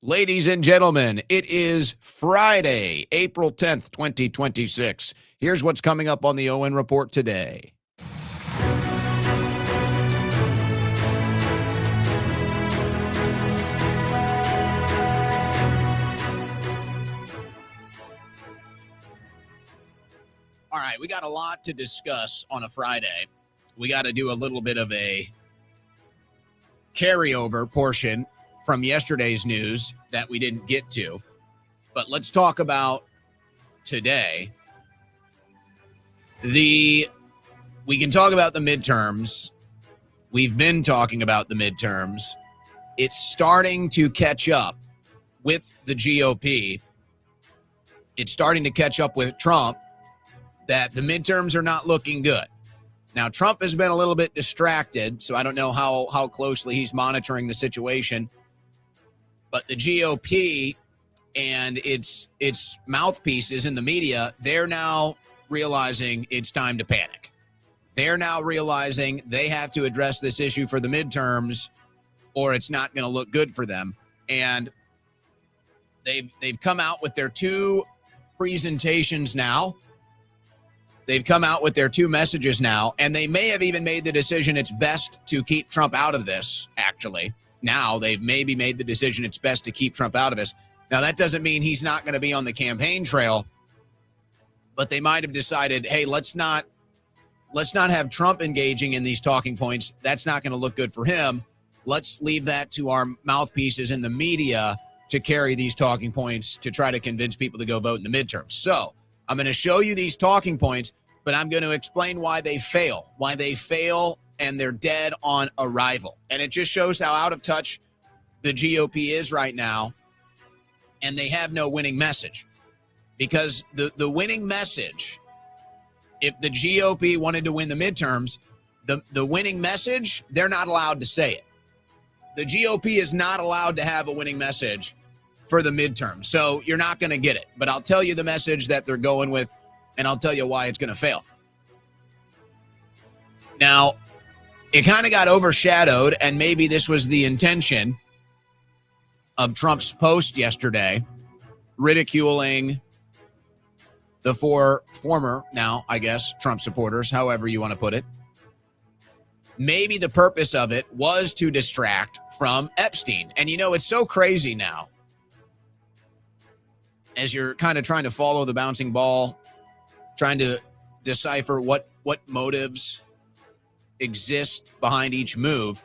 Ladies and gentlemen, it is Friday, April 10th, 2026. Here's what's coming up on the Owen Report today. All right, we got a lot to discuss on a Friday. We got to do a little bit of a carryover portion from yesterday's news that we didn't get to. But let's talk about today. We can talk about the midterms. We've been talking about the midterms. It's starting to catch up with the GOP. It's starting to catch up with Trump that the midterms are not looking good. Now, Trump has been a little bit distracted, so I don't know how closely he's monitoring the situation. But the GOP and its mouthpieces in the media, they're now realizing it's time to panic. They're now realizing they have to address this issue for the midterms or it's not going to look good for them. And they've come out with their two presentations now. They've come out with their two messages now, and they may have even made the decision it's best to keep Trump out of this, actually. Now they've maybe made the decision it's best to keep Trump out of this. Now, that doesn't mean he's not going to be on the campaign trail, but they might have decided, hey, let's not have Trump engaging in these talking points. That's not going to look good for him. Let's leave that to our mouthpieces in the media to carry these talking points to try to convince people to go vote in the midterms. So I'm going to show you these talking points, but I'm going to explain why they fail, and they're dead on arrival. And it just shows how out of touch the GOP is right now, and they have no winning message. Because the winning message, if the GOP wanted to win the midterms, the winning message, they're not allowed to say it. The GOP is not allowed to have a winning message for the midterm. So you're not going to get it. But I'll tell you the message that they're going with, and I'll tell you why it's going to fail. Now, it kind of got overshadowed, and maybe this was the intention of Trump's post yesterday, ridiculing the four former, now, I guess, Trump supporters, however you want to put it. Maybe the purpose of it was to distract from Epstein. And, you know, it's so crazy now, as you're kind of trying to follow the bouncing ball, trying to decipher what motives exist behind each move.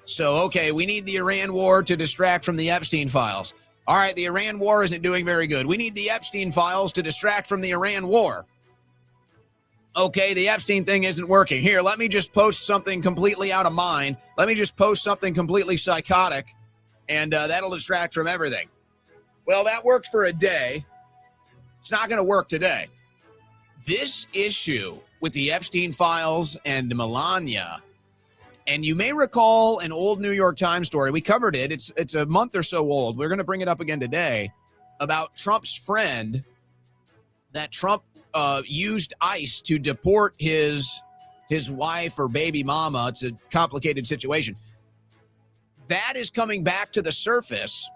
So, okay, we need the Iran war to distract from the Epstein files. All right, the Iran war isn't doing very good. We need the Epstein files to distract from the Iran war. Okay, the Epstein thing isn't working. Here, let me just post something completely out of mind. Let me just post something completely psychotic, and that'll distract from everything. Well, that worked for a day. It's not going to work today. This issue with the Epstein files and Melania, and you may recall an old New York Times story. We covered it. It's a month or so old. We're going to bring it up again today about Trump's friend, that Trump used ICE to deport his wife or baby mama. It's a complicated situation. That is coming back to the surface,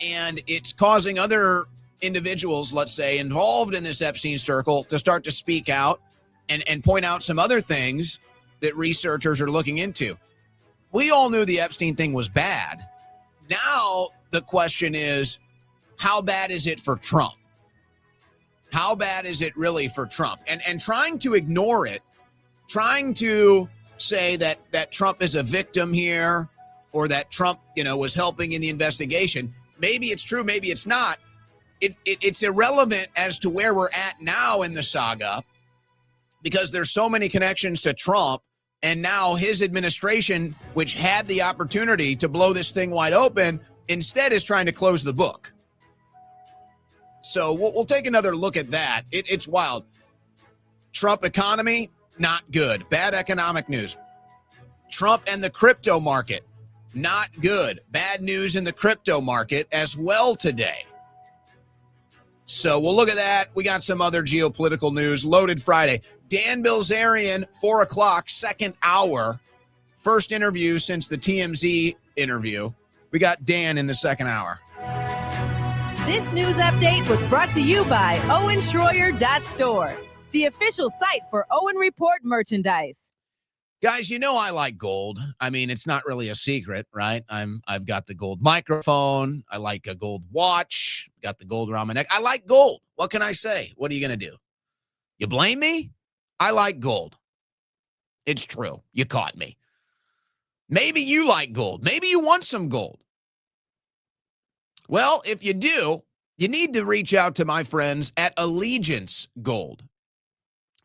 and it's causing other individuals, let's say, involved in this Epstein circle to start to speak out and point out some other things that researchers are looking into. We all knew the Epstein thing was bad. Now the question is, how bad is it for Trump? How bad is it really for Trump? And trying to ignore it, trying to say that Trump is a victim here, or that Trump, was helping in the investigation. Maybe it's true, maybe it's not. It's irrelevant as to where we're at now in the saga, because there's so many connections to Trump, and now his administration, which had the opportunity to blow this thing wide open, instead is trying to close the book. So we'll take another look at that. It's wild. Trump economy, not good. Bad economic news. Trump and the crypto market, not good. Bad news in the crypto market as well today. So we'll look at that. We got some other geopolitical news. Loaded Friday. Dan Bilzerian, 4 o'clock, second hour. First interview since the TMZ interview. We got Dan in the second hour. This news update was brought to you by OwenSchroyer.store, the official site for Owen Report merchandise. Guys, you know I like gold. I mean, it's not really a secret, right? I've got the gold microphone. I like a gold watch. Got the gold around my neck. I like gold. What can I say? What are you going to do? You blame me? I like gold. It's true. You caught me. Maybe you like gold. Maybe you want some gold. Well, if you do, you need to reach out to my friends at Allegiance Gold.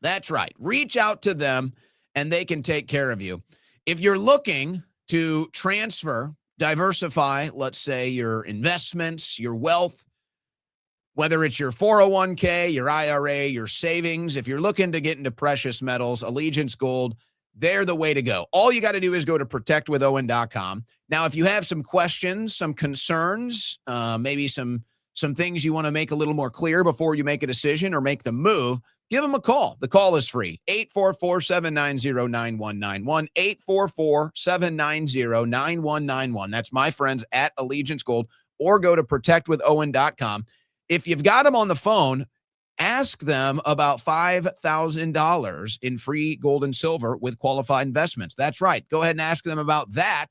That's right. Reach out to them, and they can take care of you. If you're looking to transfer, diversify, let's say, your investments, your wealth, whether it's your 401k, your IRA, your savings, if you're looking to get into precious metals, Allegiance Gold, they're the way to go. All you got to do is go to protectwithowen.com. Now, if you have some questions, some concerns, maybe some things you want to make a little more clear before you make a decision or make the move, give them a call. The call is free. 844-790-9191. 844-790-9191. That's my friends at Allegiance Gold, or go to protectwithowen.com. If you've got them on the phone, ask them about $5,000 in free gold and silver with qualified investments. That's right. Go ahead and ask them about that.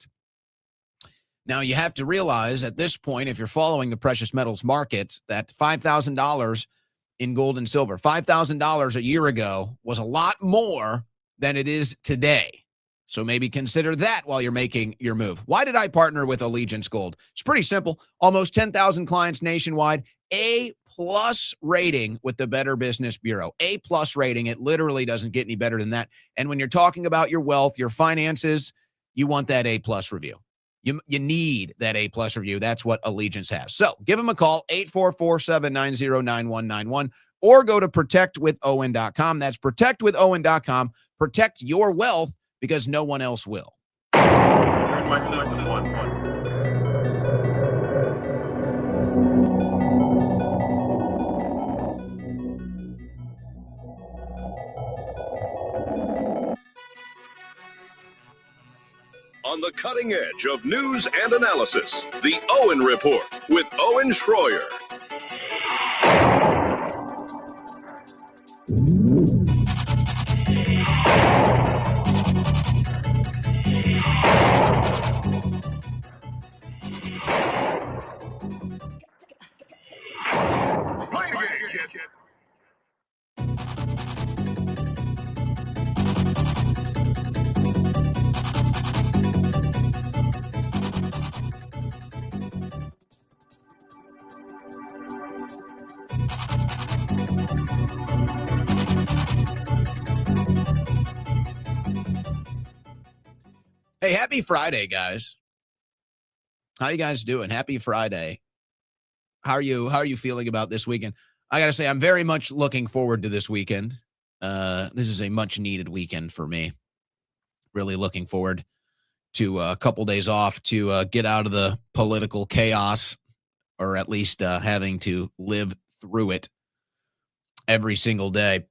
Now, you have to realize at this point, if you're following the precious metals market, that $5,000 in gold and silver, $5,000 a year ago was a lot more than it is today. So maybe consider that while you're making your move. Why did I partner with Allegiance Gold? It's pretty simple. Almost 10,000 clients nationwide, A+ rating with the Better Business Bureau. A+ rating. It literally doesn't get any better than that. And when you're talking about your wealth, your finances, you want that A+ review. You need that A+ review. That's what Allegiance has. So give them a call, 844-790-9191, or go to protectwithowen.com. That's protectwithowen.com. Protect your wealth because no one else will. On the cutting edge of news and analysis, the Owen Report with Owen Schroyer. Hey, happy Friday, guys. How you guys doing? Happy Friday. How are you feeling about this weekend? I got to say, I'm very much looking forward to this weekend. This is a much needed weekend for me. Really looking forward to a couple days off to get out of the political chaos, or at least having to live through it every single day.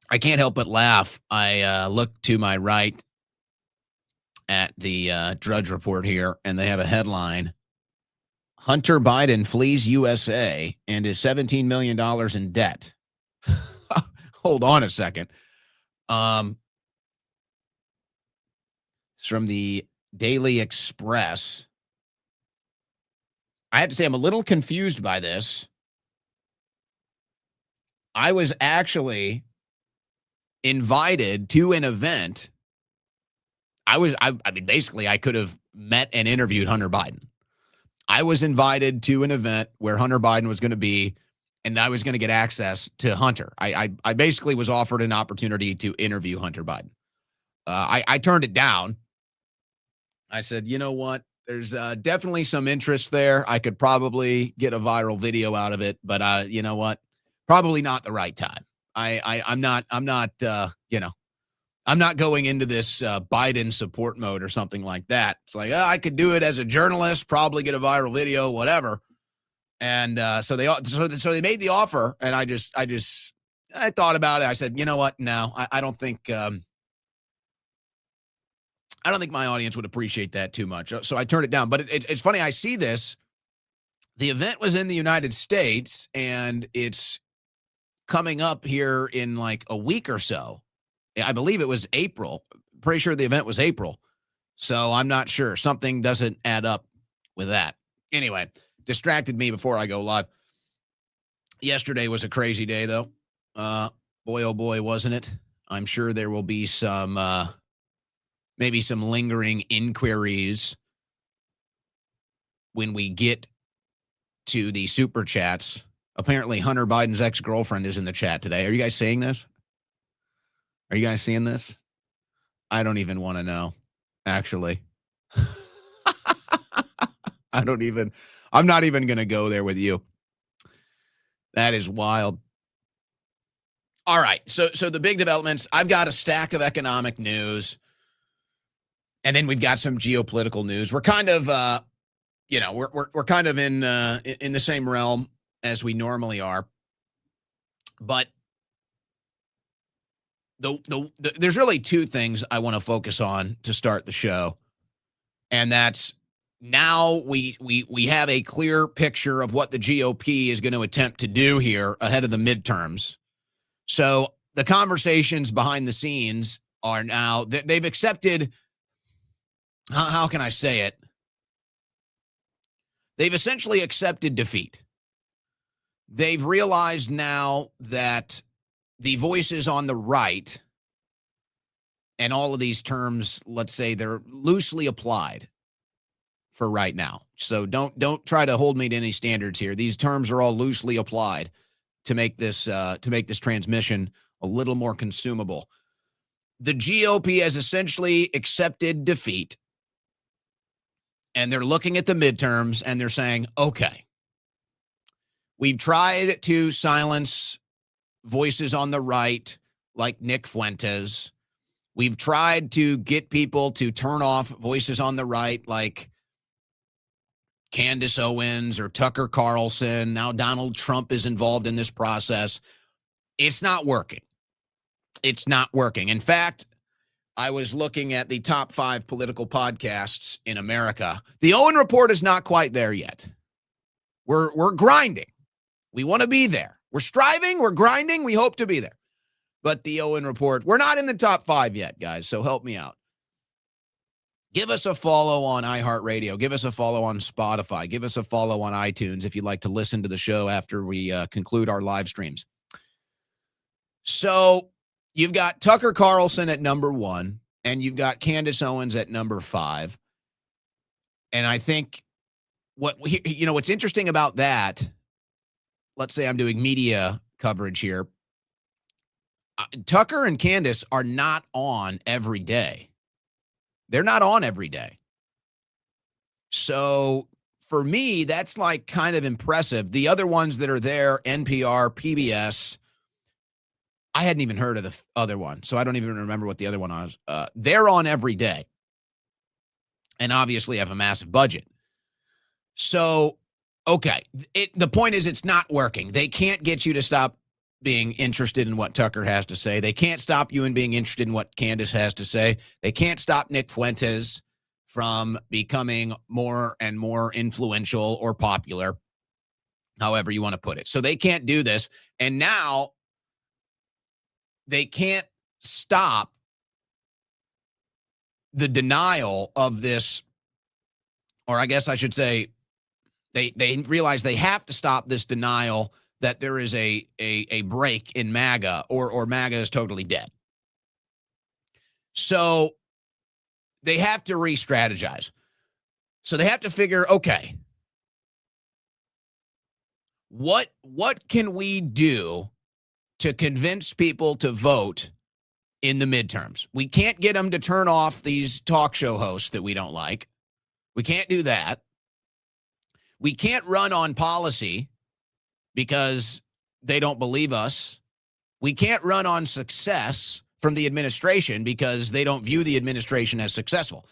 I can't help but laugh. I look to my right at the Drudge Report here, and they have a headline: Hunter Biden flees USA and is $17 million in debt. Hold on a second. It's from the Daily Express. I have to say, I'm a little confused by this. I was actually invited to an event. I mean, basically, I could have met and interviewed Hunter Biden. I was invited to an event where Hunter Biden was going to be, and I was going to get access to Hunter. I basically was offered an opportunity to interview Hunter Biden. I turned it down. I said, you know what? There's definitely some interest there. I could probably get a viral video out of it, but you know what? Probably not the right time. I'm not I'm not going into this Biden support mode or something like that. It's like, I could do it as a journalist, probably get a viral video, whatever. And so they made the offer, and I thought about it. I said, you know what? No, I don't think I don't think my audience would appreciate that too much. So I turned it down. But it's funny. I see this. The event was in the United States, and it's coming up here in like a week or so. I believe it was April. Pretty sure the event was April. So I'm not sure. Something doesn't add up with that. Anyway, distracted me before I go live. Yesterday was a crazy day, though. Boy, oh boy, wasn't it? I'm sure there will be some, maybe some lingering inquiries when we get to the super chats. Apparently, Hunter Biden's ex-girlfriend is in the chat today. Are you guys seeing this? Are you guys seeing this? I don't even want to know, actually. I'm not even going to go there with you. That is wild. All right. So the big developments, I've got a stack of economic news, and then we've got some geopolitical news. We're kind of, we're kind of in the same realm as we normally are. But there's really two things I want to focus on to start the show. And that's now we have a clear picture of what the GOP is going to attempt to do here ahead of the midterms. So the conversations behind the scenes are now, they've accepted, how can I say it? They've essentially accepted defeat. They've realized now that the voices on the right, and all of these terms, let's say they're loosely applied for right now. So don't try to hold me to any standards here. These terms are all loosely applied to make this transmission a little more consumable. The GOP has essentially accepted defeat, and they're looking at the midterms and they're saying, okay, we've tried to silence voices on the right like Nick Fuentes. We've tried to get people to turn off voices on the right like Candace Owens or Tucker Carlson. Now Donald Trump is involved in this process. It's not working. It's not working. In fact, I was looking at the top 5 political podcasts in America. The Owen Report is not quite there yet. We're grinding. We want to be there. We're striving. We're grinding. We hope to be there. But the Owen Report, we're not in the top 5 yet, guys, so help me out. Give us a follow on iHeartRadio. Give us a follow on Spotify. Give us a follow on iTunes if you'd like to listen to the show after we conclude our live streams. So you've got Tucker Carlson at number 1, and you've got Candace Owens at number 5. And I think what's interesting about that, let's say I'm doing media coverage here. Tucker and Candace are not on every day. They're not on every day. So for me, that's like kind of impressive. The other ones that are there, NPR, PBS, I hadn't even heard of the other one, so I don't even remember what the other one was. They're on every day and obviously have a massive budget. So, okay, the point is it's not working. They can't get you to stop being interested in what Tucker has to say. They can't stop you in being interested in what Candace has to say. They can't stop Nick Fuentes from becoming more and more influential or popular, however you want to put it. So they can't do this. And now they can't stop the denial of this, or I guess I should say they realize they have to stop this denial that there is a break in MAGA or MAGA is totally dead. So they have to re-strategize. So they have to figure, okay, what can we do to convince people to vote in the midterms? We can't get them to turn off these talk show hosts that we don't like. We can't do that. We can't run on policy because they don't believe us. We can't run on success from the administration because they don't view the administration as successful.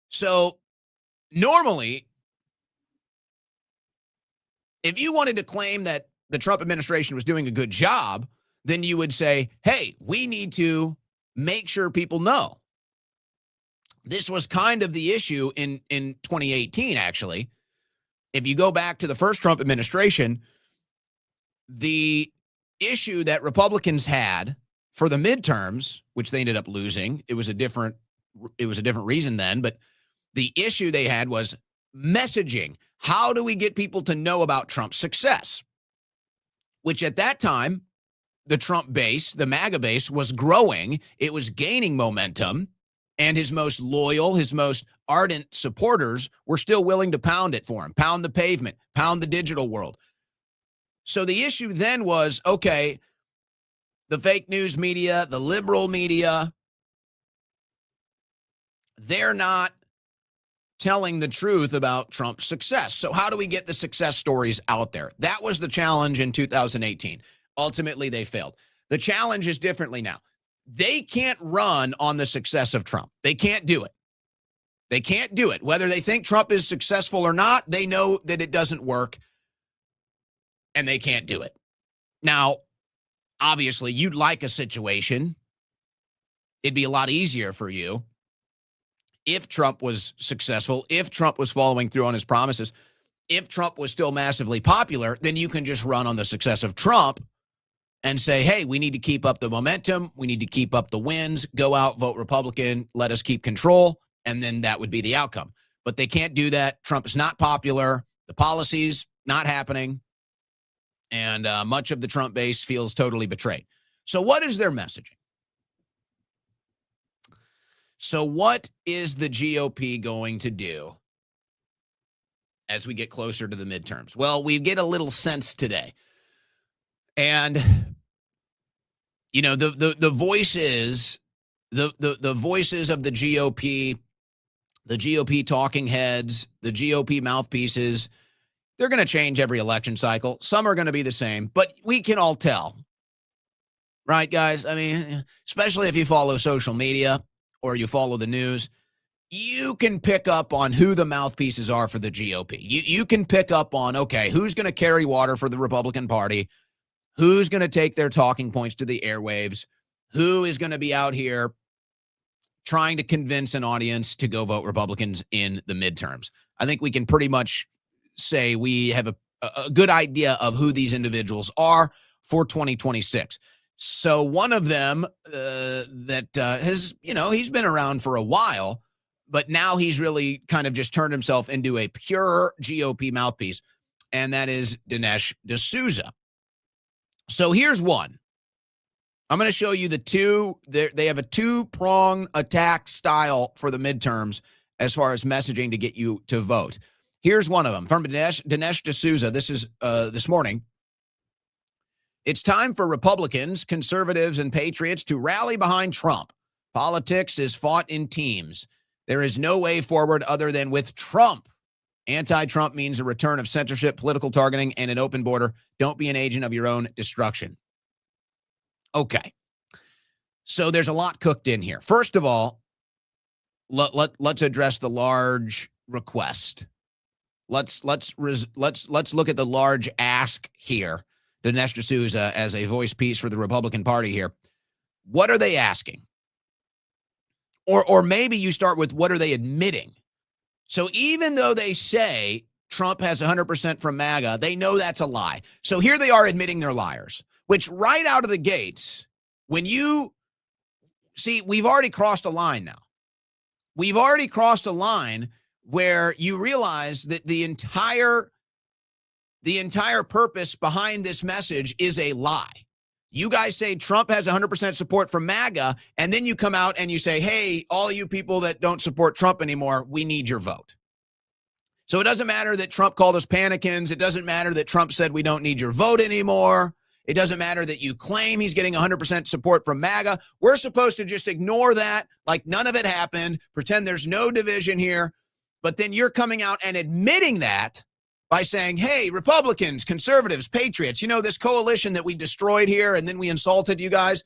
So normally, if you wanted to claim that the Trump administration was doing a good job, then you would say, hey, we need to make sure people know This was kind of the issue in 2018, actually. If you go back to the first Trump administration, the issue that Republicans had for the midterms, which they ended up losing, it was a different reason then, but the issue they had was messaging. How do we get people to know about Trump's success? Which at that time, the Trump base, the MAGA base, was growing. It was gaining momentum, and his most loyal, his most ardent supporters were still willing to pound it for him, pound the pavement, pound the digital world. So the issue then was, okay, the fake news media, the liberal media, they're not telling the truth about Trump's success. So how do we get the success stories out there? That was the challenge in 2018. Ultimately, they failed. The challenge is differently now. They can't run on the success of Trump. They can't do it. They can't do it. Whether they think Trump is successful or not, they know that it doesn't work, and they can't do it. Now, obviously, you'd like a situation. It'd be a lot easier for you if Trump was successful, if Trump was following through on his promises, if Trump was still massively popular, then you can just run on the success of Trump and say, hey, we need to keep up the momentum. We need to keep up the wins. Go out, vote Republican. Let us keep control. And then that would be the outcome. But they can't do that. Trump is not popular. The policies not happening. And much of the Trump base feels totally betrayed. So what is their messaging? So what is the GOP going to do as we get closer to the midterms? Well, we get a little sense today. And, you know, the voices, the voices of the GOP talking heads, the GOP mouthpieces, they're going to change every election cycle. Some are going to be the same, but we can all tell. Right, guys? I mean, especially if you follow social media or you follow the news, you can pick up on who the mouthpieces are for the GOP. You can pick up on, okay, who's going to carry water for the Republican Party? Who's going to take their talking points to the airwaves? Who is going to be out here trying to convince an audience to go vote Republicans in the midterms? I think we can pretty much say we have a good idea of who these individuals are for 2026. So one of them that has, you know, he's been around for a while, but now he's really kind of just turned himself into a pure GOP mouthpiece, and that is Dinesh D'Souza. So here's one. I'm going to show you the two. They have a two-pronged attack style for the midterms as far as messaging to get you to vote. Here's one of them from Dinesh D'Souza. This is this morning. It's time for Republicans, conservatives, and patriots to rally behind Trump. Politics is fought in teams. There is no way forward other than with Trump. Anti-Trump means a return of censorship, political targeting, and an open border. Don't be an agent of your own destruction. Okay. So there's a lot cooked in here. First of all, let's address the large request. Let's look at the large ask here. Dinesh D'Souza as a voice piece for the Republican Party here. What are they asking? Or maybe you start with what are they admitting? So even though they say Trump has 100% from MAGA, they know that's a lie. So here they are admitting they're liars, which right out of the gates, when you see, we've already crossed a line now. We've already crossed a line where you realize that the entire purpose behind this message is a lie. You guys say Trump has 100% support from MAGA, and then you come out and you say, hey, all you people that don't support Trump anymore, we need your vote. So it doesn't matter that Trump called us panicans. It doesn't matter that Trump said we don't need your vote anymore. It doesn't matter that you claim he's getting 100% support from MAGA. We're supposed to just ignore that like none of it happened, pretend there's no division here. But then you're coming out and admitting that by saying, hey, Republicans, conservatives, patriots, you know, this coalition that we destroyed here and then we insulted you guys,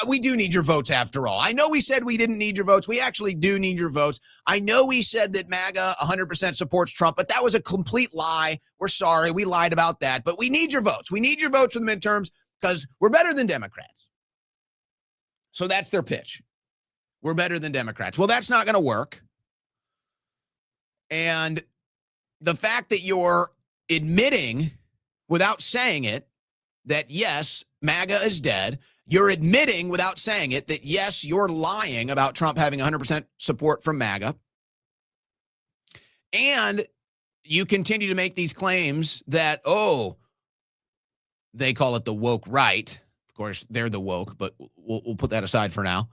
we do need your votes after all. I know we said we didn't need your votes. We actually do need your votes. I know we said that MAGA 100% supports Trump, but that was a complete lie. We're sorry. We lied about that, but we need your votes. We need your votes for the midterms because we're better than Democrats. So that's their pitch. We're better than Democrats. Well, that's not going to work. And the fact that you're admitting without saying it that, yes, MAGA is dead. You're admitting without saying it that, yes, you're lying about Trump having 100% support from MAGA. And you continue to make these claims that, oh, they call it the woke right. Of course, they're the woke, but we'll put that aside for now.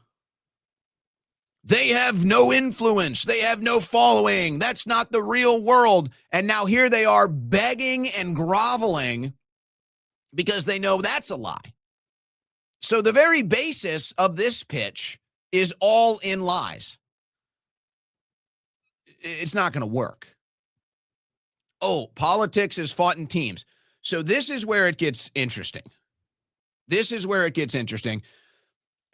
They have no influence. They have no following. That's not the real world. And now here they are begging and groveling because they know that's a lie. So the very basis of this pitch is all in lies. It's not going to work. Oh, politics is fought in teams. So this is where it gets interesting.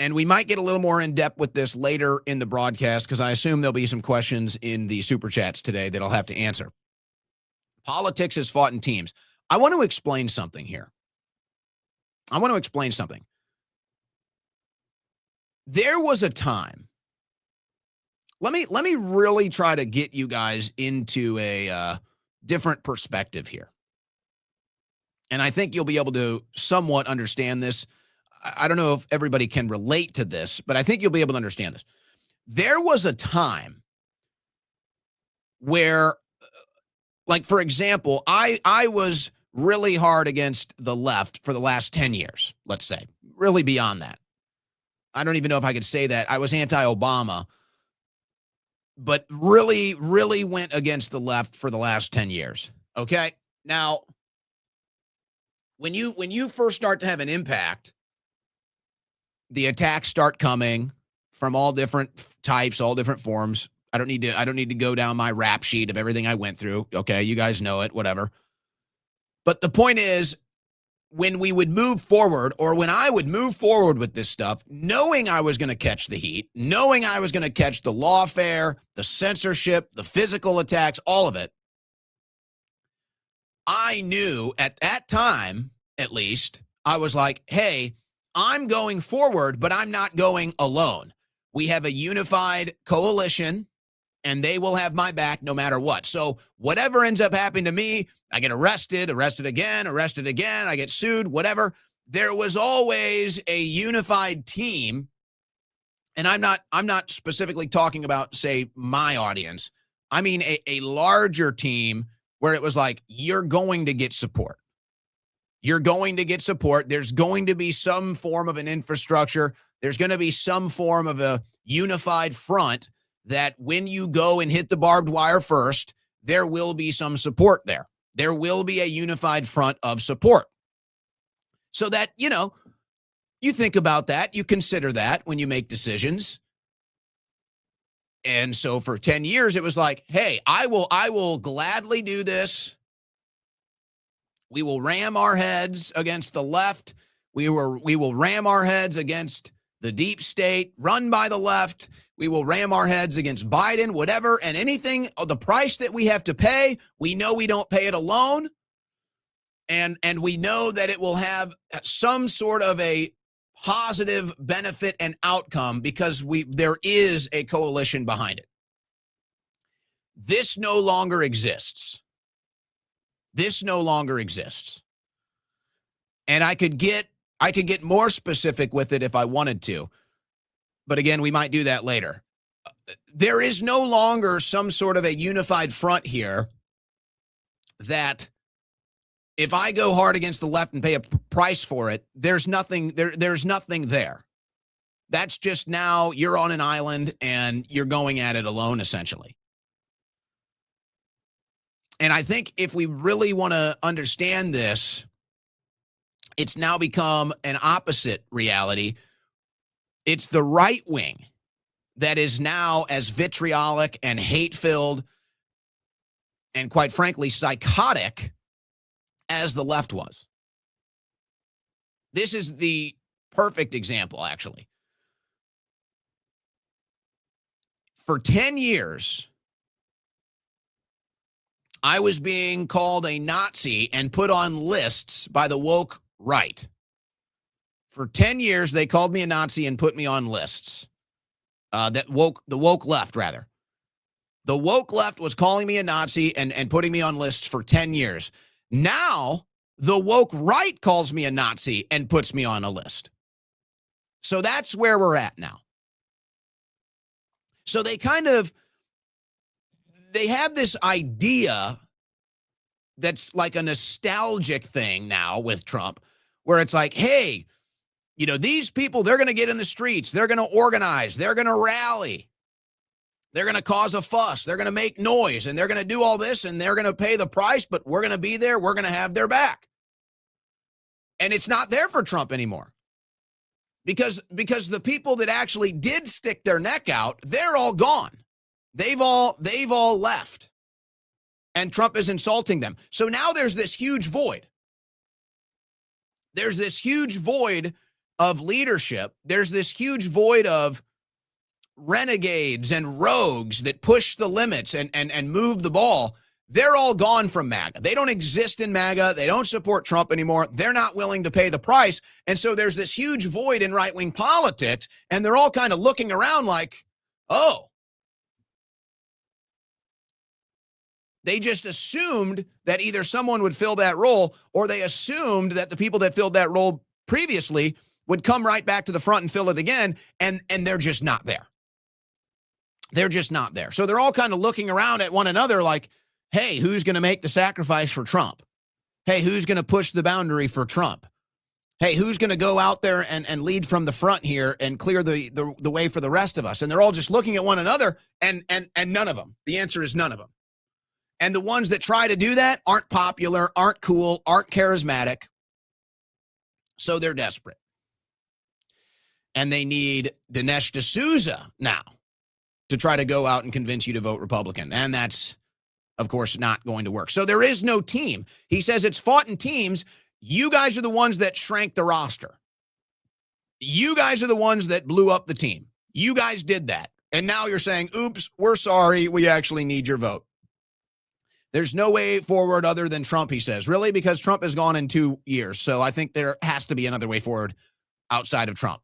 And we might get a little more in depth with this later in the broadcast because I assume there'll be some questions in the super chats today that I'll have to answer. Politics is fought in teams. I want to explain something here. There was a time. Let me really try to get you guys into a different perspective here. And I think you'll be able to somewhat understand this. I don't know if everybody can relate to this, but I think you'll be able to understand this. There was a time where, like, for example, I was really hard against the left for the last 10 years, let's say, really beyond that. I don't even know if I could say that. I was anti-Obama, but really, really went against the left for the last 10 years. Okay. Now, when you first start to have an impact, the attacks start coming from all different types, all different forms. I don't need to go down my rap sheet of everything I went through. Okay, you guys know it, whatever. But the point is, when we would move forward, or when I would move forward with this stuff, knowing I was going to catch the heat, knowing I was going to catch the lawfare, the censorship, the physical attacks, all of it, I knew at that time, at least, I was like, hey, I'm going forward, but I'm not going alone. We have a unified coalition, and they will have my back no matter what. So whatever ends up happening to me, I get arrested again, I get sued, whatever. There was always a unified team. And I'm not specifically talking about, say, my audience. I mean a larger team where it was like, you're going to get support. You're going to get support. There's going to be some form of an infrastructure. There's going to be some form of a unified front that when you go and hit the barbed wire first, there will be some support there. There will be a unified front of support. So that, you think about that, you consider that when you make decisions. And so for 10 years, it was like, hey, I will gladly do this. We will ram our heads against the left. We will ram our heads against the deep state run by the left. We will ram our heads against Biden, whatever, and anything, the price that we have to pay, we know we don't pay it alone. And we know that it will have some sort of a positive benefit and outcome because there is a coalition behind it. This no longer exists. And I could get more specific with it if I wanted to. But again, we might do that later. There is no longer some sort of a unified front here that if I go hard against the left and pay a price for it, there's nothing there. That's just now you're on an island and you're going at it alone, essentially. And I think if we really want to understand this, it's now become an opposite reality. It's the right wing that is now as vitriolic and hate-filled and, quite frankly, psychotic as the left was. This is the perfect example, actually. For 10 years, I was being called a Nazi and put on lists by the woke right. For 10 years, they called me a Nazi and put me on lists. the woke left, rather. The woke left was calling me a Nazi and putting me on lists for 10 years. Now, the woke right calls me a Nazi and puts me on a list. So that's where we're at now. So they have this idea that's like a nostalgic thing now with Trump, where it's like, hey, these people, they're going to get in the streets. They're going to organize. They're going to rally. They're going to cause a fuss. They're going to make noise, and they're going to do all this, and they're going to pay the price, but we're going to be there. We're going to have their back. And it's not there for Trump anymore. Because the people that actually did stick their neck out, they're all gone. They've all left. And Trump is insulting them. So now there's this huge void. There's this huge void of leadership. There's this huge void of renegades and rogues that push the limits and move the ball. They're all gone from MAGA. They don't exist in MAGA. They don't support Trump anymore. They're not willing to pay the price. And so there's this huge void in right-wing politics, and they're all kind of looking around like, oh, they just assumed that either someone would fill that role, or they assumed that the people that filled that role previously would come right back to the front and fill it again, and they're just not there. They're just not there. So they're all kind of looking around at one another like, hey, who's going to make the sacrifice for Trump? Hey, who's going to push the boundary for Trump? Hey, who's going to go out there and lead from the front here and clear the way for the rest of us? And they're all just looking at one another, and none of them. The answer is none of them. And the ones that try to do that aren't popular, aren't cool, aren't charismatic. So they're desperate. And they need Dinesh D'Souza now to try to go out and convince you to vote Republican. And that's, of course, not going to work. So there is no team. He says it's fought in teams. You guys are the ones that shrank the roster. You guys are the ones that blew up the team. You guys did that. And now you're saying, oops, we're sorry. We actually need your vote. There's no way forward other than Trump, he says. Really? Because Trump is gone in 2 years. So I think there has to be another way forward outside of Trump.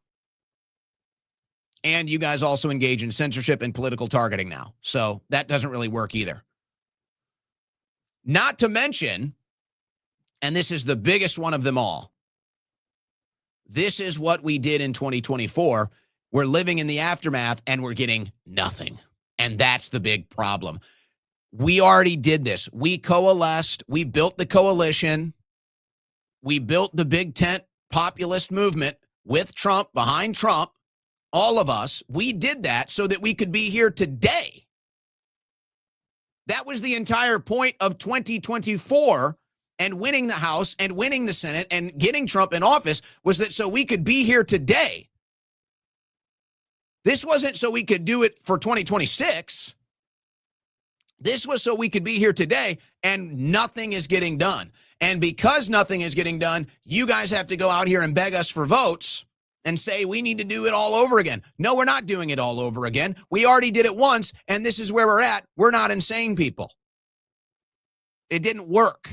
And you guys also engage in censorship and political targeting now. So that doesn't really work either. Not to mention, and this is the biggest one of them all, this is what we did in 2024. We're living in the aftermath and we're getting nothing. And that's the big problem. We already did this. We coalesced. We built the coalition. We built the big tent populist movement with Trump, behind Trump. All of us, we did that so that we could be here today. That was the entire point of 2024 and winning the House and winning the Senate and getting Trump in office, was that so we could be here today. This wasn't so we could do it for 2026. This was so we could be here today, and nothing is getting done. And because nothing is getting done, you guys have to go out here and beg us for votes and say we need to do it all over again. No, we're not doing it all over again. We already did it once, and this is where we're at. We're not insane people. It didn't work.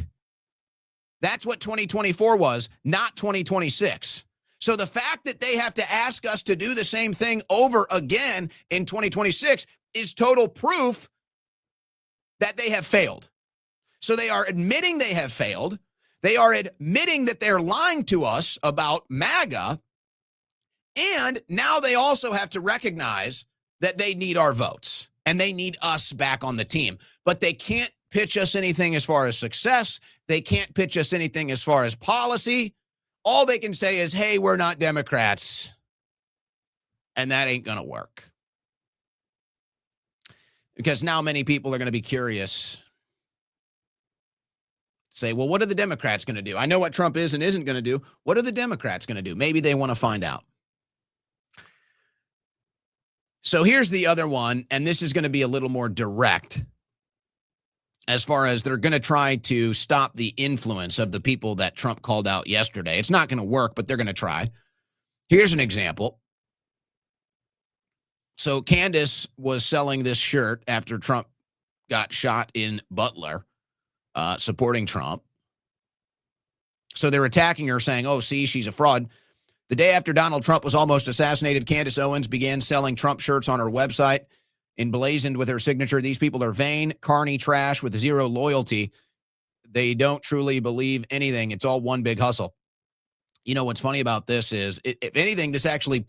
That's what 2024 was, not 2026. So the fact that they have to ask us to do the same thing over again in 2026 is total proof that they have failed. So they are admitting they have failed. They are admitting that they're lying to us about MAGA. And now they also have to recognize that they need our votes and they need us back on the team. But they can't pitch us anything as far as success. They can't pitch us anything as far as policy. All they can say is, hey, we're not Democrats. And that ain't going to work. Because now many people are going to be curious. Say, well, what are the Democrats going to do? I know what Trump is and isn't going to do. What are the Democrats going to do? Maybe they want to find out. So here's the other one, and this is going to be a little more direct as far as they're going to try to stop the influence of the people that Trump called out yesterday. It's not going to work, but they're going to try. Here's an example. So Candace was selling this shirt after Trump got shot in Butler, supporting Trump. So they're attacking her saying, oh, see, she's a fraud. The day after Donald Trump was almost assassinated, Candace Owens began selling Trump shirts on her website, emblazoned with her signature. These people are vain, carny trash with zero loyalty. They don't truly believe anything. It's all one big hustle. You know, what's funny about this is, if anything, this actually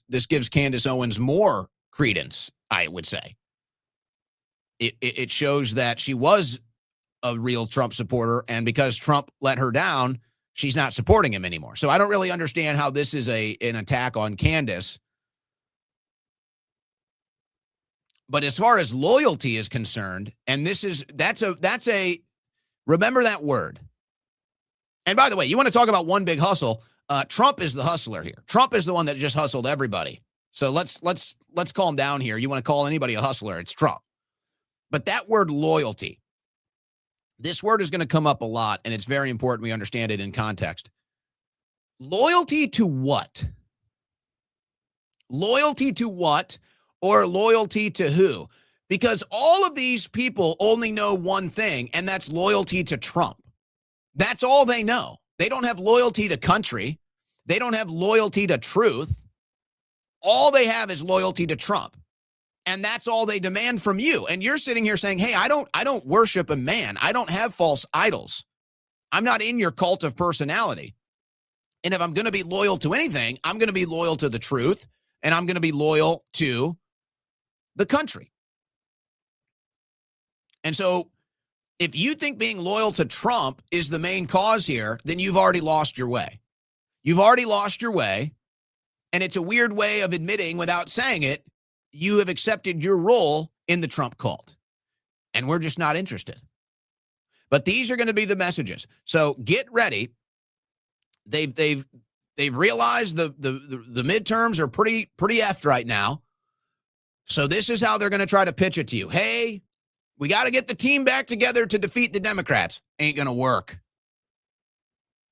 this gives Candace Owens more credence, I would say. It shows that she was a real Trump supporter, and because Trump let her down, she's not supporting him anymore. So I don't really understand how this is an attack on Candace. But as far as loyalty is concerned, and that's a remember that word. And by the way, you want to talk about one big hustle? Trump is the hustler here. Trump is the one that just hustled everybody. So let's calm down here. You want to call anybody a hustler? It's Trump. But that word loyalty, this word is going to come up a lot, and it's very important we understand it in context. Loyalty to what? Loyalty to what, or loyalty to who? Because all of these people only know one thing, and that's loyalty to Trump. That's all they know. They don't have loyalty to country. They don't have loyalty to truth. All they have is loyalty to Trump. And that's all they demand from you. And you're sitting here saying, hey, I don't worship a man. I don't have false idols. I'm not in your cult of personality. And if I'm going to be loyal to anything, I'm going to be loyal to the truth, and I'm going to be loyal to the country. And so if you think being loyal to Trump is the main cause here, then you've already lost your way. You've already lost your way. And it's a weird way of admitting, without saying it, you have accepted your role in the Trump cult. And we're just not interested. But these are going to be the messages. So get ready. They've realized the midterms are pretty effed right now. So this is how they're going to try to pitch it to you. Hey, we got to get the team back together to defeat the Democrats. Ain't going to work.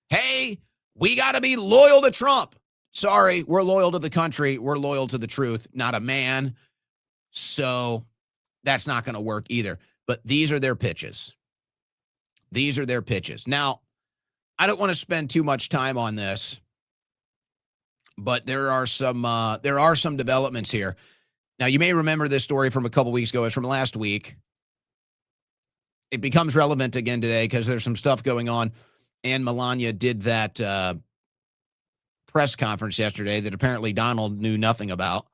Hey, we got to be loyal to Trump. Sorry, we're loyal to the country. We're loyal to the truth, not a man. So that's not going to work either. But these are their pitches. These are their pitches. Now, I don't want to spend too much time on this, but there are some developments here. Now, you may remember this story from a couple weeks ago. It's from last week. It becomes relevant again today because there's some stuff going on. And Melania did that press conference yesterday that apparently Donald knew nothing about.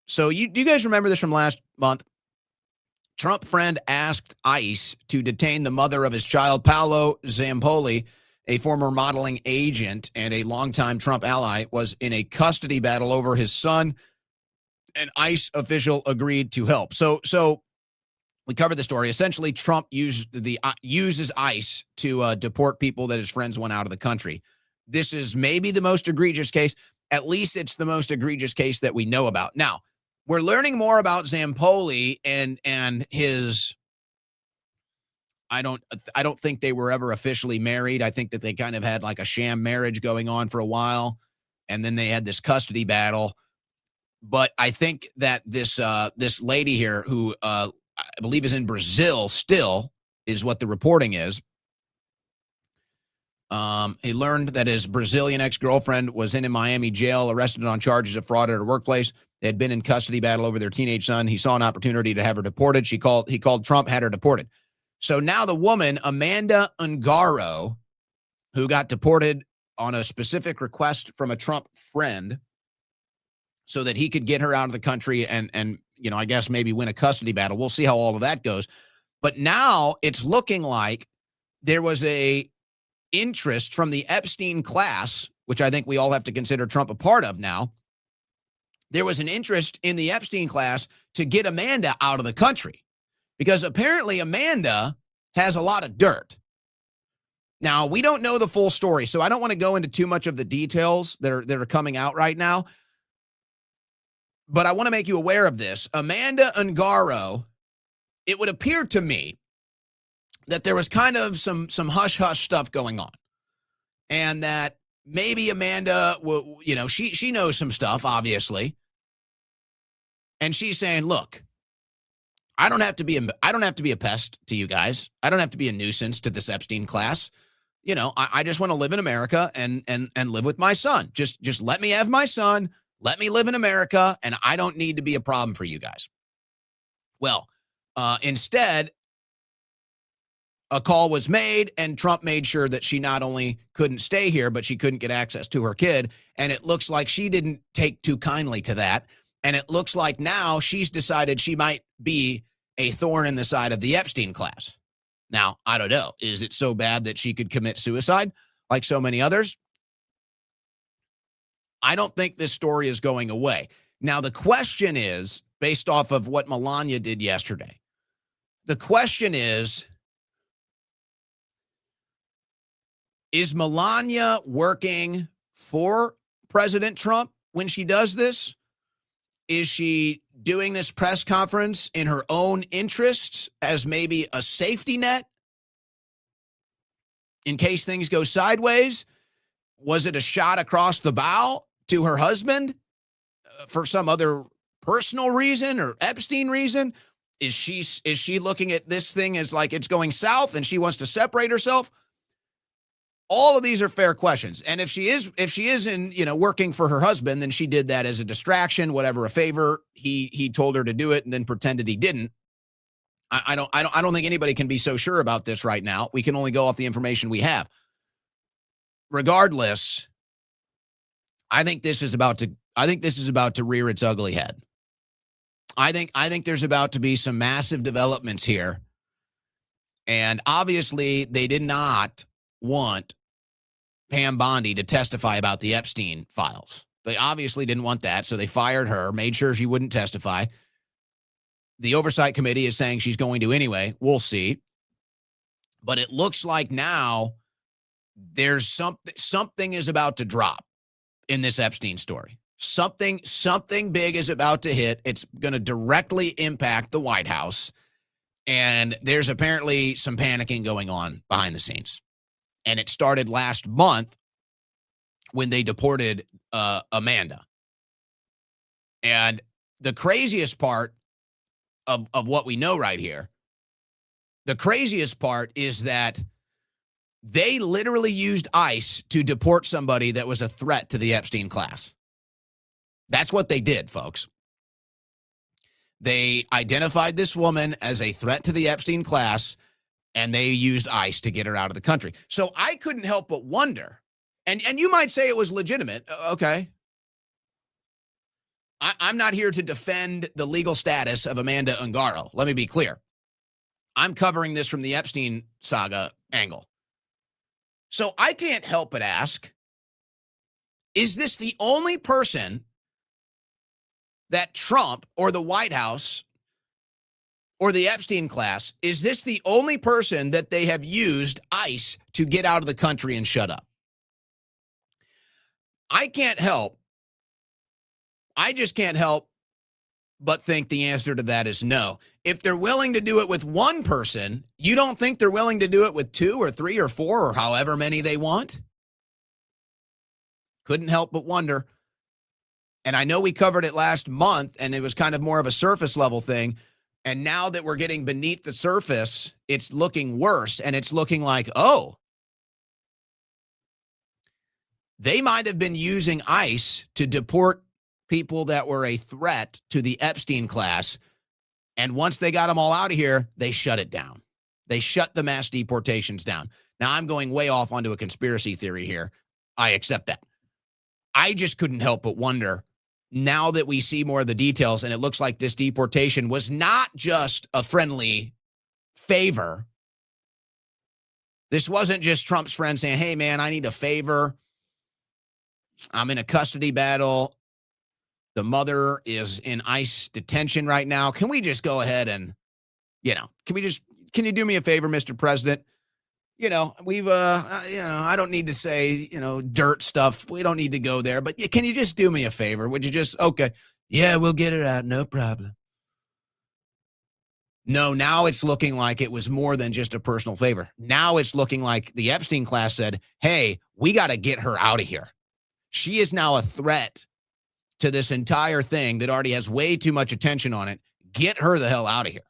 So do you guys remember this from last month? Trump friend asked ICE to detain the mother of his child, Paolo Zampoli, a former modeling agent and a longtime Trump ally, was in a custody battle over his son. An ICE official agreed to help. So we covered the story. Essentially, Trump uses ICE to deport people that his friends want out of the country. This is maybe the most egregious case. At least it's the most egregious case that we know about. Now, we're learning more about Zampoli and his. I don't think they were ever officially married. I think that they kind of had like a sham marriage going on for a while, and then they had this custody battle. But I think that this lady here, who I believe is in Brazil still, is what the reporting is. He learned that his Brazilian ex-girlfriend was in a Miami jail, arrested on charges of fraud at her workplace. They had been in custody battle over their teenage son. He saw an opportunity to have her deported. He called Trump, had her deported. So now the woman, Amanda Ungaro, who got deported on a specific request from a Trump friend so that he could get her out of the country and I guess maybe win a custody battle. We'll see how all of that goes. But now it's looking like there was a interest from the Epstein class, which I think we all have to consider Trump a part of now. There was an interest in the Epstein class to get Amanda out of the country because apparently Amanda has a lot of dirt. Now, we don't know the full story, so I don't want to go into too much of the details that are coming out right now. But I want to make you aware of this. Amanda Ungaro, it would appear to me that there was kind of some hush-hush stuff going on. And that maybe Amanda, she knows some stuff, obviously. And she's saying, look, I don't have to be a pest to you guys. I don't have to be a nuisance to this Epstein class. I just want to live in America and live with my son. Just let me have my son. Let me live in America, and I don't need to be a problem for you guys. Well, instead, a call was made, and Trump made sure that she not only couldn't stay here, but she couldn't get access to her kid. And it looks like she didn't take too kindly to that. And it looks like now she's decided she might be a thorn in the side of the Epstein class. Now, I don't know. Is it so bad that she could commit suicide like so many others? I don't think this story is going away. Now, the question is, based off of what Melania did yesterday, the question is Melania working for President Trump when she does this? Is she doing this press conference in her own interests as maybe a safety net in case things go sideways? Was it a shot across the bow to her husband for some other personal reason or Epstein reason? Is she looking at this thing as like it's going south and she wants to separate herself? All of these are fair questions. And if she is in, working for her husband, then she did that as a distraction, whatever, a favor. He told her to do it and then pretended he didn't. I don't think anybody can be so sure about this right now. We can only go off the information we have. Regardless, I think this is about to rear its ugly head. I think there's about to be some massive developments here. And obviously they did not want Pam Bondi to testify about the Epstein files. They obviously didn't want that, so they fired her, made sure she wouldn't testify. The Oversight Committee is saying she's going to anyway. We'll see. But it looks like now there's something is about to drop in this Epstein story. Something big is about to hit. It's going to directly impact the White House. And there's apparently some panicking going on behind the scenes. And it started last month when they deported Amanda. And the craziest part of what we know right here, the craziest part is that they literally used ICE to deport somebody that was a threat to the Epstein class. That's what they did, folks. They identified this woman as a threat to the Epstein class, and they used ICE to get her out of the country. So I couldn't help but wonder, and you might say it was legitimate. Okay. I'm not here to defend the legal status of Amanda Ungaro. Let me be clear. I'm covering this from the Epstein saga angle. So I can't help but ask, is this the only person that Trump or the White House or the Epstein class, is this the only person that they have used ICE to get out of the country and shut up? I just can't help but think the answer to that is no. If they're willing to do it with one person, you don't think they're willing to do it with 2 or 3 or 4 or however many they want? Couldn't help but wonder. And I know we covered it last month, and it was kind of more of a surface level thing. And now that we're getting beneath the surface, it's looking worse. And it's looking like, oh, they might have been using ICE to deport people that were a threat to the Epstein class. And once they got them all out of here, they shut it down. They shut the mass deportations down. Now, I'm going way off onto a conspiracy theory here. I accept that. I just couldn't help but wonder, now that we see more of the details, and it looks like this deportation was not just a friendly favor. This wasn't just Trump's friend saying, hey, man, I need a favor. I'm in a custody battle. The mother is in ICE detention right now. Can we just go ahead and, can you do me a favor, Mr. President? I don't need to say, dirt stuff. We don't need to go there, but can you just do me a favor? Would you just, okay. Yeah, we'll get it out. No problem. No, now it's looking like it was more than just a personal favor. Now it's looking like the Epstein class said, hey, we got to get her out of here. She is now a threat to this entire thing that already has way too much attention on it. Get her the hell out of here.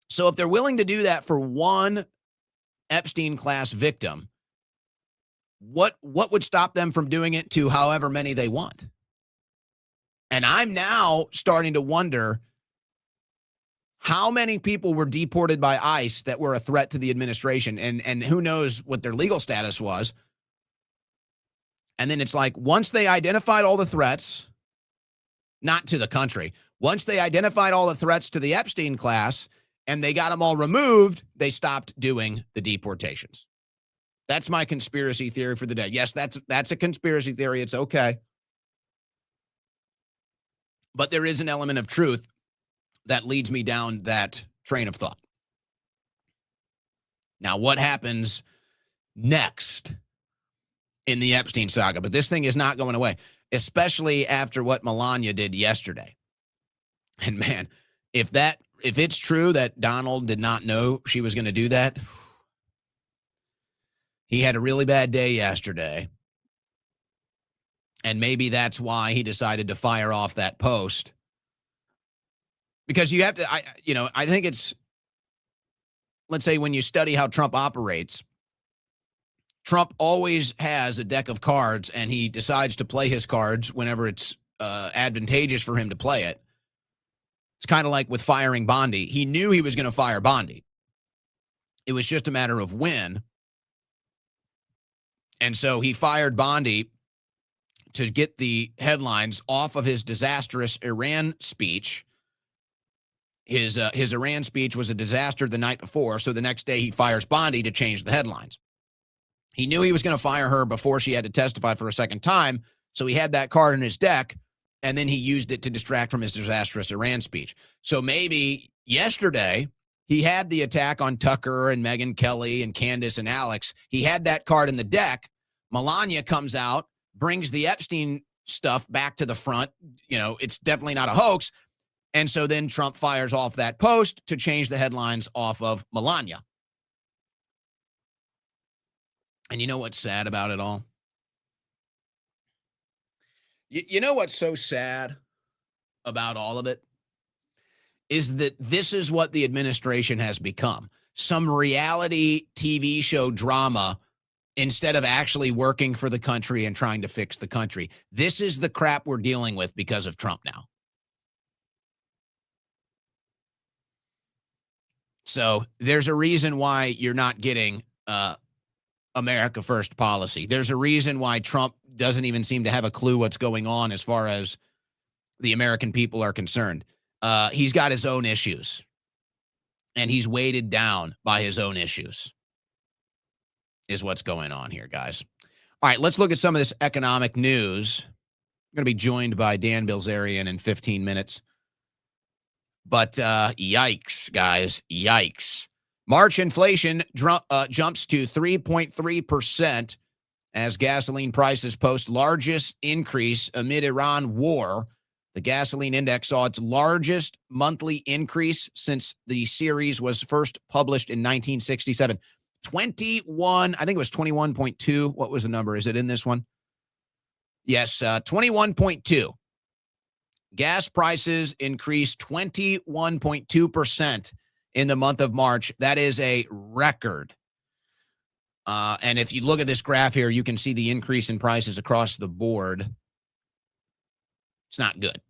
So if they're willing to do that for one Epstein class victim, what would stop them from doing it to however many they want? And I'm now starting to wonder how many people were deported by ICE that were a threat to the administration, and who knows what their legal status was. And then it's like, once they identified all the threats, not to the country, once they identified all the threats to the Epstein class and they got them all removed, they stopped doing the deportations. That's my conspiracy theory for the day. Yes, that's a conspiracy theory. It's okay. But there is an element of truth that leads me down that train of thought. Now, what happens next in the Epstein saga? But this thing is not going away, especially after what Melania did yesterday. And man, if it's true that Donald did not know she was going to do that, he had a really bad day yesterday. And maybe that's why he decided to fire off that post. Because you have to, I think it's, let's say when you study how Trump operates, Trump always has a deck of cards and he decides to play his cards whenever it's advantageous for him to play it. It's kind of like with firing Bondi. He knew he was going to fire Bondi. It was just a matter of when. And so he fired Bondi to get the headlines off of his disastrous Iran speech. His Iran speech was a disaster the night before, so the next day he fires Bondi to change the headlines. He knew he was going to fire her before she had to testify for a second time, so he had that card in his deck, and then he used it to distract from his disastrous Iran speech. So maybe yesterday he had the attack on Tucker and Megyn Kelly and Candace and Alex. He had that card in the deck. Melania comes out, brings the Epstein stuff back to the front. It's definitely not a hoax. And so then Trump fires off that post to change the headlines off of Melania. And you know what's sad about it all? You know what's so sad about all of it? Is that this is what the administration has become. Some reality TV show drama instead of actually working for the country and trying to fix the country. This is the crap we're dealing with because of Trump now. So there's a reason why you're not getting America First policy. There's a reason why Trump doesn't even seem to have a clue what's going on as far as the American people are concerned. He's got his own issues, and he's weighted down by his own issues is what's going on here, guys. All right, let's look at some of this economic news. I'm going to be joined by Dan Bilzerian in 15 minutes. But yikes, guys, yikes. March inflation jumps to 3.3% as gasoline prices post largest increase amid Iran war. The gasoline index saw its largest monthly increase since the series was first published in 1967. 21, I think it was 21.2. What was the number? Is it in this one? Yes, 21.2. Gas prices increased 21.2% in the month of March. That is a record. And if you look at this graph here, you can see the increase in prices across the board. It's not good.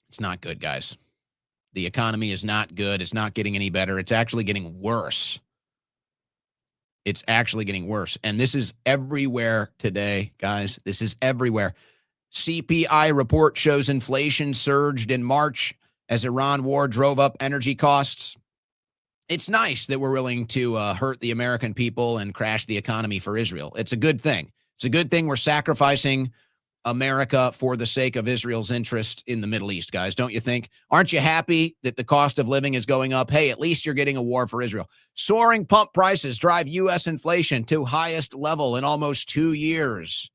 It's not good, guys. The economy is not good. It's not getting any better. It's actually getting worse. It's actually getting worse. And this is everywhere today, guys. This is everywhere. CPI report shows inflation surged in March as Iran war drove up energy costs. It's nice that we're willing to hurt the American people and crash the economy for Israel. It's a good thing. It's a good thing we're sacrificing America for the sake of Israel's interest in the Middle East, guys. Don't you think? Aren't you happy that the cost of living is going up? Hey, at least you're getting a war for Israel. Soaring pump prices drive U.S. inflation to highest level in almost 2 years.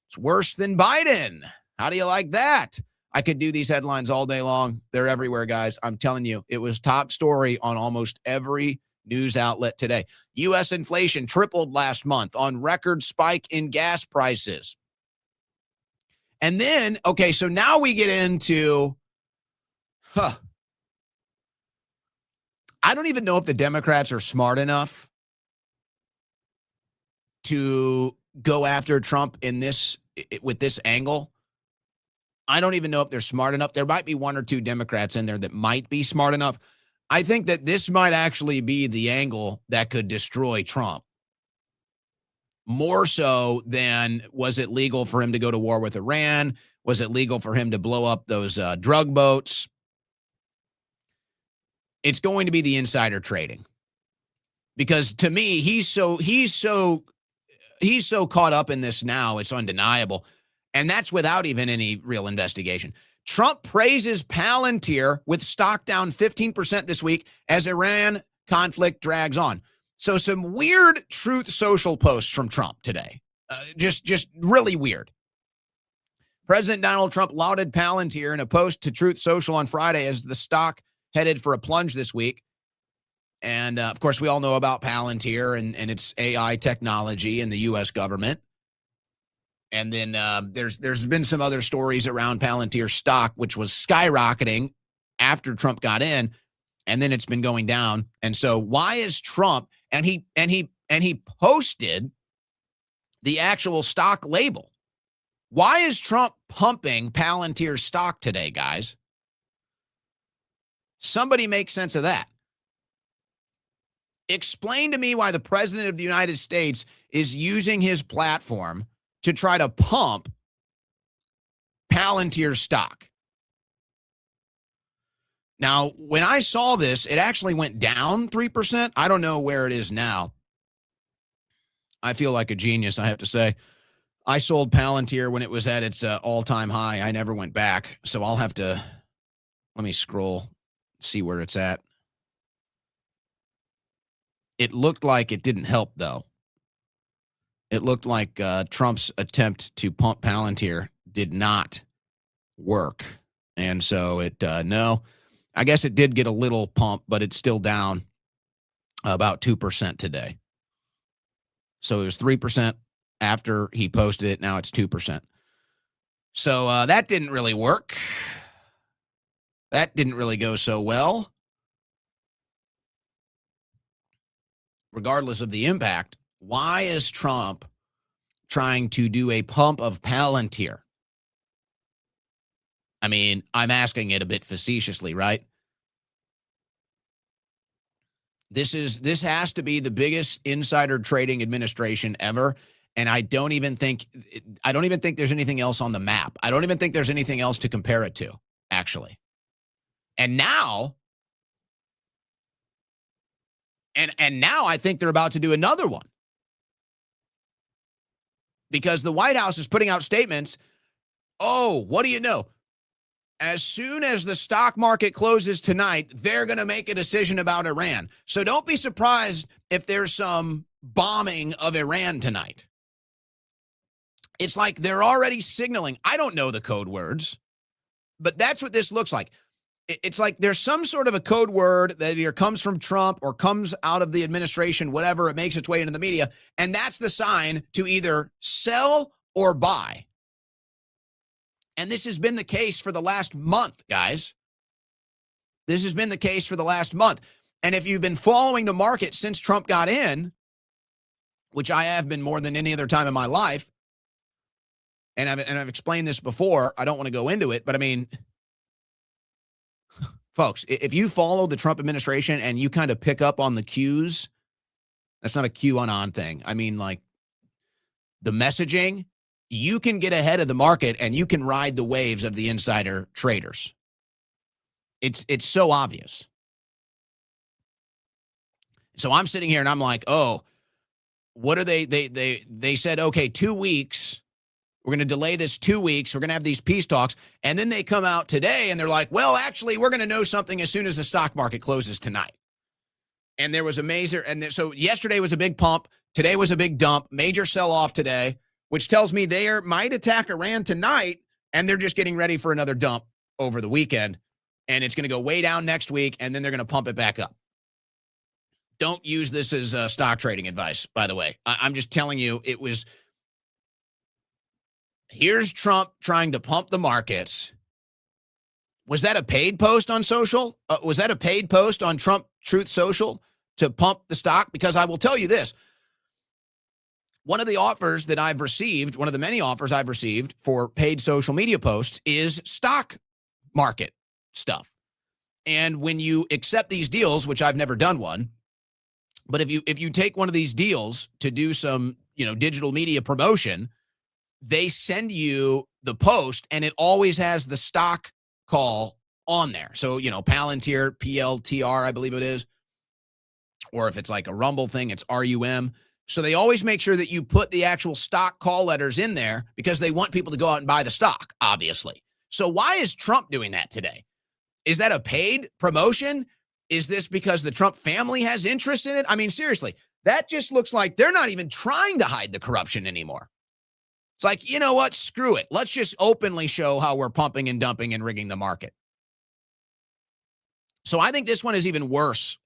It's worse than Biden. How do you like that? I could do these headlines all day long. They're everywhere, guys. I'm telling you, it was top story on almost every news outlet today. U.S. inflation tripled last month on record spike in gas prices. And then, okay, so now we get into, I don't even know if the Democrats are smart enough to go after Trump with this angle. I don't even know if they're smart enough. There might be one or two Democrats in there that might be smart enough. I think that this might actually be the angle that could destroy Trump. More so than, was it legal for him to go to war with Iran? Was it legal for him to blow up those drug boats? It's going to be the insider trading. Because to me, he's so caught up in this now, it's undeniable. And that's without even any real investigation. Trump praises Palantir with stock down 15% this week as Iran conflict drags on. So some weird Truth Social posts from Trump today. Just really weird. President Donald Trump lauded Palantir in a post to Truth Social on Friday as the stock headed for a plunge this week. And, of course, we all know about Palantir and its AI technology in the U.S. government. And then there's been some other stories around Palantir stock, which was skyrocketing after Trump got in, and then it's been going down. And so why is Trump, and he posted the actual stock label. Why is Trump pumping Palantir stock today, guys? Somebody make sense of that. Explain to me why the president of the United States is using his platform to try to pump Palantir stock. Now, when I saw this, it actually went down 3%. I don't know where it is now. I feel like a genius, I have to say. I sold Palantir when it was at its all-time high. I never went back, so I'll have to, let me scroll, see where it's at. It looked like it didn't help, though. It looked like Trump's attempt to pump Palantir did not work. And so no, I guess it did get a little pump, but it's still down about 2% today. So it was 3% after he posted it. Now it's 2%. So that didn't really work. That didn't really go so well. Regardless of the impact, why is Trump trying to do a pump of Palantir? I mean, I'm asking it a bit facetiously, right? This has to be the biggest insider trading administration ever, and I don't even think there's anything else on the map. I don't even think there's anything else to compare it to, actually. And now I think they're about to do another one. Because the White House is putting out statements. Oh, what do you know? As soon as the stock market closes tonight, they're going to make a decision about Iran. So don't be surprised if there's some bombing of Iran tonight. It's like they're already signaling. I don't know the code words, but that's what this looks like. It's like there's some sort of a code word that either comes from Trump or comes out of the administration, whatever, it makes its way into the media, and that's the sign to either sell or buy. And this has been the case for the last month, guys. This has been the case for the last month. And if you've been following the market since Trump got in, which I have been more than any other time in my life, and I've explained this before, I don't want to go into it, but I mean, folks, if you follow the Trump administration and you kind of pick up on the cues, that's not a QAnon thing. I mean, like the messaging, you can get ahead of the market and you can ride the waves of the insider traders. It's so obvious. So I'm sitting here and I'm like, oh, what are they said, okay, 2 weeks. We're going to delay this 2 weeks. We're going to have these peace talks. And then they come out today and they're like, well, actually, we're going to know something as soon as the stock market closes tonight. And there was a major, so yesterday was a big pump. Today was a big dump, major sell-off today, which tells me they might attack Iran tonight, and they're just getting ready for another dump over the weekend. And it's going to go way down next week, and then they're going to pump it back up. Don't use this as stock trading advice, by the way. I'm just telling you, here's Trump trying to pump the markets. Was that a paid post on social? Was that a paid post on Trump Truth Social to pump the stock? Because I will tell you this. one of the offers that I've received, one of the many offers I've received for paid social media posts is stock market stuff. And when you accept these deals, which I've never done one, but if you take one of these deals to do some, digital media promotion, they send you the post and it always has the stock call on there. So, Palantir, PLTR, I believe it is. Or if it's like a Rumble thing, it's RUM. So they always make sure that you put the actual stock call letters in there because they want people to go out and buy the stock, obviously. So why is Trump doing that today? Is that a paid promotion? Is this because the Trump family has interest in it? I mean, seriously, that just looks like they're not even trying to hide the corruption anymore. It's like, you know what? Screw it. Let's just openly show how we're pumping and dumping and rigging the market. So I think this one is even worse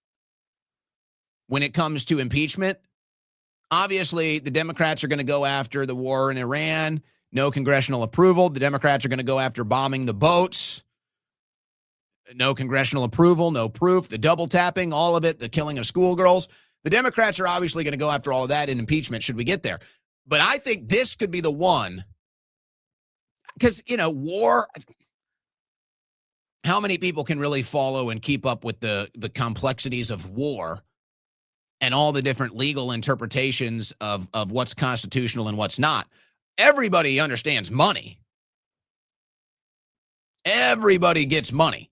when it comes to impeachment. Obviously, the Democrats are going to go after the war in Iran. No congressional approval. The Democrats are going to go after bombing the boats. No congressional approval, no proof. The double tapping, all of it, the killing of schoolgirls. The Democrats are obviously going to go after all of that in impeachment should we get there. But I think this could be the one. Because, war, how many people can really follow and keep up with the complexities of war and all the different legal interpretations of what's constitutional and what's not? Everybody understands money. Everybody gets money.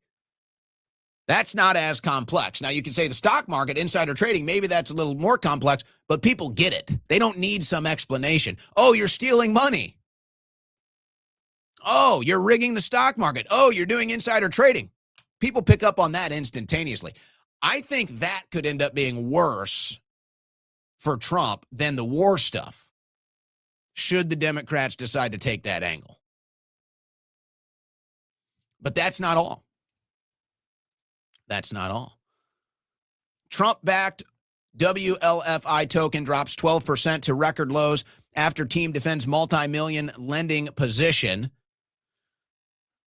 That's not as complex. Now, you can say the stock market, insider trading, maybe that's a little more complex, but people get it. They don't need some explanation. Oh, you're stealing money. Oh, you're rigging the stock market. Oh, you're doing insider trading. People pick up on that instantaneously. I think that could end up being worse for Trump than the war stuff, should the Democrats decide to take that angle. But that's not all. That's not all. Trump-backed WLFI token drops 12% to record lows after team defends multi-million lending position.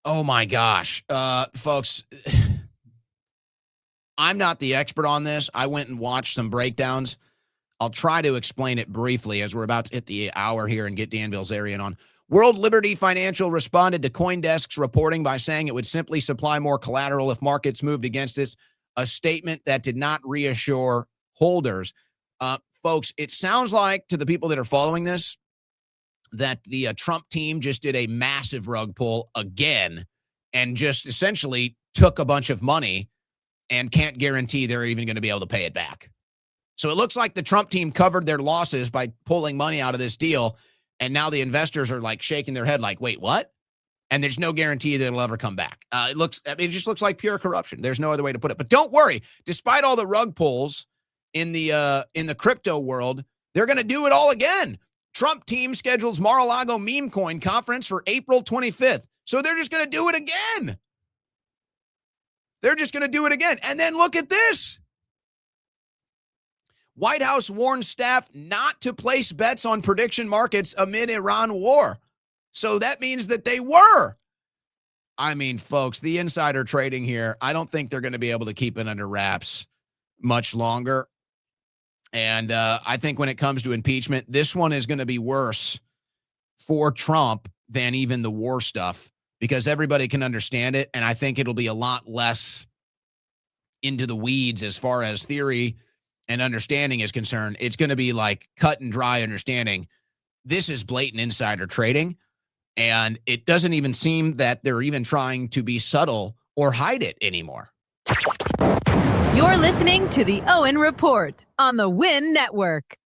Oh, my gosh. Folks, I'm not the expert on this. I went and watched some breakdowns. I'll try to explain it briefly as we're about to hit the hour here and get Dan Bilzerian on. World Liberty Financial responded to CoinDesk's reporting by saying it would simply supply more collateral if markets moved against it, a statement that did not reassure holders. Folks, it sounds like to the people that are following this that the Trump team just did a massive rug pull again and just essentially took a bunch of money and can't guarantee they're even going to be able to pay it back. So it looks like the Trump team covered their losses by pulling money out of this deal. And now the investors are like shaking their head like, wait, what? And there's no guarantee that it'll ever come back. It just looks like pure corruption. There's no other way to put it. But don't worry. Despite all the rug pulls in the crypto world, they're going to do it all again. Trump team schedules Mar-a-Lago meme coin conference for April 25th. So they're just going to do it again. They're just going to do it again. And then look at this. White House warns staff not to place bets on prediction markets amid Iran war. So that means that they were. I mean, folks, the insider trading here, I don't think they're going to be able to keep it under wraps much longer. And I think when it comes to impeachment, this one is going to be worse for Trump than even the war stuff because everybody can understand it. And I think it'll be a lot less into the weeds as far as theory and understanding is concerned. It's going to be like cut and dry understanding. This is blatant insider trading, and it doesn't even seem that they're even trying to be subtle or hide it anymore. You're listening to the Owen Report on the Win Network.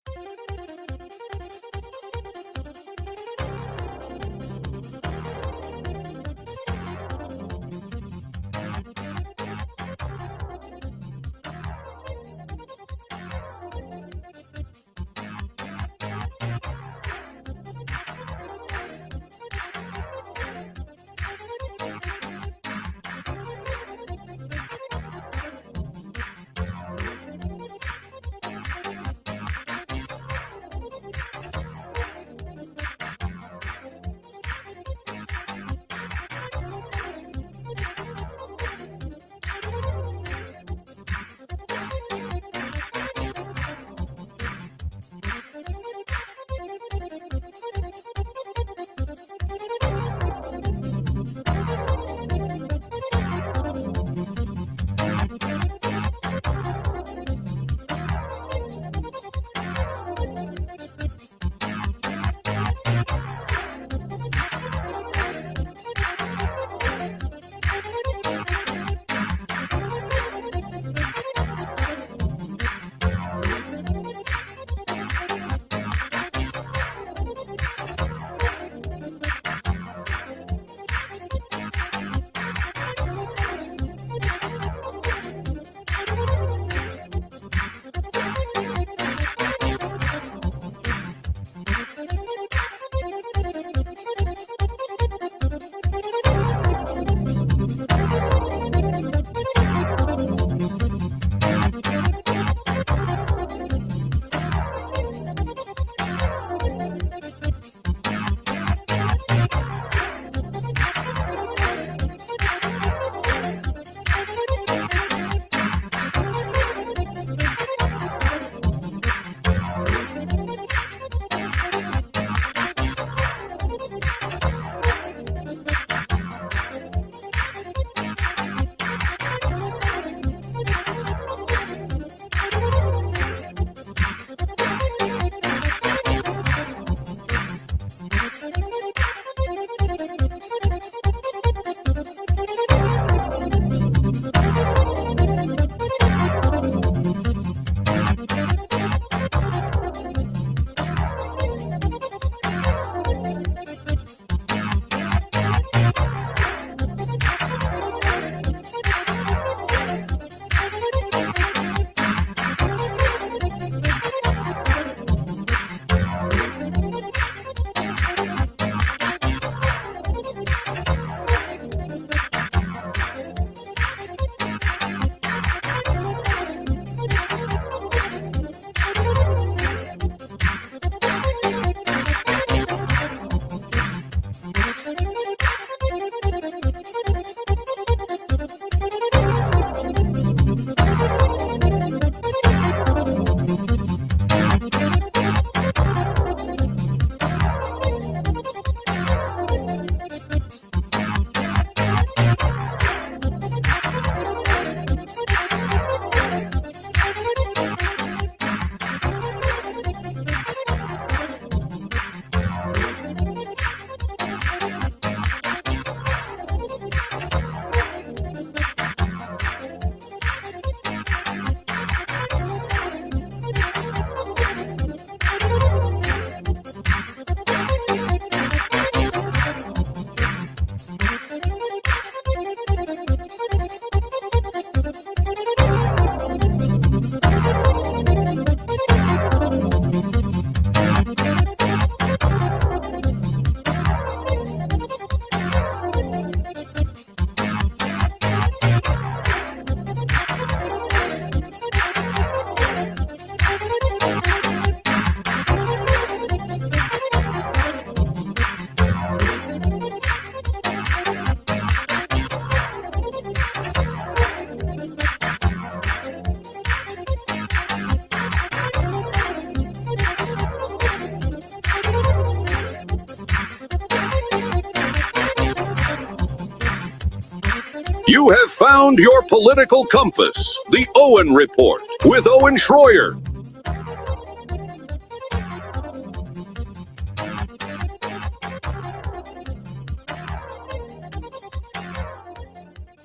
You have found your political compass, the Owen Report with Owen Schroyer.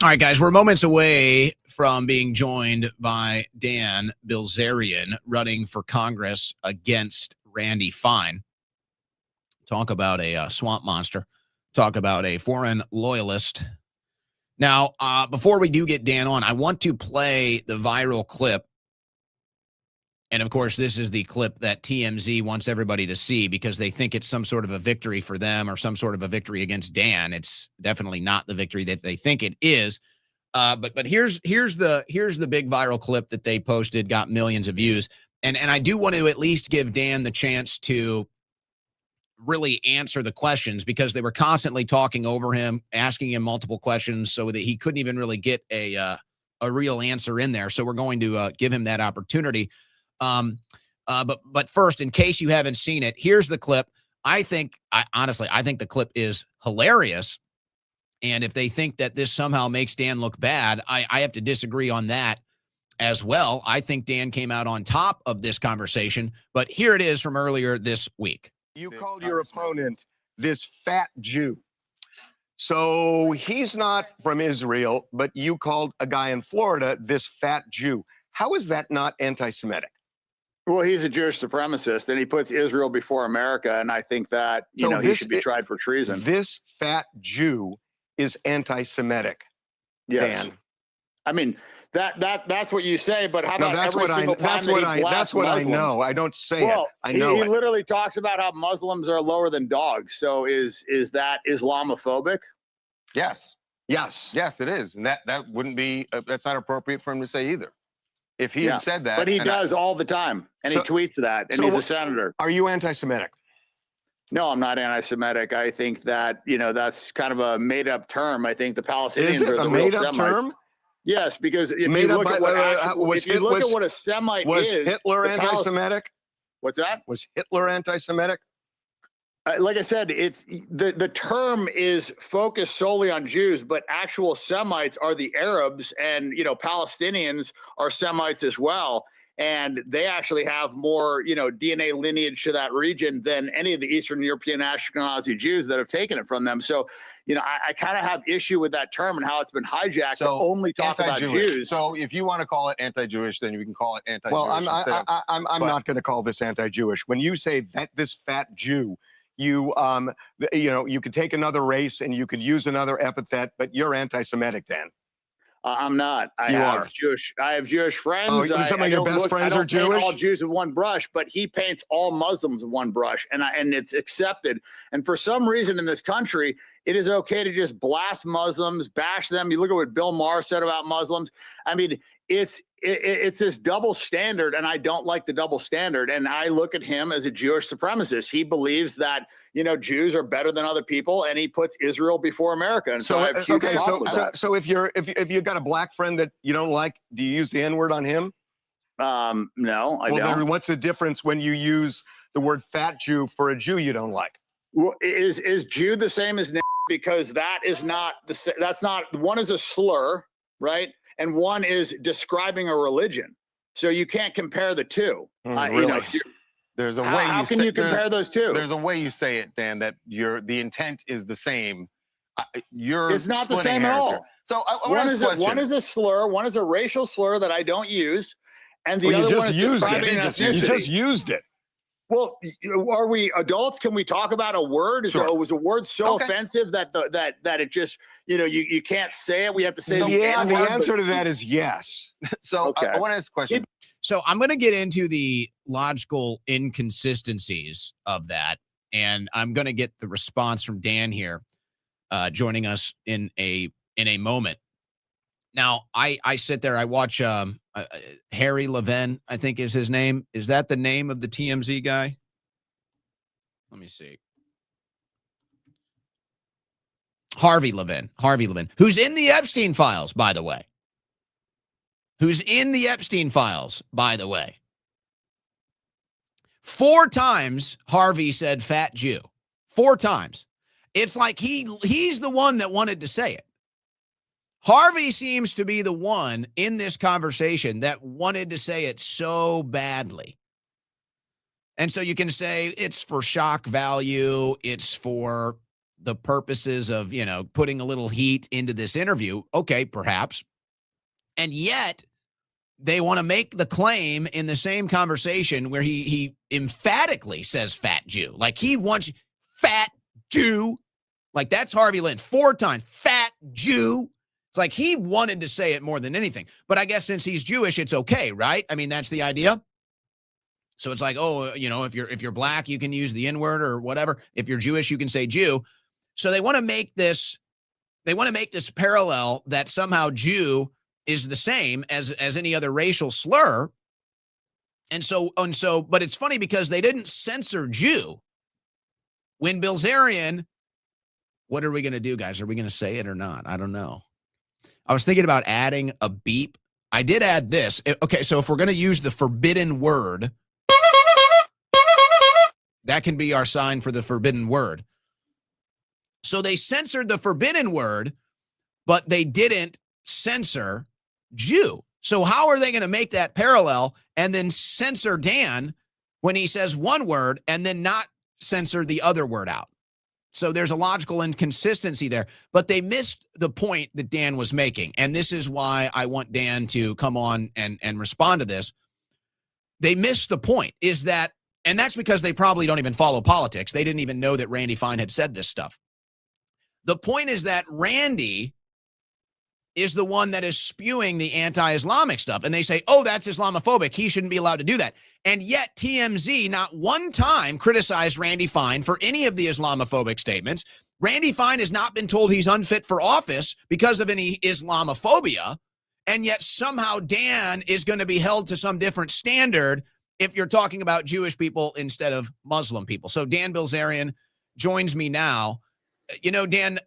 All right, guys, we're moments away from being joined by Dan Bilzerian running for Congress against Randy Fine. Talk about a swamp monster. Talk about a foreign loyalist. Now, before we do get Dan on, I want to play the viral clip. And, of course, this is the clip that TMZ wants everybody to see because they think it's some sort of a victory for them or some sort of a victory against Dan. It's definitely not the victory that they think it is. But here's the big viral clip that they posted, got millions of views. And I do want to at least give Dan the chance to really answer the questions because they were constantly talking over him, asking him multiple questions so that he couldn't even really get a real answer in there. So we're going to give him that opportunity. But first, in case you haven't seen it, here's the clip. I think the clip is hilarious. And if they think that this somehow makes Dan look bad, I have to disagree on that as well. I think Dan came out on top of this conversation, but here it is from earlier this week. You called your opponent this fat Jew. So he's not from Israel, but you called a guy in Florida this fat Jew. How is that not anti-Semitic? Well, he's a Jewish supremacist, and he puts Israel before America, and I think that he should be tried for treason. This fat Jew is anti-Semitic. Yes, Dan. I mean that's what you say, but how about that's every what single time that's what I know. I don't say it. I know he it. literally talks about how Muslims are lower than dogs. So is that Islamophobic? Yes, it is, and that wouldn't be that's not appropriate for him to say either. If he had said that, but he does all the time, and he tweets that, and he's a senator. Are you anti-Semitic? No, I'm not anti-Semitic. I think that that's kind of a made-up term. I think the Palestinians are the real Semites. Term? Yes, because if you look at what a Semite was is, Hitler anti-Semitic? What's that? Was Hitler anti-Semitic? Like I said, it's the term is focused solely on Jews, but actual Semites are the Arabs, and Palestinians are Semites as well, and they actually have more DNA lineage to that region than any of the Eastern European Ashkenazi Jews that have taken it from them. So, I kind of have issue with that term and how it's been hijacked to only talk about Jews. So if you want to call it anti-Jewish, then you can call it anti-Jewish. Well, I'm not going to call this anti-Jewish. When you say that this fat Jew, you could take another race and you could use another epithet, but you're anti-Semitic then. I'm not. I have Jewish friends. Oh, some of your best friends are Jewish? Paint all Jews with one brush, but he paints all Muslims with one brush, and it's accepted. And for some reason in this country, it is okay to just blast Muslims, bash them. You look at what Bill Maher said about Muslims. I mean, it's this double standard, and I don't like the double standard. And I look at him as a Jewish supremacist. He believes that Jews are better than other people, and he puts Israel before America. And so if you've got a black friend that you don't like, do you use the N-word on him? No, I don't. Then what's the difference when you use the word fat Jew for a Jew you don't like? Well, is Jew the same as because that is not that's not one is a slur, right? And one is describing a religion. So you can't compare the two. Really? There's a way. How can you compare those two? There's a way you say it, Dan, that the intent is the same. It's not the same at all. So one is a slur, one is a racial slur that I don't use, and the other one is describing an ethnicity. You just used it. Well, are we adults? Can we talk about a word? Was a word so offensive that it just you can't say it? We have to say the answer to that is yes. So I want to ask a question. So I'm going to get into the logical inconsistencies of that, and I'm going to get the response from Dan here, joining us in a moment. Now, I sit there, I watch Harry Levin, I think is his name. Is that the name of the TMZ guy? Let me see. Harvey Levin, who's in the Epstein files, by the way. 4 times Harvey said fat Jew. 4 times. It's like he's the one that wanted to say it. Harvey seems to be the one in this conversation that wanted to say it so badly. And so you can say it's for shock value. It's for the purposes of, putting a little heat into this interview. Okay, perhaps. And yet they want to make the claim in the same conversation where he emphatically says fat Jew. Like he wants fat Jew. Like that's Harvey Lynn 4 times, fat Jew. It's like he wanted to say it more than anything. But I guess since he's Jewish, it's okay, right? I mean, that's the idea. So it's like, if you're black, you can use the N-word or whatever. If you're Jewish, you can say Jew. So they want to make this parallel that somehow Jew is the same as any other racial slur. And so, but it's funny because they didn't censor Jew. When Bilzerian, what are we going to do, guys? Are we going to say it or not? I don't know. I was thinking about adding a beep. I did add this. Okay, so if we're going to use the forbidden word, that can be our sign for the forbidden word. So they censored the forbidden word, but they didn't censor Jew. So how are they going to make that parallel and then censor Dan when he says one word and then not censor the other word out? So there's a logical inconsistency there, but they missed the point that Dan was making. And this is why I want Dan to come on and respond to this. They missed the point is that, and that's because they probably don't even follow politics. They didn't even know that Randy Fine had said this stuff. The point is that Randy is the one that is spewing the anti-Islamic stuff. And they say, oh, that's Islamophobic. He shouldn't be allowed to do that. And yet TMZ not one time criticized Randy Fine for any of the Islamophobic statements. Randy Fine has not been told he's unfit for office because of any Islamophobia. And yet somehow Dan is going to be held to some different standard if you're talking about Jewish people instead of Muslim people. So Dan Bilzerian joins me now. Dan,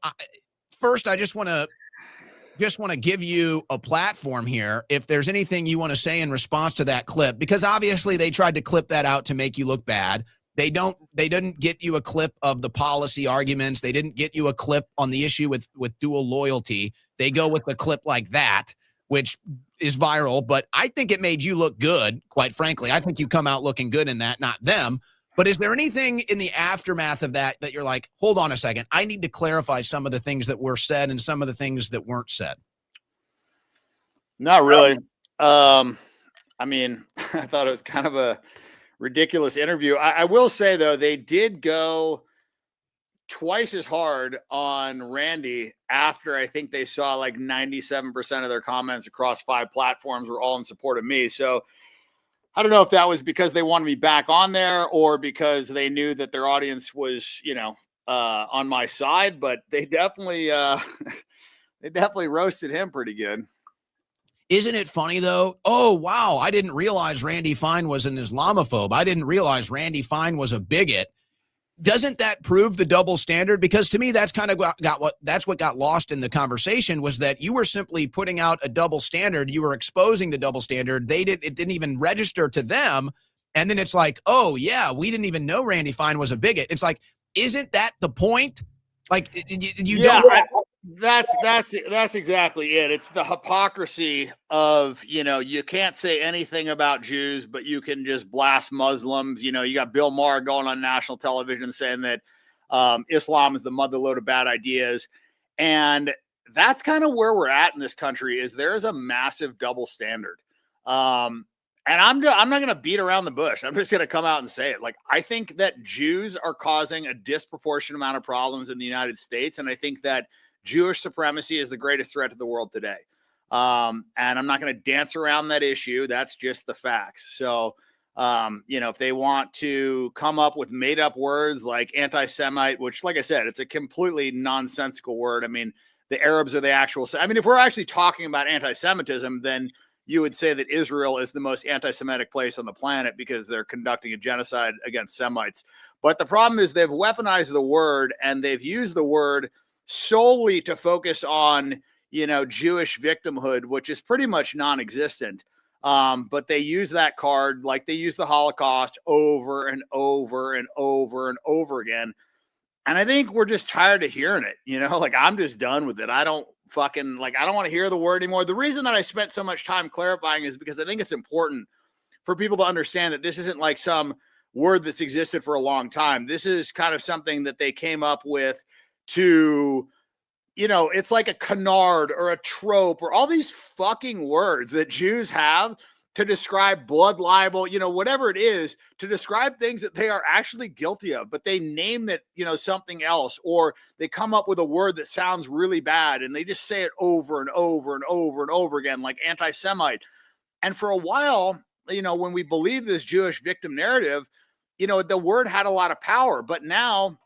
first, I just want to give you a platform here. If there's anything you want to say in response to that clip, because obviously they tried to clip that out to make you look bad. They didn't get you a clip of the policy arguments. They didn't get you a clip on the issue with dual loyalty. They go with the clip like that, which is viral, but I think it made you look good, quite frankly. I think you come out looking good in that, not them. But is there anything in the aftermath of that you're like, hold on a second, I need to clarify some of the things that were said and some of the things that weren't said? Not really. I mean, I thought it was kind of a ridiculous interview. I will say, though, they did go twice as hard on Randy after I think they saw like 97% of their comments across 5 platforms were all in support of me. So I don't know if that was because they wanted me back on there or because they knew that their audience was, on my side, but they definitely roasted him pretty good. Isn't it funny, though? Oh, wow. I didn't realize Randy Fine was an Islamophobe. I didn't realize Randy Fine was a bigot. Doesn't that prove the double standard? Because to me, that's kind of what got lost in the conversation was that you were simply putting out a double standard. You were exposing the double standard. It didn't even register to them. And then it's like, oh yeah, we didn't even know Randy Fine was a bigot. It's like, isn't that the point? Like that's exactly it. It's the hypocrisy of, you can't say anything about Jews, but you can just blast Muslims. You got Bill Maher going on national television saying that Islam is the motherlode of bad ideas. And that's kind of where we're at in this country is there's a massive double standard. And I'm not going to beat around the bush. I'm just going to come out and say it. Like, I think that Jews are causing a disproportionate amount of problems in the United States. And I think that Jewish supremacy is the greatest threat to the world today. And I'm not going to dance around that issue. That's just the facts. So, if they want to come up with made up words like anti-Semite, which, like I said, it's a completely nonsensical word. I mean, the Arabs are the actual. I mean, if we're actually talking about anti-Semitism, then you would say that Israel is the most anti-Semitic place on the planet because they're conducting a genocide against Semites. But the problem is they've weaponized the word and they've used the word solely to focus on, Jewish victimhood, which is pretty much non-existent. But they use that card like they use the Holocaust over and over and over and over again. And I think we're just tired of hearing it, like I'm just done with it. I don't fucking, like, I don't want to hear the word anymore. The reason that I spent so much time clarifying is because I think it's important for people to understand that this isn't like some word that's existed for a long time. This is kind of something that they came up with to, you know, it's like a canard or a trope or all these fucking words that Jews have to describe blood libel, you know, whatever it is, to describe things that they are actually guilty of, but they name it, you know, something else, or they come up with a word that sounds really bad and they just say it over and over and over and over again, like anti-Semite. And for a while, you know, when we believe this Jewish victim narrative, you know, the word had a lot of power, but now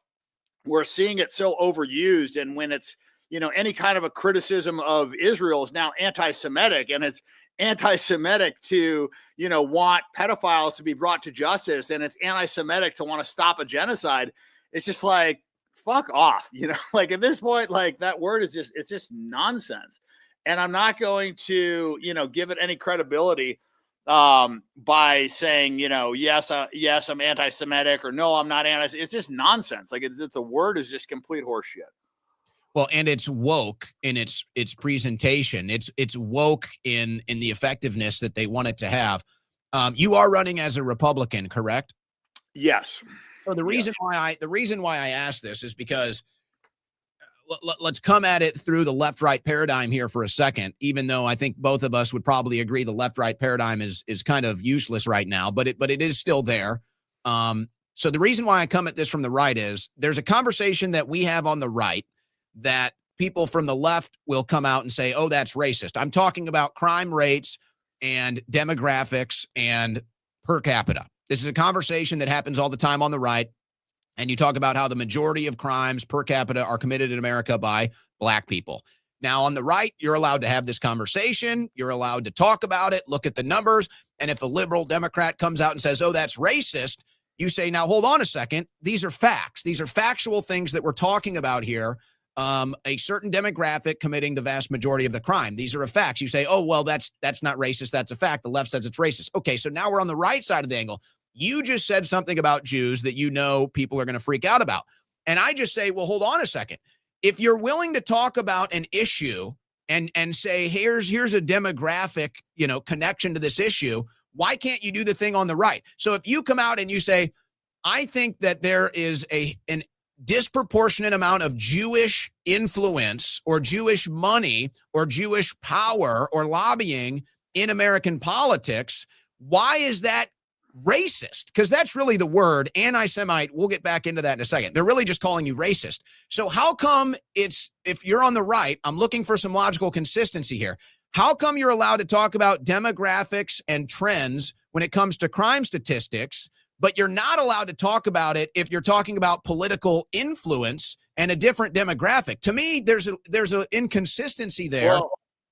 we're seeing it so overused. And when it's, you know, any kind of a criticism of Israel is now anti-Semitic, and it's anti-Semitic to, you know, want pedophiles to be brought to justice, and it's anti-Semitic to want to stop a genocide. It's just like, fuck off, you know, like at this point, like that word is just, it's just nonsense. And I'm not going to, you know, give it any credibility by saying, you know, yes, I'm anti-Semitic, or no, I'm not anti. It's just nonsense. Like it's a word is just complete horseshit. Well, and it's woke in its presentation. It's woke in the effectiveness that they want it to have. You are running as a Republican, correct? Yes. So the reason why I ask this is because let's come at it through the left-right paradigm here for a second, even though I think both of us would probably agree the left-right paradigm is kind of useless right now, but it is still there. So the reason why I come at this from the right is there's a conversation that we have on the right that people from the left will come out and say, oh, that's racist. I'm talking about crime rates and demographics and per capita. This is a conversation that happens all the time on the right. And you talk about how the majority of crimes per capita are committed in America by black people. Now, on the right, you're allowed to have this conversation. You're allowed to talk about it, look at the numbers. And if a liberal Democrat comes out and says, oh, that's racist, you say, now, hold on a second. These are facts. These are factual things that we're talking about here. A certain demographic committing the vast majority of the crime. These are facts. You say, oh, well, that's not racist. That's a fact. The left says it's racist. Okay, so now we're on the right side of the angle. You just said something about Jews that you know people are going to freak out about. And I just say, well, hold on a second. If you're willing to talk about an issue and say, here's a demographic, you know, connection to this issue, why can't you do the thing on the right? So if you come out and you say, I think that there is an disproportionate amount of Jewish influence or Jewish money or Jewish power or lobbying in American politics, why is that racist? Because that's really the word, anti-Semite. We'll get back into that in a second. They're really just calling you racist. So how come if you're on the right, I'm looking for some logical consistency here. How come you're allowed to talk about demographics and trends when it comes to crime statistics, but you're not allowed to talk about it if you're talking about political influence and a different demographic? To me, there's an inconsistency there.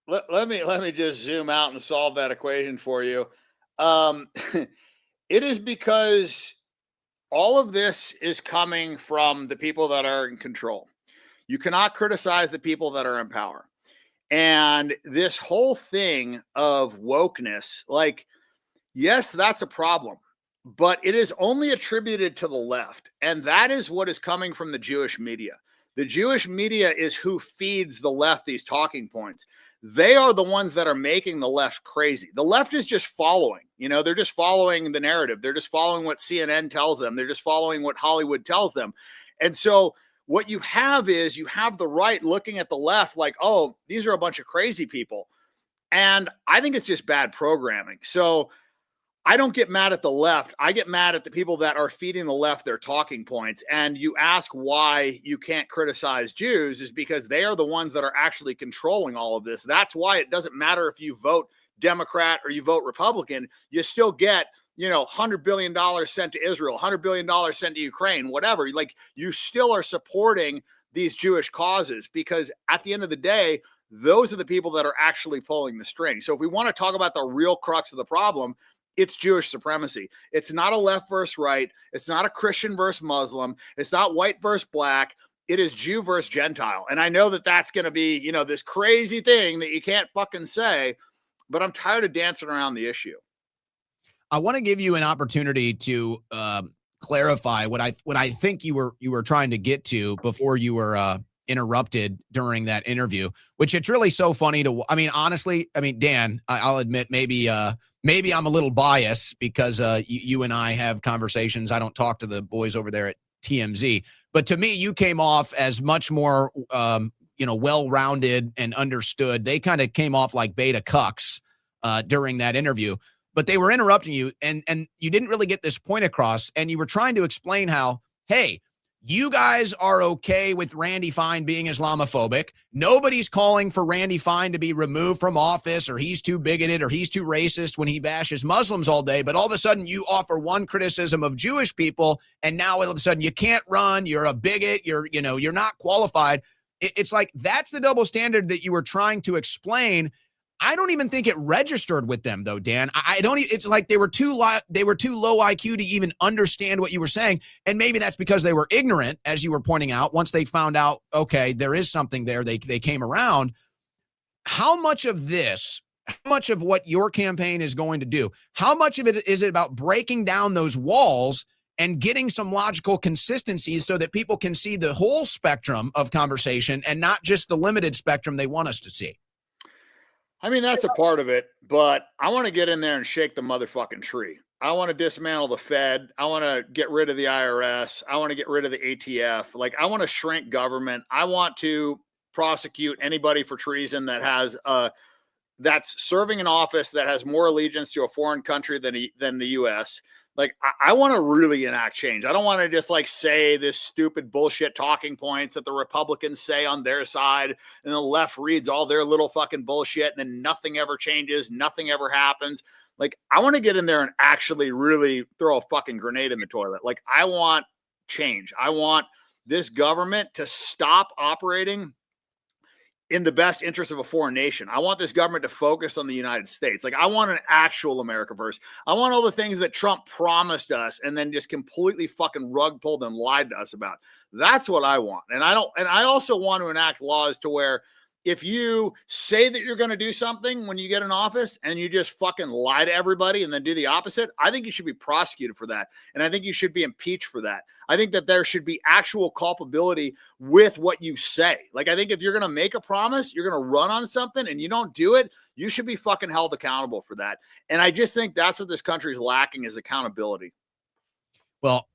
Well, let me just zoom out and solve that equation for you. It is because all of this is coming from the people that are in control. You cannot criticize the people that are in power. And this whole thing of wokeness, like, yes, that's a problem, but it is only attributed to the left. And that is what is coming from the Jewish media. The Jewish media is who feeds the left these talking points. They are the ones that are making the left crazy. The left is just following, you know, they're just following the narrative. They're just following what CNN tells them. They're just following what Hollywood tells them. And so what you have is you have the right looking at the left like, oh, these are a bunch of crazy people. And I think it's just bad programming. So I don't get mad at the left. I get mad at the people that are feeding the left their talking points. And you ask why you can't criticize Jews is because they are the ones that are actually controlling all of this. That's why it doesn't matter if you vote Democrat or you vote Republican, you still get, you know, $100 billion sent to Israel, $100 billion sent to Ukraine, whatever. Like, you still are supporting these Jewish causes because at the end of the day, those are the people that are actually pulling the string. So if we want to talk about the real crux of the problem, it's Jewish supremacy. It's not a left versus right. It's not a Christian versus Muslim. It's not white versus black. It is Jew versus Gentile. And I know that that's going to be, you know, this crazy thing that you can't fucking say, but I'm tired of dancing around the issue. I want to give you an opportunity to clarify what I think you were trying to get to before you were interrupted during that interview, which it's really so funny to, I mean, honestly, I mean, Dan, I'll admit maybe I'm a little biased because you and I have conversations. I don't talk to the boys over there at TMZ, but to me, you came off as much more, well-rounded and understood. They kind of came off like beta cucks during that interview, but they were interrupting you and you didn't really get this point across. And you were trying to explain how, hey, you guys are okay with Randy Fine being Islamophobic. Nobody's calling for Randy Fine to be removed from office or he's too bigoted or he's too racist when he bashes Muslims all day. But all of a sudden you offer one criticism of Jewish people and now all of a sudden you can't run. You're a bigot. You're not qualified. It's like that's the double standard that you were trying to explain. I don't even think it registered with them though, Dan. I don't. It's like they were too low IQ to even understand what you were saying, and maybe that's because they were ignorant, as you were pointing out. Once they found out, okay, there is something there, they came around. How much of this, how much of what your campaign is going to do, how much of it is it about breaking down those walls and getting some logical consistency so that people can see the whole spectrum of conversation and not just the limited spectrum they want us to see? I mean, that's a part of it, but I want to get in there and shake the motherfucking tree. I want to dismantle the Fed. I want to get rid of the IRS. I want to get rid of the ATF. Like, I want to shrink government. I want to prosecute anybody for treason that has that's serving in office that has more allegiance to a foreign country than the U.S. Like, I want to really enact change. I don't want to just like say this stupid bullshit talking points that the Republicans say on their side and the left reads all their little fucking bullshit and then nothing ever changes. Nothing ever happens. Like, I want to get in there and actually really throw a fucking grenade in the toilet. Like, I want change. I want this government to stop operating in the best interest of a foreign nation. I want this government to focus on the United States. Like, I want an actual America first. I want all the things that Trump promised us and then just completely fucking rug pulled and lied to us about. That's what I want. And I also want to enact laws to where if you say that you're going to do something when you get in office and you just fucking lie to everybody and then do the opposite, I think you should be prosecuted for that. And I think you should be impeached for that. I think that there should be actual culpability with what you say. Like, I think if you're going to make a promise, you're going to run on something and you don't do it, you should be fucking held accountable for that. And I just think that's what this country is lacking, is accountability. Well,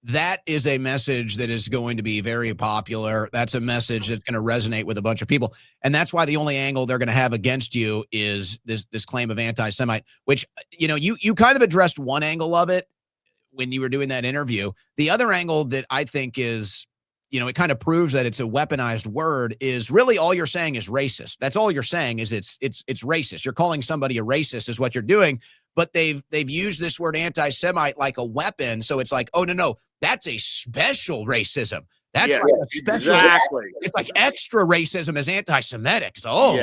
that is a message that is going to be very popular. That's a message that's going to resonate with a bunch of people. And that's why the only angle they're going to have against you is this claim of anti-Semite, which, you kind of addressed one angle of it when you were doing that interview. The other angle that I think is, it kind of proves that it's a weaponized word is really all you're saying is racist. That's all you're saying is it's racist. You're calling somebody a racist is what you're doing. But they've used this word anti-Semite like a weapon. So it's like, oh, no, that's a special racism. That's like a special. Exactly. It's like extra racism is anti-Semitic. So,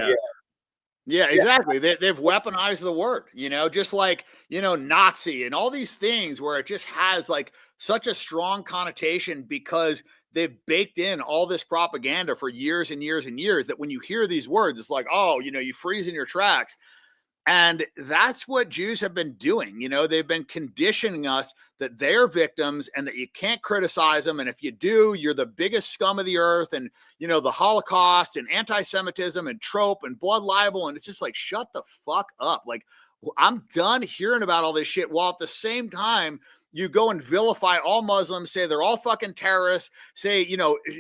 yeah, exactly. They've weaponized the word, just like, Nazi and all these things where it just has like such a strong connotation because they've baked in all this propaganda for years and years and years that when you hear these words, it's like, oh, you freeze in your tracks. And that's what Jews have been doing. They've been conditioning us that they're victims and that you can't criticize them. And if you do, you're the biggest scum of the earth. And, the Holocaust and anti-Semitism and trope and blood libel. And it's just like, shut the fuck up. Like, I'm done hearing about all this shit while at the same time, you go and vilify all Muslims, say they're all fucking terrorists, say,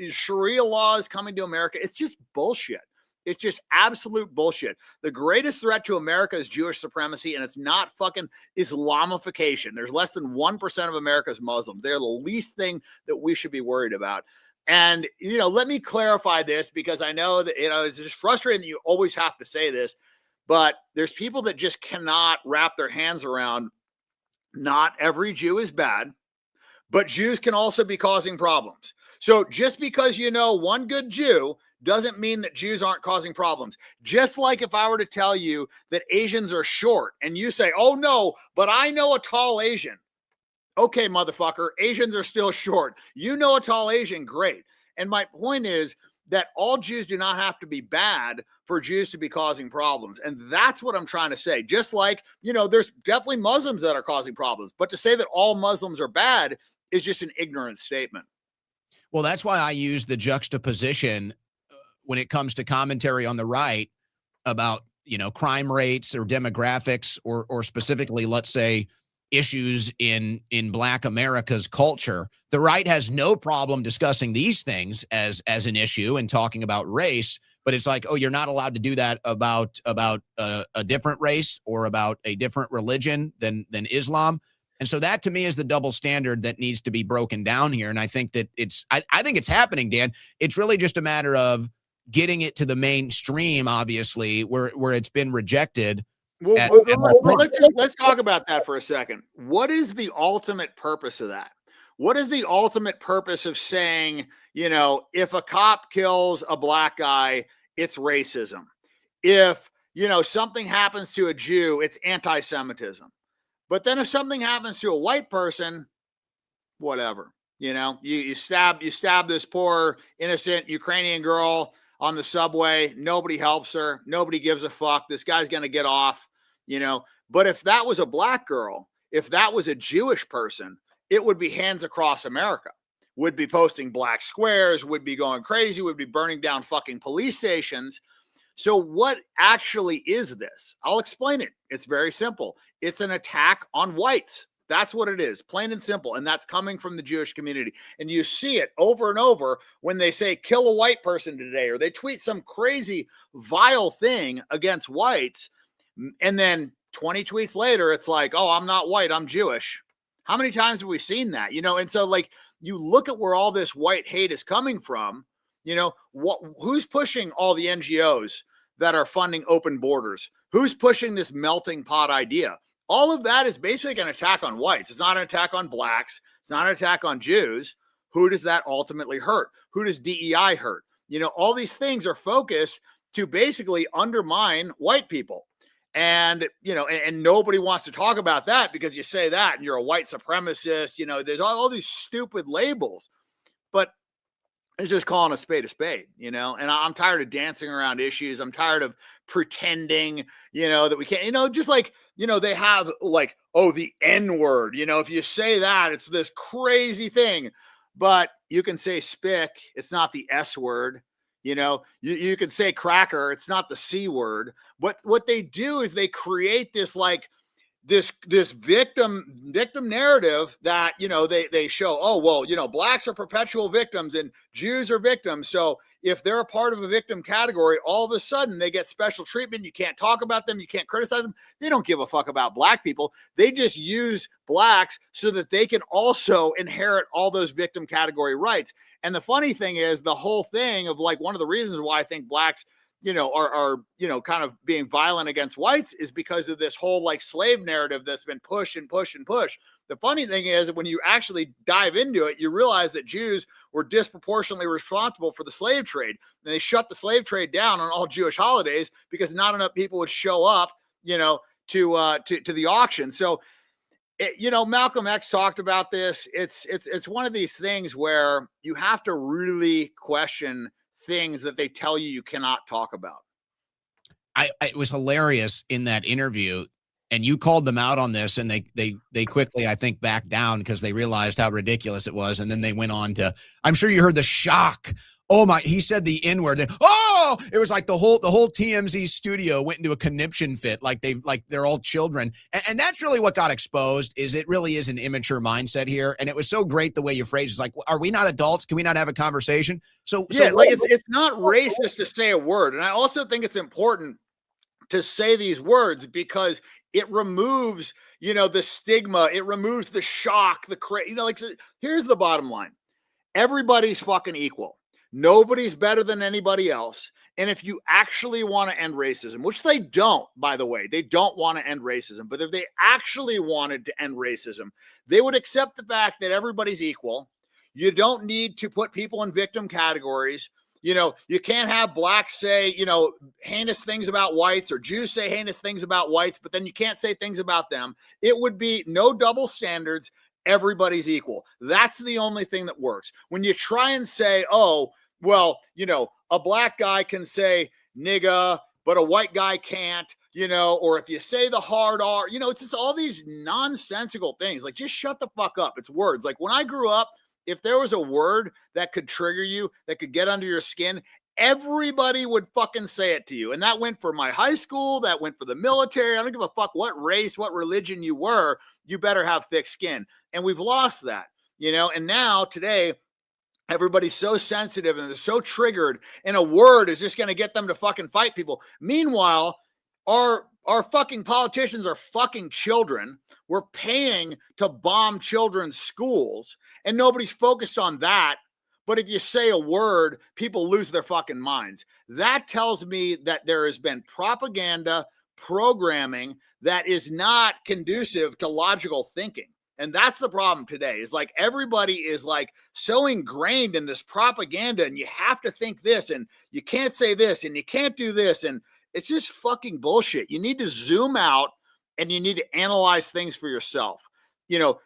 Sharia law is coming to America. It's just bullshit. It's just absolute bullshit. The greatest threat to America is Jewish supremacy, and it's not fucking Islamification. There's less than 1% of America's Muslims. They're the least thing that we should be worried about. And, let me clarify this because I know that, it's just frustrating that you always have to say this, but there's people that just cannot wrap their hands around not every Jew is bad, but Jews can also be causing problems. So just because one good Jew doesn't mean that Jews aren't causing problems. Just like if I were to tell you that Asians are short and you say, oh no, but I know a tall Asian. Okay, motherfucker, Asians are still short. You know a tall Asian, great. And my point is that all Jews do not have to be bad for Jews to be causing problems. And that's what I'm trying to say. Just like, there's definitely Muslims that are causing problems, but to say that all Muslims are bad is just an ignorant statement. Well, that's why I use the juxtaposition when it comes to commentary on the right about, crime rates or demographics or specifically, let's say, issues in Black America's culture. The right has no problem discussing these things as an issue and talking about race, but it's like, oh, you're not allowed to do that about a different race or about a different religion than Islam. And so that to me is the double standard that needs to be broken down here. And I think that I think it's happening, Dan. It's really just a matter of getting it to the mainstream, obviously, where it's been rejected. Let's talk about that for a second. What is the ultimate purpose of that? What is the ultimate purpose of saying, if a cop kills a Black guy, it's racism? If, something happens to a Jew, it's anti-Semitism. But then if something happens to a white person, whatever, you stab this poor innocent Ukrainian girl on the subway. Nobody helps her. Nobody gives a fuck. This guy's going to get off, But if that was a Black girl, if that was a Jewish person, it would be hands across America, would be posting black squares, would be going crazy, would be burning down fucking police stations. So what actually is this? I'll explain it. It's very simple. It's an attack on whites. That's what it is, plain and simple. And that's coming from the Jewish community. And you see it over and over when they say, kill a white person today, or they tweet some crazy, vile thing against whites. And then 20 tweets later, it's like, oh, I'm not white, I'm Jewish. How many times have we seen that? And so like, you look at where all this white hate is coming from, who's pushing all the NGOs that are funding open borders? Who's pushing this melting pot idea? All of that is basically an attack on whites. It's not an attack on Blacks. It's not an attack on Jews. Who does that ultimately hurt? Who does DEI hurt? All these things are focused to basically undermine white people. And, and nobody wants to talk about that because you say that and you're a white supremacist. There's all these stupid labels, but it's just calling a spade, and I'm tired of dancing around issues. I'm tired of pretending, that we can't, just like, they have like, oh, the N word, if you say that, it's this crazy thing, but you can say spick. It's not the S word. You can say cracker. It's not the C word. But what they do is they create this like this victim narrative that, they show, oh, well, Blacks are perpetual victims and Jews are victims. So if they're a part of a victim category, all of a sudden they get special treatment. You can't talk about them. You can't criticize them. They don't give a fuck about Black people. They just use Blacks so that they can also inherit all those victim category rights. And the funny thing is the whole thing of like, one of the reasons why I think Blacks are kind of being violent against whites is because of this whole like slave narrative that's been push. The funny thing is that when you actually dive into it, you realize that Jews were disproportionately responsible for the slave trade. And they shut the slave trade down on all Jewish holidays because not enough people would show up, to the auction. So, Malcolm X talked about this. It's one of these things where you have to really question things that they tell you cannot talk about. It was hilarious in that interview, and you called them out on this, and they quickly, I think, backed down because they realized how ridiculous it was, and then they went on to, I'm sure you heard the shock. Oh my, he said the N-word. Oh, it was like the whole TMZ studio went into a conniption fit, like they're all children. And that's really what got exposed, is it really is an immature mindset here. And it was so great the way you phrased it. It's like, are we not adults? Can we not have a conversation? So like it's not racist to say a word. And I also think it's important to say these words because it removes, the stigma. It removes the shock, here's the bottom line. Everybody's fucking equal. Nobody's better than anybody else. And if you actually want to end racism, which they don't, by the way, they don't want to end racism, but if they actually wanted to end racism, they would accept the fact that everybody's equal. You don't need to put people in victim categories. You can't have Blacks say, heinous things about whites, or Jews say heinous things about whites, but then you can't say things about them. It would be no double standards. Everybody's equal. That's the only thing that works. When you try and say, oh, well, a Black guy can say nigga, but a white guy can't, or if you say the hard R, it's just all these nonsensical things. Like, just shut the fuck up. It's words. Like when I grew up, if there was a word that could trigger you, that could get under your skin, everybody would fucking say it to you. And that went for my high school. That went for the military. I don't give a fuck what race, what religion you were. You better have thick skin. And we've lost that, and now today, everybody's so sensitive and they're so triggered, and a word is just going to get them to fucking fight people. Meanwhile, our fucking politicians are fucking children. We're paying to bomb children's schools, and nobody's focused on that. But if you say a word, people lose their fucking minds. That tells me that there has been propaganda, programming that is not conducive to logical thinking. And that's the problem today, is like everybody is like so ingrained in this propaganda, and you have to think this, and you can't say this, and you can't do this. And it's just fucking bullshit. You need to zoom out and you need to analyze things for yourself.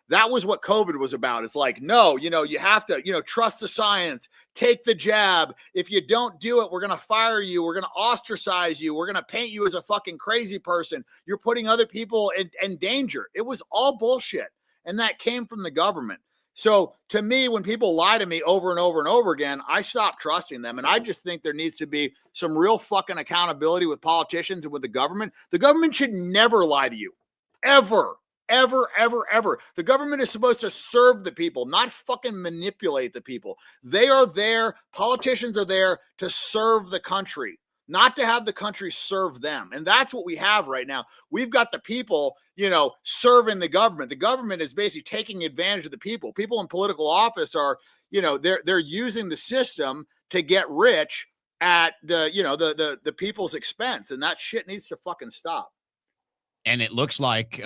That was what COVID was about. It's like, no, you have to, trust the science, take the jab. If you don't do it, we're going to fire you. We're going to ostracize you. We're going to paint you as a fucking crazy person. You're putting other people in danger. It was all bullshit. And that came from the government. So to me, when people lie to me over and over and over again, I stop trusting them. And I just think there needs to be some real fucking accountability with politicians and with the government. The government should never lie to you, ever. Ever, ever, ever. The government is supposed to serve the people, not fucking manipulate the people. They are there. Politicians are there to serve the country, not to have the country serve them. And that's what we have right now. We've got the people, serving the government. The government is basically taking advantage of the people. People in political office are, they're using the system to get rich at the people's expense. And that shit needs to fucking stop. And it looks like,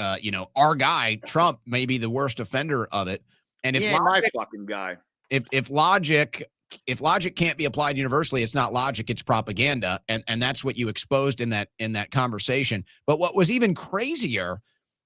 our guy, Trump, may be the worst offender of it. And if my fucking guy, if logic can't be applied universally, it's not logic, it's propaganda. And that's what you exposed in that conversation. But what was even crazier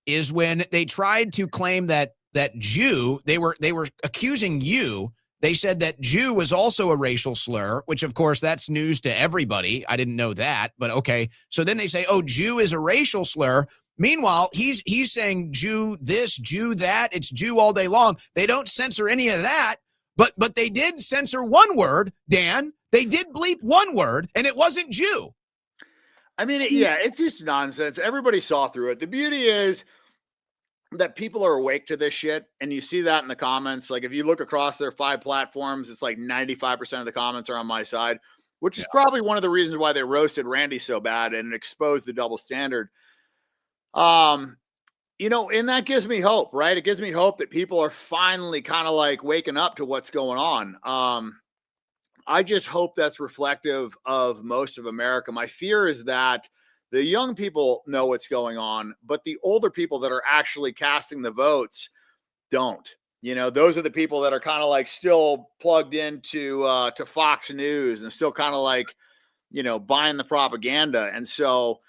is when they tried to claim that Jew, they were accusing you. They said that Jew was also a racial slur, which of course that's news to everybody. I didn't know that, but okay. So then they say, oh, Jew is a racial slur. Meanwhile, he's saying Jew this, Jew that. It's Jew all day long. They don't censor any of that, but they did censor one word, Dan. They did bleep one word, and it wasn't Jew. I mean, it's just nonsense. Everybody saw through it. The beauty is that people are awake to this shit, and you see that in the comments. Like if you look across their 5 platforms, it's like 95% of the comments are on my side, which is probably one of the reasons why they roasted Randy so bad and exposed the double standard. And that gives me hope, right? It gives me hope that people are finally kind of like waking up to what's going on. I just hope that's reflective of most of America. My fear is that the young people know what's going on, but the older people that are actually casting the votes don't. Those are the people that are kind of like still plugged into to Fox News and still kind of like, buying the propaganda. And so,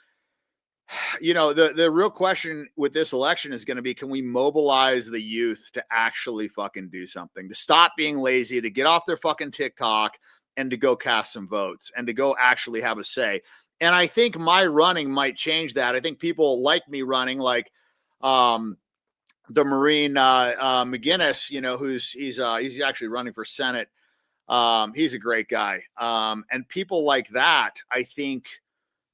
the real question with this election is going to be, can we mobilize the youth to actually fucking do something, to stop being lazy, to get off their fucking TikTok and to go cast some votes and to go actually have a say. And I think my running might change that. I think people like me running, like the Marine McGinnis, he's actually running for Senate. He's a great guy. And people like that, I think,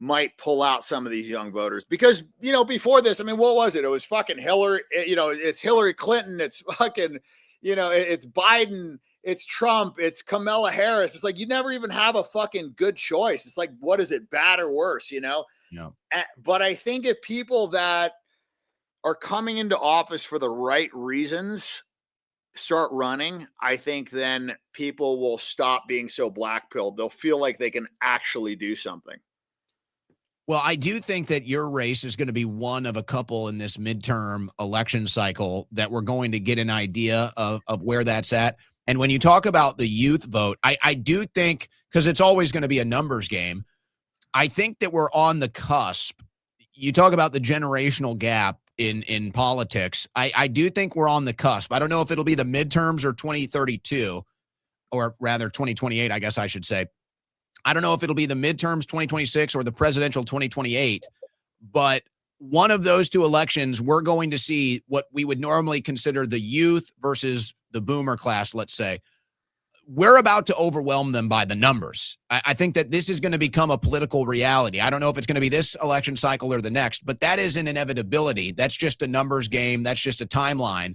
might pull out some of these young voters because, before this, I mean, what was it? It was fucking Hillary, it's Hillary Clinton. It's fucking, it's Biden, it's Trump, it's Kamala Harris. It's like, you never even have a fucking good choice. It's like, what is it, bad or worse, Yeah. But I think if people that are coming into office for the right reasons start running, I think then people will stop being so black-pilled. They'll feel like they can actually do something. Well, I do think that your race is going to be one of a couple in this midterm election cycle that we're going to get an idea of where that's at. And when you talk about the youth vote, I do think, because it's always going to be a numbers game, I think that we're on the cusp. You talk about the generational gap in politics. I do think we're on the cusp. I don't know if it'll be the midterms or 2032, or rather 2028, I guess I should say. I don't know if it'll be the midterms 2026 or the presidential 2028, but one of those two elections, we're going to see what we would normally consider the youth versus the boomer class, let's say, we're about to overwhelm them by the numbers. I think that this is going to become a political reality. I don't know if it's going to be this election cycle or the next, but that is an inevitability. That's just a numbers game. That's just a timeline.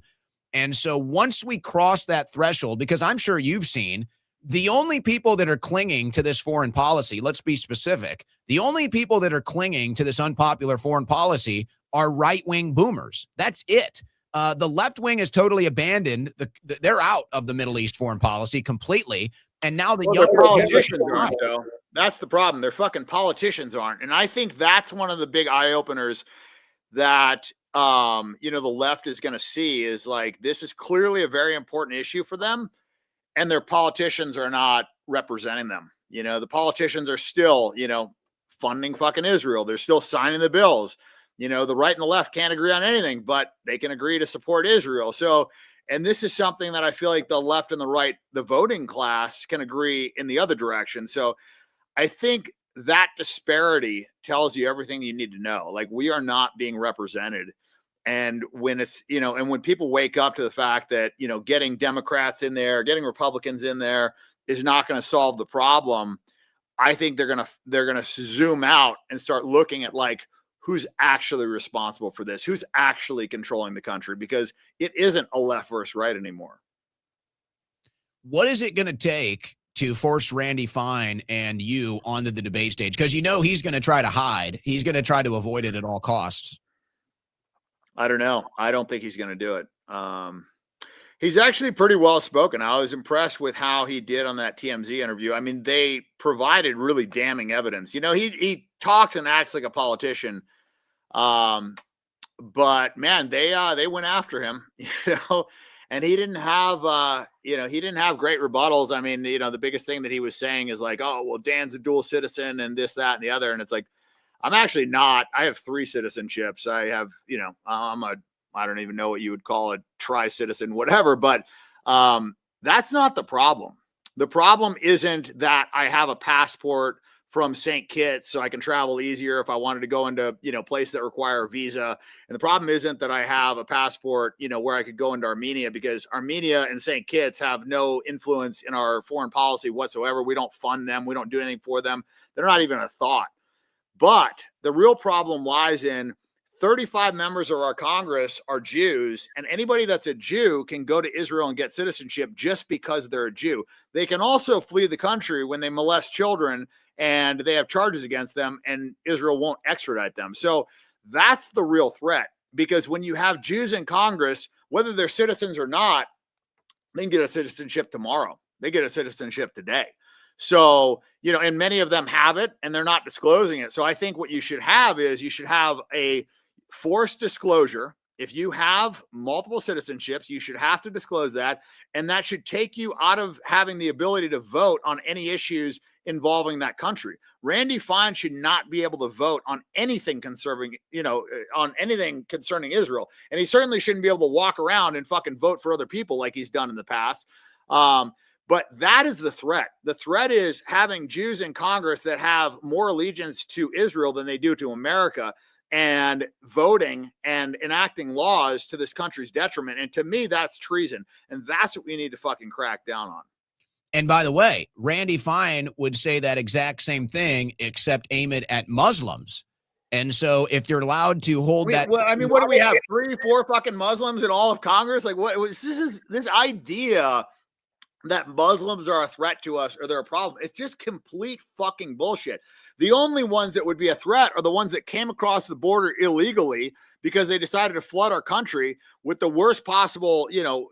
And so once we cross that threshold, because I'm sure you've seen, the only people that are clinging to this foreign policy, let's be specific, the only people that are clinging to this unpopular foreign policy are right-wing boomers. That's it. The left wing has totally abandoned they're out of the Middle East foreign policy completely. And now the young politicians aren't, though. That's the problem. Their fucking politicians aren't. And I think that's one of the big eye openers that, the left is going to see is like, this is clearly a very important issue for them. And their politicians are not representing them. The politicians are still, funding fucking Israel. They're still signing the bills. The right and the left can't agree on anything, but they can agree to support Israel. So, and this is something that I feel like the left and the right, the voting class, can agree in the other direction. So I think that disparity tells you everything you need to know. Like, we are not being represented. And when it's, and when people wake up to the fact that, getting Democrats in there, getting Republicans in there is not going to solve the problem, I think they're going to zoom out and start looking at, like, who's actually responsible for this? Who's actually controlling the country? Because it isn't a left versus right anymore. What is it going to take to force Randy Fine and you onto the debate stage? Because he's going to try to hide. He's going to try to avoid it at all costs. I don't know. I don't think he's going to do it. He's actually pretty well spoken. I was impressed with how he did on that TMZ interview. I mean, they provided really damning evidence. He talks and acts like a politician. But man, they went after him, and he didn't have, he didn't have great rebuttals. I mean, the biggest thing that he was saying is like, oh, well, Dan's a dual citizen and this, that, and the other. And it's like, I'm actually not. I have 3 citizenships. I have, I don't even know what you would call a tri-citizen, whatever, but that's not the problem. The problem isn't that I have a passport from St. Kitts so I can travel easier if I wanted to go into, places that require a visa. And the problem isn't that I have a passport, where I could go into Armenia, because Armenia and St. Kitts have no influence in our foreign policy whatsoever. We don't fund them. We don't do anything for them. They're not even a thought. But the real problem lies in 35 members of our Congress are Jews, and anybody that's a Jew can go to Israel and get citizenship just because they're a Jew. They can also flee the country when they molest children and they have charges against them, and Israel won't extradite them. So that's the real threat, because when you have Jews in Congress, whether they're citizens or not, they can get a citizenship tomorrow. They get a citizenship today. So, and many of them have it and they're not disclosing it. So I think what you should have is you should have a forced disclosure. If you have multiple citizenships, you should have to disclose that. And that should take you out of having the ability to vote on any issues involving that country. Randy Fine should not be able to vote on anything concerning, on anything concerning Israel. And he certainly shouldn't be able to walk around and fucking vote for other people like he's done in the past. But that is the threat. The threat is having Jews in Congress that have more allegiance to Israel than they do to America, and voting and enacting laws to this country's detriment. And to me, that's treason. And that's what we need to fucking crack down on. And by the way, Randy Fine would say that exact same thing, except aim it at Muslims. And so if you're allowed to hold that. Well, I mean, what do we have? 3, 4 fucking Muslims in all of Congress? Like, what was this idea that Muslims are a threat to us or they're a problem? It's just complete fucking bullshit. The only ones that would be a threat are the ones that came across the border illegally because they decided to flood our country with the worst possible,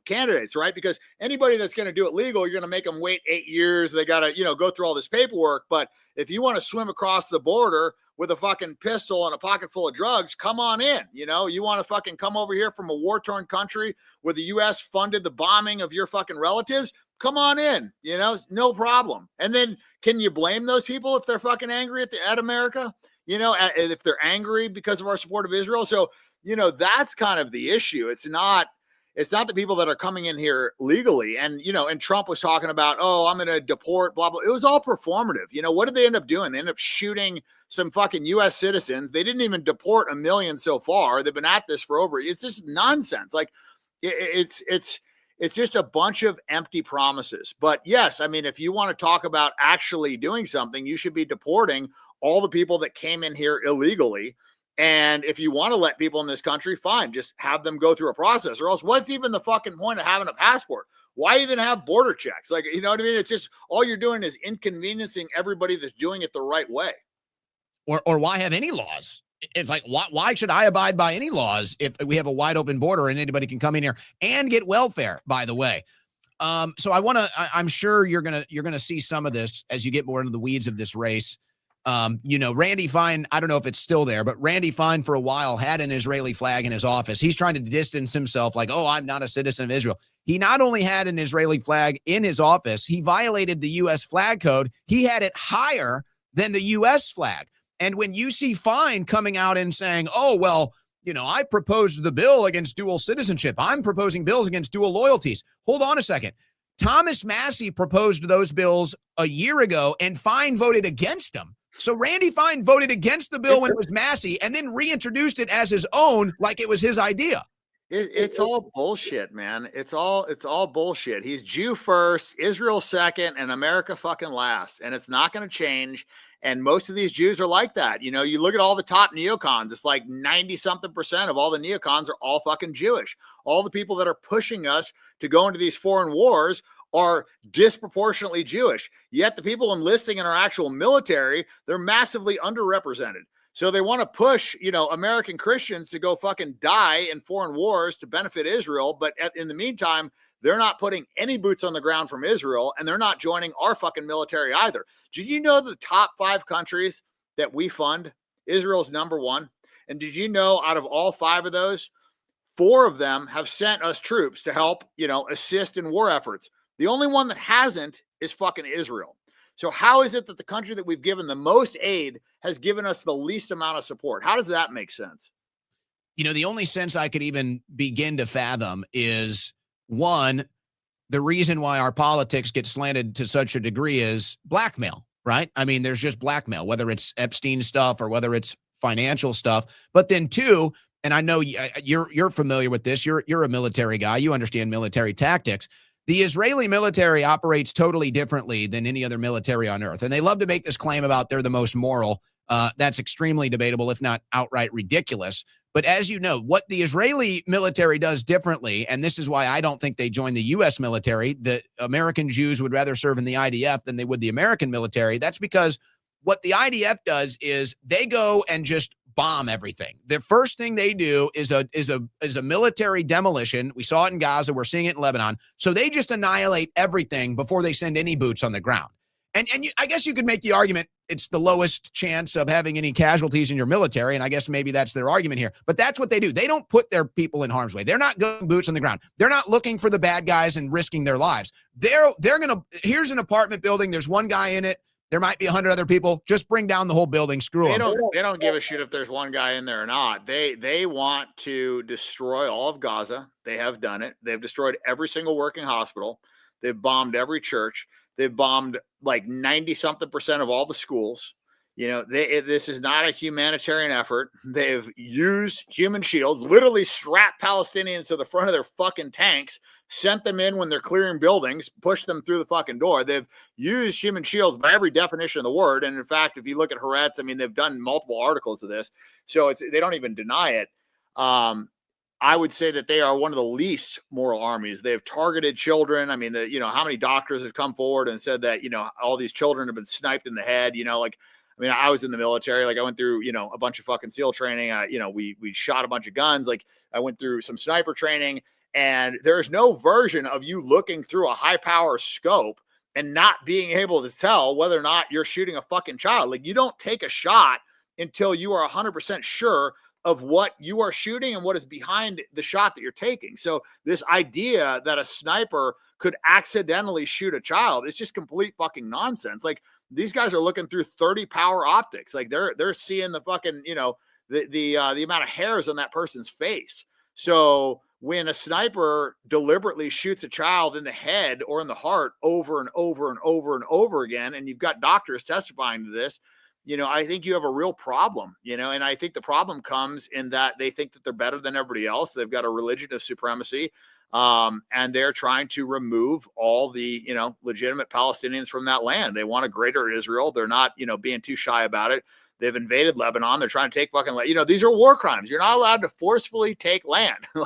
candidates, right? Because anybody that's going to do it legal, you're going to make them wait 8 years. They got to, go through all this paperwork. But if you want to swim across the border with a fucking pistol and a pocket full of drugs, come on in. You want to fucking come over here from a war-torn country where the U.S. funded the bombing of your fucking relatives? Come on in, no problem. And then can you blame those people if they're fucking angry at America? If they're angry because of our support of Israel. So, that's kind of the issue. It's not the people that are coming in here legally. And, and Trump was talking about, oh, I'm going to deport, blah, blah. It was all performative. What did they end up doing? They ended up shooting some fucking U.S. citizens. They didn't even deport 1 million so far. They've been at this for it's just nonsense. Like it's It's just a bunch of empty promises. But yes, I mean, if you want to talk about actually doing something, you should be deporting all the people that came in here illegally. And if you want to let people in this country, fine, just have them go through a process, or else what's even the fucking point of having a passport? Why even have border checks? Like, you know what I mean? It's just all you're doing is inconveniencing everybody that's doing it the right way. Or why have any laws? It's like, why should I abide by any laws if we have a wide open border and anybody can come in here and get welfare, by the way? So I'm sure you're going to see some of this as you get more into the weeds of this race. Randy Fine, I don't know if it's still there, but Randy Fine for a while had an Israeli flag in his office. He's trying to distance himself like, oh, I'm not a citizen of Israel. He not only had an Israeli flag in his office, he violated the U.S. flag code. He had it higher than the U.S. flag. And when you see Fine coming out and saying, oh, well, I proposed the bill against dual citizenship. I'm proposing bills against dual loyalties. Hold on a second. Thomas Massey proposed those bills a year ago and Fine voted against them. So Randy Fine voted against the bill when it was Massey and then reintroduced it as his own like it was his idea. It's all bullshit, man. It's all bullshit. He's Jew first, Israel second, and America fucking last. And it's not going to change. And most of these Jews are like that. You look at all the top neocons. It's like 90-something% of all the neocons are all fucking Jewish. All the people that are pushing us to go into these foreign wars are disproportionately Jewish. Yet the people enlisting in our actual military, they're massively underrepresented. So they want to push, American Christians to go fucking die in foreign wars to benefit Israel. But in the meantime, they're not putting any boots on the ground from Israel, and they're not joining our fucking military either. Did you know the top 5 countries that we fund, Israel's number 1? And did you know out of all 5 of those, 4 of them have sent us troops to help, assist in war efforts? The only one that hasn't is fucking Israel. So how is it that the country that we've given the most aid has given us the least amount of support? How does that make sense? The only sense I could even begin to fathom is, one, the reason why our politics get slanted to such a degree is blackmail, right? I mean, there's just blackmail, whether it's Epstein stuff or whether it's financial stuff. But then 2, and I know you're familiar with this. You're a military guy. You understand military tactics. The Israeli military operates totally differently than any other military on earth. And they love to make this claim about they're the most moral. That's extremely debatable, if not outright ridiculous. But as you know, what the Israeli military does differently, and this is why I don't think they join the U.S. military, the American Jews would rather serve in the IDF than they would the American military. That's because what the IDF does is they go and just bomb everything. The first thing they do is a military demolition. We saw it in Gaza. We're seeing it in Lebanon. So they just annihilate everything before they send any boots on the ground. And I guess you could make the argument it's the lowest chance of having any casualties in your military, and I guess maybe that's their argument here. But that's what they do. They don't put their people in harm's way. They're not going boots on the ground. They're not looking for the bad guys and risking their lives. They're going to, here's an apartment building. There's one guy in it. There might be 100 other people. Just bring down the whole building. Screw them. They don't give a shit if there's one guy in there or not. They want to destroy all of Gaza. They have done it. They've destroyed every single working hospital. They've bombed every church. They've bombed like 90-something% of all the schools. This is not a humanitarian effort. They've used human shields, literally strapped Palestinians to the front of their fucking tanks, sent them in when they're clearing buildings, pushed them through the fucking door. They've used human shields by every definition of the word. And in fact, if you look at Haaretz, I mean, they've done multiple articles of this. So they don't even deny it. I would say that they are one of the least moral armies. They've targeted children. I mean, how many doctors have come forward and said that, all these children have been sniped in the head, I was in the military. Like I went through, a bunch of fucking SEAL training. We shot a bunch of guns. Like I went through some sniper training, and there's no version of you looking through a high power scope and not being able to tell whether or not you're shooting a fucking child. Like you don't take a shot until you are 100% sure of what you are shooting and what is behind the shot that you're taking. So this idea that a sniper could accidentally shoot a child is just complete fucking nonsense. Like these guys are looking through 30 power optics. Like they're seeing the fucking, the amount of hairs on that person's face. So when a sniper deliberately shoots a child in the head or in the heart over and over and over and over again, and you've got doctors testifying to this, I think you have a real problem, and I think the problem comes in that they think that they're better than everybody else. They've got a religion of supremacy. And they're trying to remove all the, legitimate Palestinians from that land. They want a greater Israel. They're not, being too shy about it. They've invaded Lebanon. They're trying to take fucking land. These are war crimes. You're not allowed to forcefully take land. We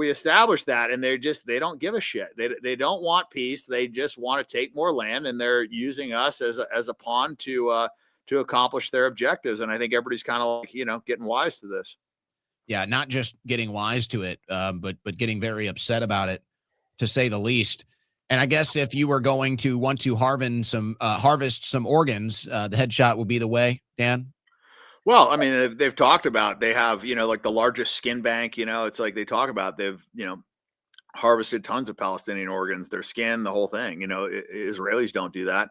established that, and they don't give a shit. They don't want peace. They just want to take more land, and they're using us as a pawn to accomplish their objectives. And I think everybody's kind of like, getting wise to this. Yeah, not just getting wise to it, but getting very upset about it, to say the least. And I guess if you were going to want to harvest some organs, the headshot would be the way, Dan. Well, I mean, they've talked about, they have, like the largest skin bank, it's like they talk about, they've, harvested tons of Palestinian organs, their skin, the whole thing. Israelis don't do that.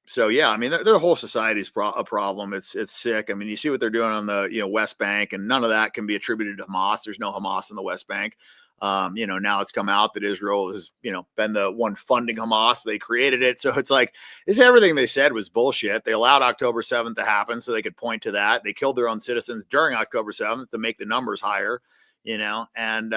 So yeah, I mean, their whole society's a problem. It's sick. I mean, you see what they're doing on the, West Bank, and none of that can be attributed to Hamas. There's no Hamas in the West Bank. Now it's come out that Israel has, been the one funding Hamas. They created it. So it's like, everything they said was bullshit. They allowed October 7th to happen so they could point to that. They killed their own citizens during October 7th to make the numbers higher, and,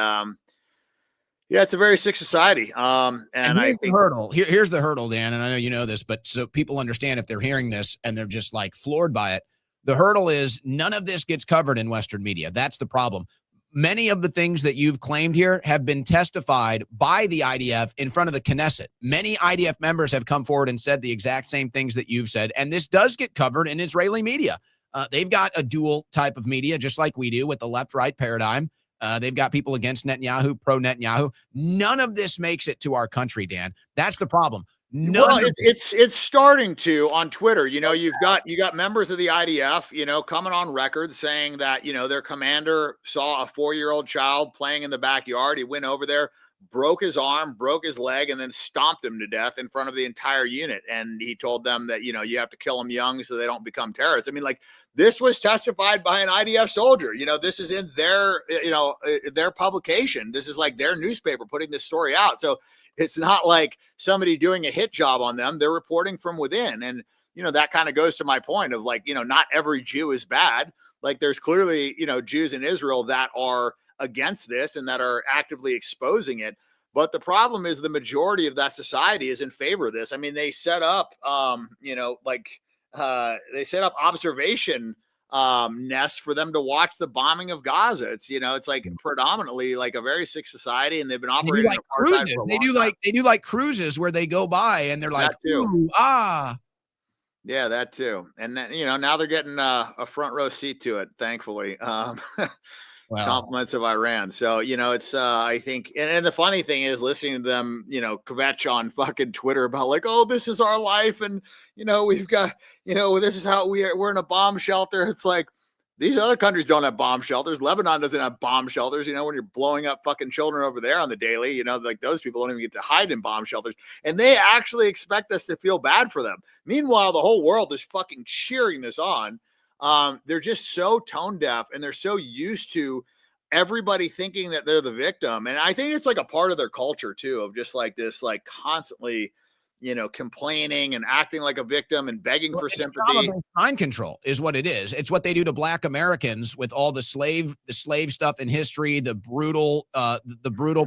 yeah, it's a very sick society. And here's the hurdle. Here's the hurdle, Dan. And I know you know this, but so people understand if they're hearing this and they're just like floored by it. The hurdle is none of this gets covered in Western media. That's the problem. Many of the things that you've claimed here have been testified by the IDF in front of the Knesset. Many IDF members have come forward and said the exact same things that you've said. And this does get covered in Israeli media. They've got a dual type of media, just like we do with the left-right paradigm. They've got people against Netanyahu, pro-Netanyahu. None of this makes it to our country, Dan. That's the problem. It's starting to on Twitter. You've got members of the IDF, coming on record saying that, their commander saw a 4-year-old child playing in the backyard. He went over there, broke his arm, broke his leg, and then stomped him to death in front of the entire unit. And he told them that, you have to kill them young so they don't become terrorists. I mean, like, this was testified by an IDF soldier. This is in their, their publication. This is like their newspaper putting this story out. So it's not like somebody doing a hit job on them. They're reporting from within. And, that kind of goes to my point of like, not every Jew is bad. Like there's clearly, Jews in Israel that are against this and that are actively exposing it. But the problem is the majority of that society is in favor of this. I mean, they set up, they set up observation nests for them to watch the bombing of Gaza. It's like predominantly like a very sick society, and they've been operating like cruises. They do like cruises where they go by and they're like, ooh, ah. Yeah, that too. And then, now they're getting a front row seat to it, thankfully. Compliments of Iran. So, it's, I think, and the funny thing is listening to them, kvetch on fucking Twitter about like, oh, this is our life. And, we've got, this is how we're in a bomb shelter. It's like, these other countries don't have bomb shelters. Lebanon doesn't have bomb shelters. When you're blowing up fucking children over there on the daily, like those people don't even get to hide in bomb shelters. And they actually expect us to feel bad for them. Meanwhile, the whole world is fucking cheering this on. They're just so tone deaf, and they're so used to everybody thinking that they're the victim. And I think it's like a part of their culture too, of just like this, like constantly, complaining and acting like a victim and begging for sympathy. Mind control is what it is. It's what they do to Black Americans with all the slave stuff in history, the brutal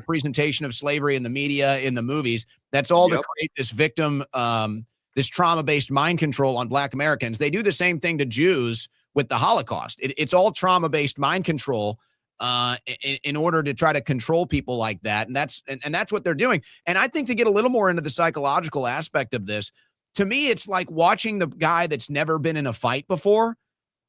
presentation of slavery in the media, in the movies. That's all to create this victim, this trauma-based mind control on Black Americans. They do the same thing to Jews with the Holocaust. It's all trauma-based mind control in order to try to control people like that. And that's what they're doing. And I think to get a little more into the psychological aspect of this, to me, it's like watching the guy that's never been in a fight before.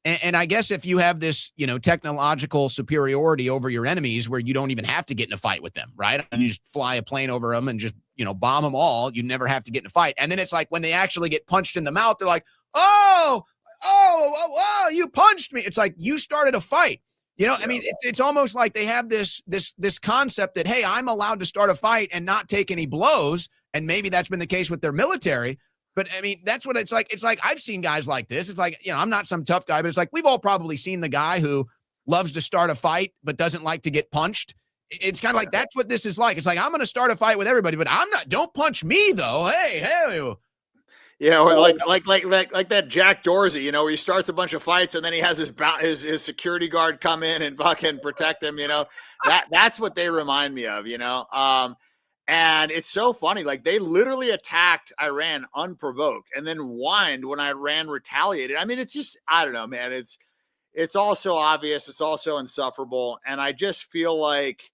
And I guess if you have this, technological superiority over your enemies where you don't even have to get in a fight with them, right? And you just fly a plane over them and just, bomb them all. You never have to get in a fight. And then it's like when they actually get punched in the mouth, they're like, oh, you punched me. It's like you started a fight. I mean, it's almost like they have this concept that, hey, I'm allowed to start a fight and not take any blows. And maybe that's been the case with their military. But I mean, that's what it's like. It's like I've seen guys like this. It's like, I'm not some tough guy, but it's like we've all probably seen the guy who loves to start a fight but doesn't like to get punched. It's kind of like that's what this is like. It's like I'm going to start a fight with everybody, but I'm not. Don't punch me, though. Hey. Yeah, or like that Jack Dorsey, you know, where he starts a bunch of fights and then he has his security guard come in and fucking protect him, you know. That's what they remind me of, you know. And it's so funny, like they literally attacked Iran unprovoked and then whined when Iran retaliated. I mean, it's just, I don't know, man. It's also obvious, it's also insufferable, and I just feel like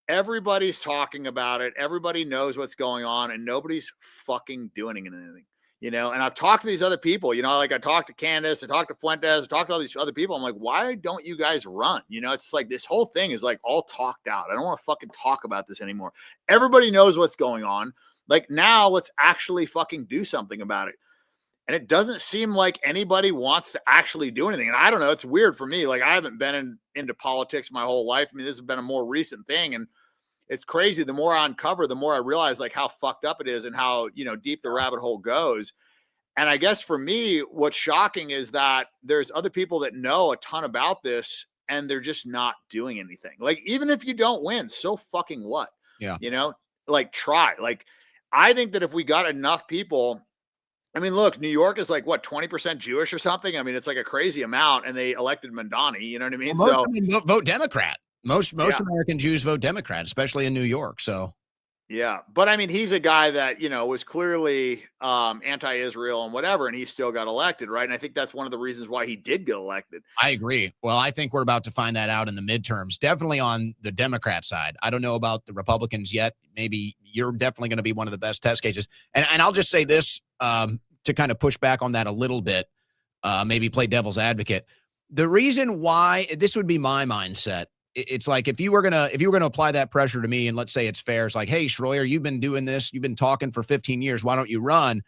everybody's talking about it. Everybody knows what's going on and nobody's fucking doing anything, you know? And I've talked to these other people, you know, like I talked to Candace, I talked to Fuentes, I talked to all these other people. I'm like, why don't you guys run? You know, it's like this whole thing is like all talked out. I don't want to fucking talk about this anymore. Everybody knows what's going on. Like now let's actually fucking do something about it. And it doesn't seem like anybody wants to actually do anything. And I don't know, it's weird for me. Like I haven't been into politics my whole life. I mean, this has been a more recent thing. And it's crazy. The more I uncover, the more I realize like how fucked up it is and how, you know, deep the rabbit hole goes. And I guess for me, what's shocking is that there's other people that know a ton about this and they're just not doing anything. Like, even if you don't win, so fucking what? Yeah. You know, like try. Like, I think that if we got enough people, I mean, look, New York is like what, 20% Jewish or something? I mean, it's like a crazy amount, and they elected Mandani, you know what I mean? Well, vote Democrat. Most American Jews vote Democrat, especially in New York. So yeah, but I mean, he's a guy that, you know, was clearly anti-Israel and whatever, and he still got elected, right? And I think that's one of the reasons why he did get elected. I agree. Well, I think we're about to find that out in the midterms, definitely on the Democrat side. I don't know about the Republicans yet. Maybe you're definitely going to be one of the best test cases. And I'll just say this to kind of push back on that a little bit, maybe play devil's advocate. The reason why this would be my mindset, it's like if you were gonna apply that pressure to me, and let's say it's fair, it's like, hey, Schroyer, you've been doing this, you've been talking for 15 years, why don't you run?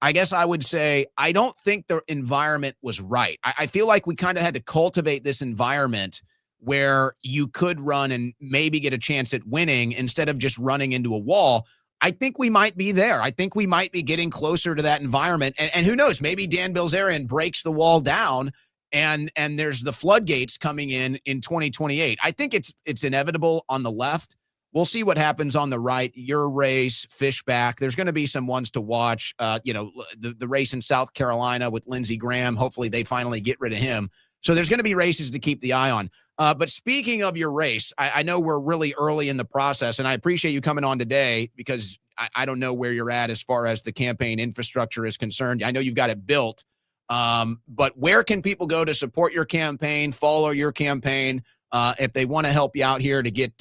I guess I would say I don't think the environment was right. I feel like we kind of had to cultivate this environment where you could run and maybe get a chance at winning instead of just running into a wall. I think we might be there. I think we might be getting closer to that environment. And who knows, maybe Dan Bilzerian breaks the wall down and there's the floodgates coming in 2028. I think it's inevitable on the left. We'll see what happens on the right. Your race, Fishback. There's going to be some ones to watch. You know, the race in South Carolina with Lindsey Graham. Hopefully they finally get rid of him. So there's going to be races to keep the eye on. But speaking of your race, I know we're really early in the process, and I appreciate you coming on today because I don't know where you're at as far as the campaign infrastructure is concerned. I know you've got it built. But where can people go to support your campaign, follow your campaign, if they want to help you out here to get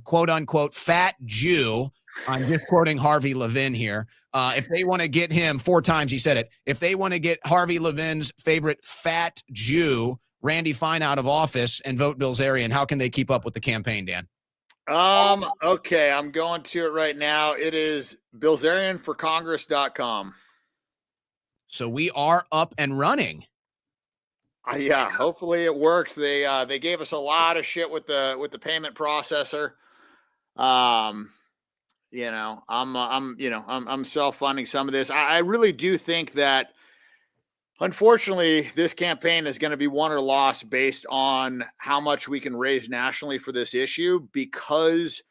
quote unquote fat Jew? I'm just quoting Harvey Levin here. If they want to get him 4 times, he said it. If they want to get Harvey Levin's favorite fat Jew, Randy Fine, out of office and vote Bilzerian, how can they keep up with the campaign, Dan? Okay, I'm going to it right now. It is BilzerianForCongress.com. So we are up and running. Yeah, hopefully it works. They gave us a lot of shit with the payment processor. You know, I'm self-funding some of this. I really do think that, unfortunately, this campaign is going to be won or lost based on how much we can raise nationally for this issue, because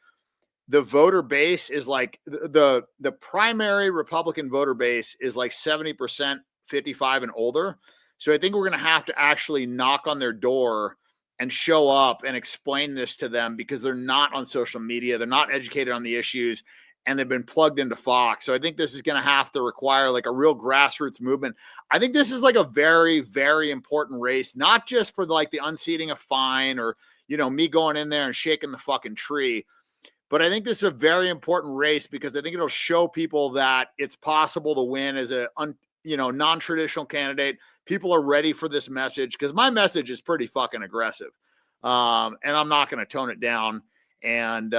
the voter base is like the primary Republican voter base is like 70% 55 and older. So I think we're going to have to actually knock on their door and show up and explain this to them, because they're not on social media. They're not educated on the issues, and they've been plugged into Fox. So I think this is going to have to require like a real grassroots movement. I think this is like a very, very important race, not just for like the unseating of Fine or, you know, me going in there and shaking the fucking tree. But I think this is a very important race because I think it'll show people that it's possible to win as a non-traditional candidate. People are ready for this message, because my message is pretty fucking aggressive. And I'm not going to tone it down. And,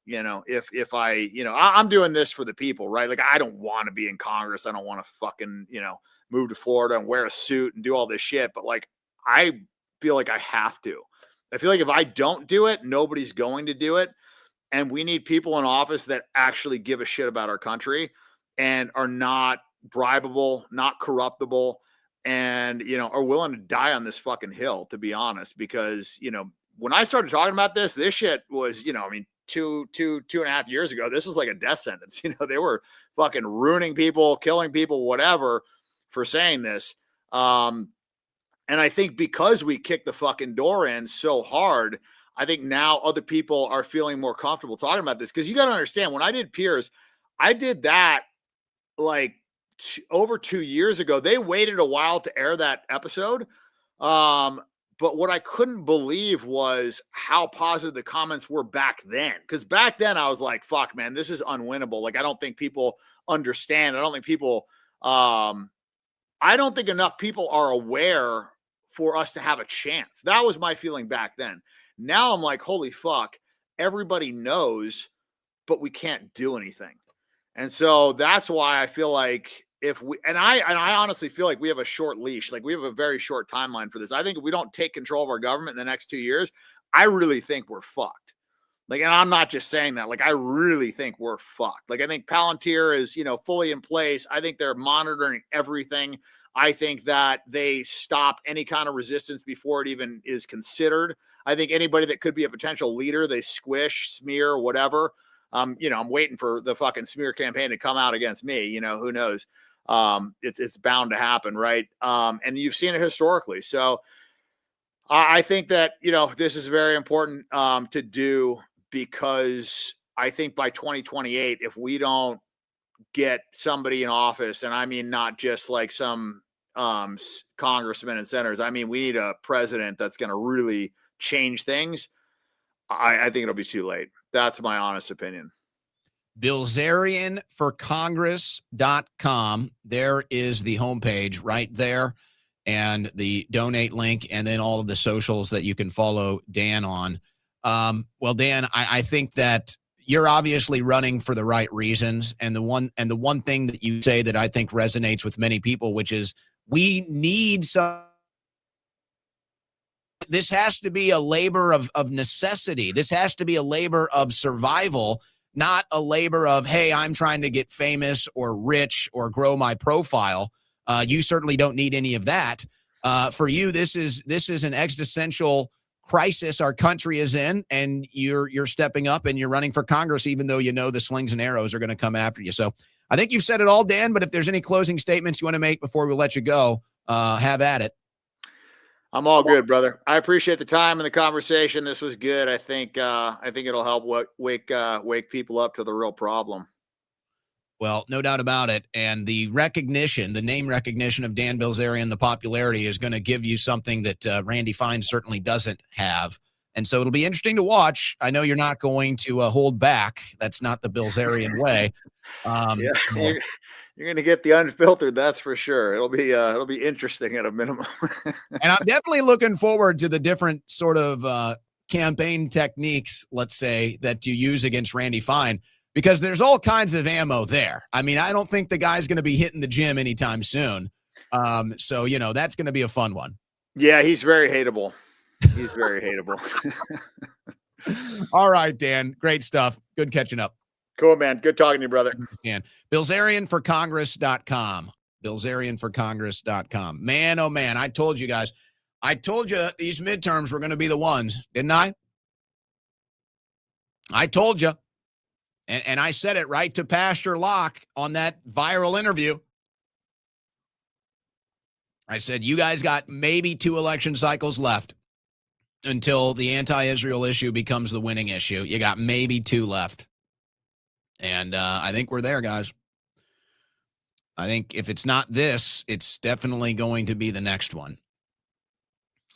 if I'm doing this for the people, right? Like, I don't want to be in Congress. I don't want to fucking, move to Florida and wear a suit and do all this shit. But like, I feel like I have to. I feel like if I don't do it, nobody's going to do it. And we need people in office that actually give a shit about our country and are not bribable, not corruptible, and, are willing to die on this fucking hill, to be honest. Because, when I started talking about this shit was, two and a half years ago, this was like a death sentence. They were fucking ruining people, killing people, whatever, for saying this. And I think because we kicked the fucking door in so hard, I think now other people are feeling more comfortable talking about this. Because you got to understand, when I did Piers, I did that like over 2 years ago. They waited a while to air that episode. But what I couldn't believe was how positive the comments were back then. Because back then I was like, fuck, man, this is unwinnable. Like, I don't think people understand. I don't think people, I don't think enough people are aware for us to have a chance. That was my feeling back then. Now I'm like, holy fuck, everybody knows, but we can't do anything. And so that's why I feel like I honestly feel like we have a short leash. Like, we have a very short timeline for this. I think if we don't take control of our government in the next 2 years, I really think we're fucked. Like, and I'm not just saying that. Like, I really think we're fucked. Like, I think Palantir is, fully in place. I think they're monitoring everything. I think that they stop any kind of resistance before it even is considered. I think anybody that could be a potential leader, they squish, smear, whatever. I'm waiting for the fucking smear campaign to come out against me. Who knows? It's bound to happen, right? And you've seen it historically. So I think that, this is very important to do, because I think by 2028, if we don't get somebody in office, and I mean not just like some congressmen and senators, I mean we need a president that's going to really change things. I think it'll be too late. That's my honest opinion. BilzerianForCongress.com. There is the homepage right there, and the donate link, and then all of the socials that you can follow Dan on. Well, Dan, I think that you're obviously running for the right reasons. And the one thing that you say that I think resonates with many people, which is we need some. This has to be a labor of necessity. This has to be a labor of survival, not a labor of, hey, I'm trying to get famous or rich or grow my profile. You certainly don't need any of that. For you, this is an existential crisis our country is in, and you're stepping up and you're running for Congress, even though the slings and arrows are going to come after you. So I think you've said it all, Dan, but if there's any closing statements you want to make before we let you go, have at it. I'm all good, brother. I appreciate the time and the conversation. This was good. I think it'll help wake people up to the real problem. Well, no doubt about it. And the name recognition of Dan Bilzerian, the popularity, is going to give you something that Randy Fine certainly doesn't have. And so it'll be interesting to watch. I know you're not going to hold back. That's not the Bilzerian way. You're going to get the unfiltered, that's for sure. It'll be interesting at a minimum. And I'm definitely looking forward to the different sort of campaign techniques, let's say, that you use against Randy Fine, because there's all kinds of ammo there. I mean, I don't think the guy's going to be hitting the gym anytime soon. So, that's going to be a fun one. Yeah, he's very hateable. He's very hateable. All right, Dan. Great stuff. Good catching up. Cool, man. Good talking to you, brother. And BilzerianForCongress.com. BilzerianForCongress.com. Man, oh, man. I told you guys. I told you these midterms were going to be the ones, didn't I? I told you. And I said it right to Pastor Locke on that viral interview. I said, you guys got maybe 2 election cycles left until the anti-Israel issue becomes the winning issue. You got maybe 2 left. And I think we're there, guys. I think if it's not this, it's definitely going to be the next one.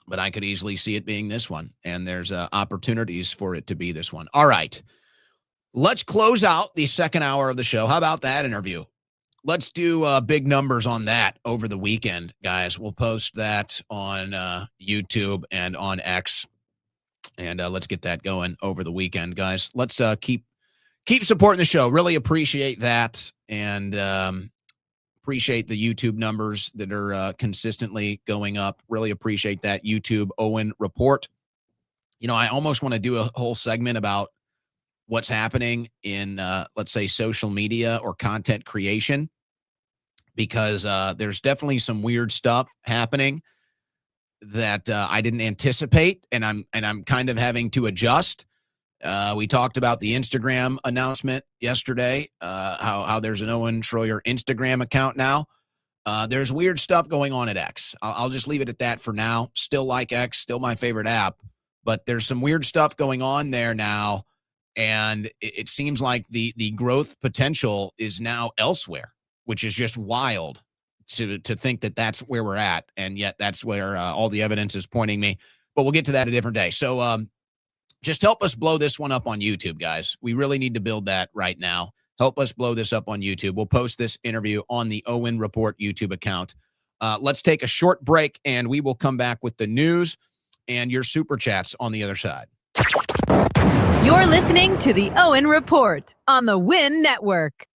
But I could easily see it being this one. And there's opportunities for it to be this one. All right. Let's close out the second hour of the show. How about that interview? Let's do big numbers on that over the weekend, guys. We'll post that on YouTube and on X. And let's get that going over the weekend, guys. Let's keep supporting the show. Really appreciate that. And appreciate the YouTube numbers that are consistently going up. Really appreciate that. YouTube Owen Report. I almost want to do a whole segment about what's happening in, let's say, social media or content creation, because there's definitely some weird stuff happening that I didn't anticipate, and I'm kind of having to adjust. We talked about the Instagram announcement yesterday, how there's an Owen Schroyer Instagram account now. There's weird stuff going on at X. I'll just leave it at that for now. Still like X, still my favorite app, but there's some weird stuff going on there now, and it seems like the growth potential is now elsewhere, which is just wild to think that that's where we're at, and yet that's where all the evidence is pointing me. But we'll get to that a different day. So just help us blow this one up on YouTube, guys. We really need to build that right now. Help us blow this up on YouTube. We'll post this interview on the Owen Report YouTube account. Let's take a short break, and we will come back with the news and your super chats on the other side. You're listening to the Owen Report on the Win Network.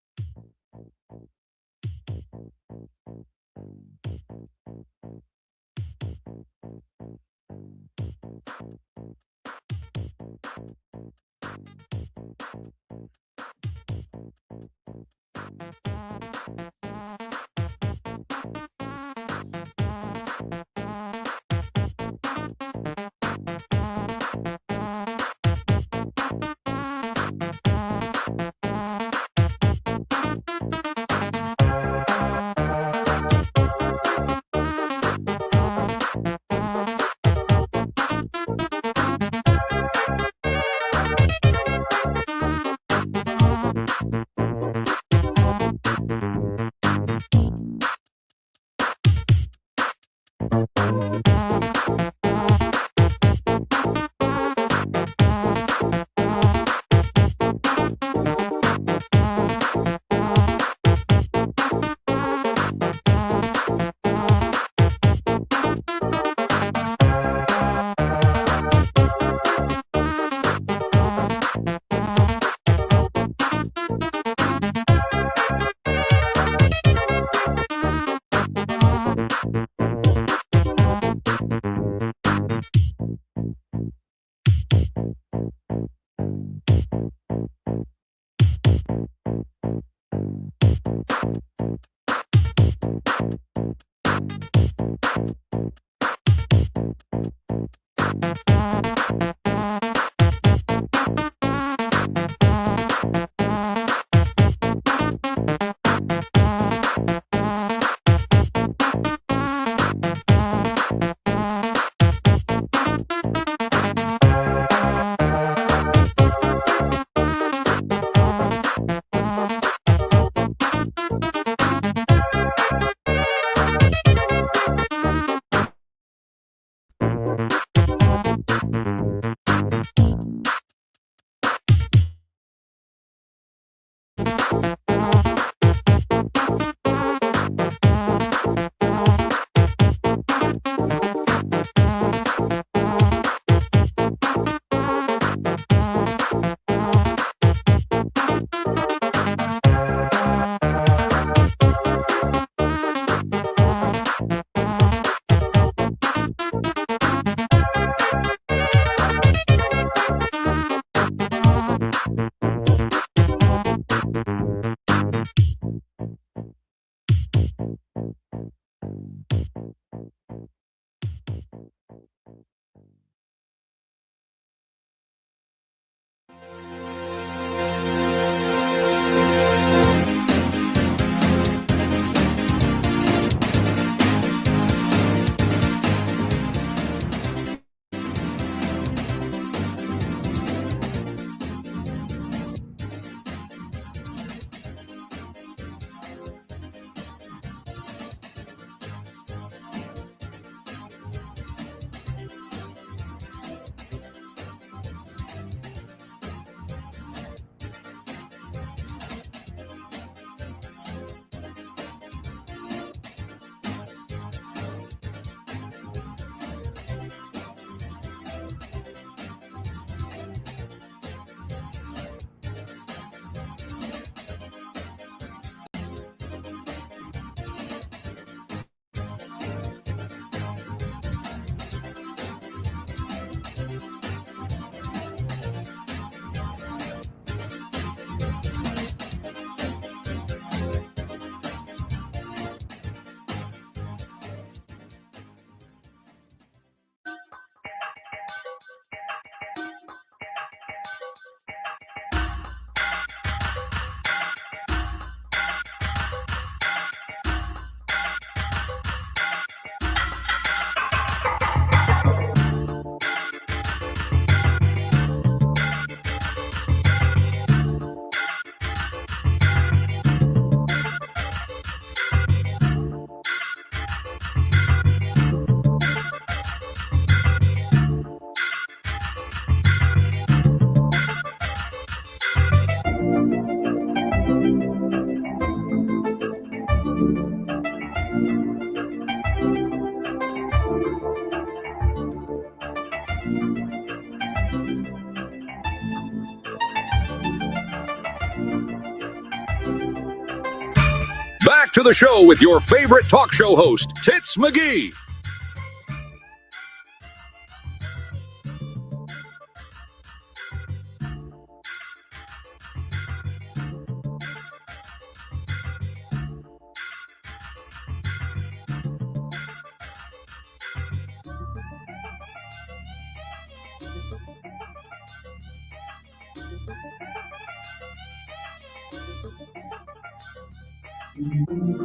back to the show with your favorite talk show host, Tits McGee.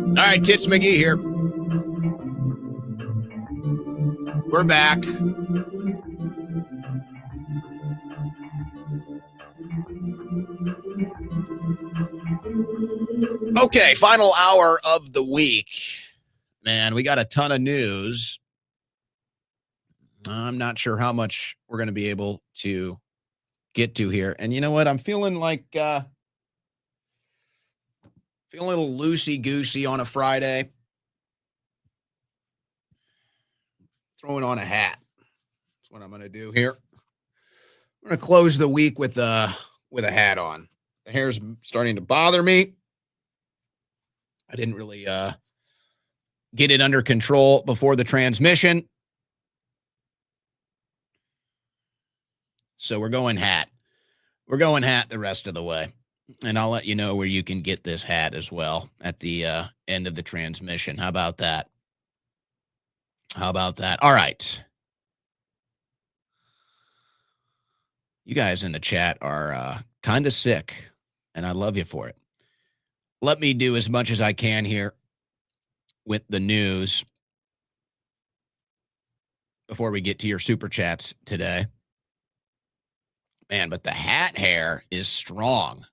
All right, Tits McGee here. We're back. Okay, final hour of the week. Man, we got a ton of news. I'm not sure how much we're going to be able to get to here. And you know what? I'm feeling like feeling a little loosey-goosey on a Friday. Throwing on a hat. That's what I'm going to do here. I'm going to close the week with a hat on. The hair's starting to bother me. I didn't really get it under control before the transmission. So we're going hat. We're going hat the rest of the way. And I'll let you know where you can get this hat as well at the end of the transmission. How about that? How about that? All right. You guys in the chat are kind of sick, and I love you for it. Let me do as much as I can here with the news before we get to your super chats today. Man, but the hat hair is strong.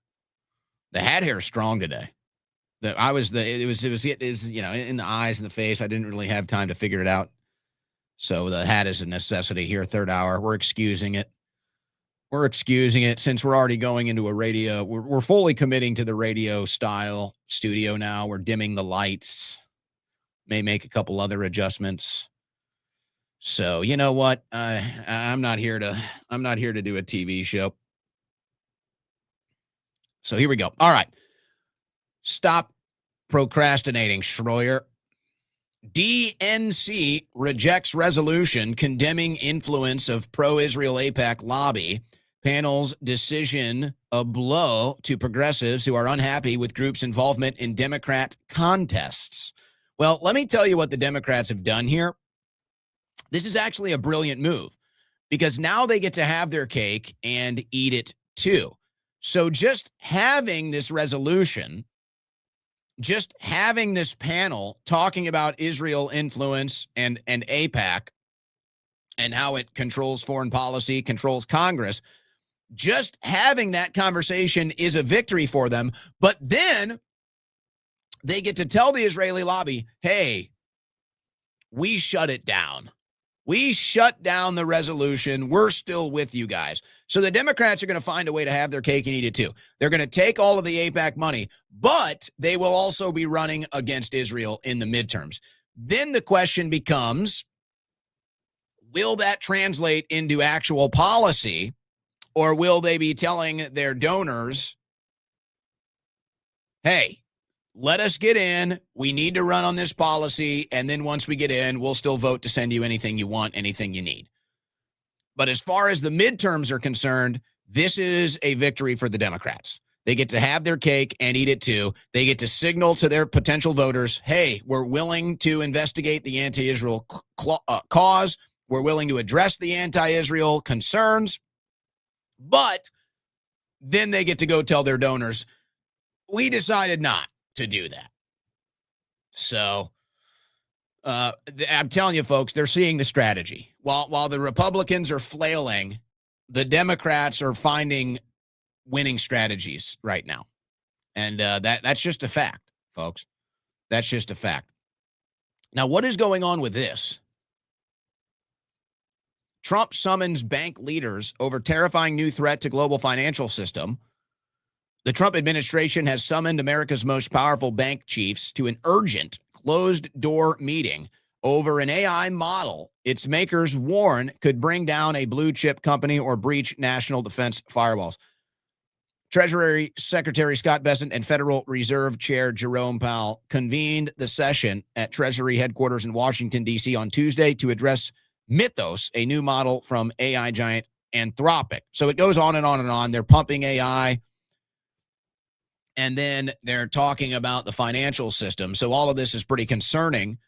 The hat hair is strong today. It was you know, in the eyes and the face. I didn't really have time to figure it out. So the hat is a necessity here, third hour. We're excusing it. We're excusing it since we're already going into a radio. We're fully committing to the radio style studio now. We're dimming the lights. May make a couple other adjustments. So you know what? I'm not here to do a TV show. So here we go. All right. Stop procrastinating, Schroyer. DNC rejects resolution condemning influence of pro-Israel AIPAC lobby. Panel's decision a blow to progressives who are unhappy with groups' involvement in Democrat contests. Well, let me tell you what the Democrats have done here. This is actually a brilliant move because now they get to have their cake and eat it too. So just having this resolution, just having this panel talking about Israel influence and AIPAC and how it controls foreign policy, controls Congress, just having that conversation is a victory for them. But then they get to tell the Israeli lobby, hey, we shut it down. We shut down the resolution. We're still with you guys. So the Democrats are going to find a way to have their cake and eat it too. They're going to take all of the AIPAC money, but they will also be running against Israel in the midterms. Then the question becomes, will that translate into actual policy, or will they be telling their donors, hey, let us get in. We need to run on this policy. And then once we get in, we'll still vote to send you anything you want, anything you need. But as far as the midterms are concerned, this is a victory for the Democrats. They get to have their cake and eat it too. They get to signal to their potential voters, hey, we're willing to investigate the anti-Israel cause. We're willing to address the anti-Israel concerns. But then they get to go tell their donors, we decided not to do that. So I'm telling you, folks, they're seeing the strategy. While the Republicans are flailing, the Democrats are finding winning strategies right now. And that's just a fact, folks. That's just a fact. Now, what is going on with this? Trump summons bank leaders over terrifying new threat to global financial system. The Trump administration has summoned America's most powerful bank chiefs to an urgent closed-door meeting over an AI model its makers warn could bring down a blue-chip company or breach national defense firewalls. Treasury Secretary Scott Bessent and Federal Reserve Chair Jerome Powell convened the session at Treasury headquarters in Washington, D.C. on Tuesday to address Mythos, a new model from AI giant Anthropic. So it goes on and on and on. They're pumping AI, and then they're talking about the financial system. So all of this is pretty concerning,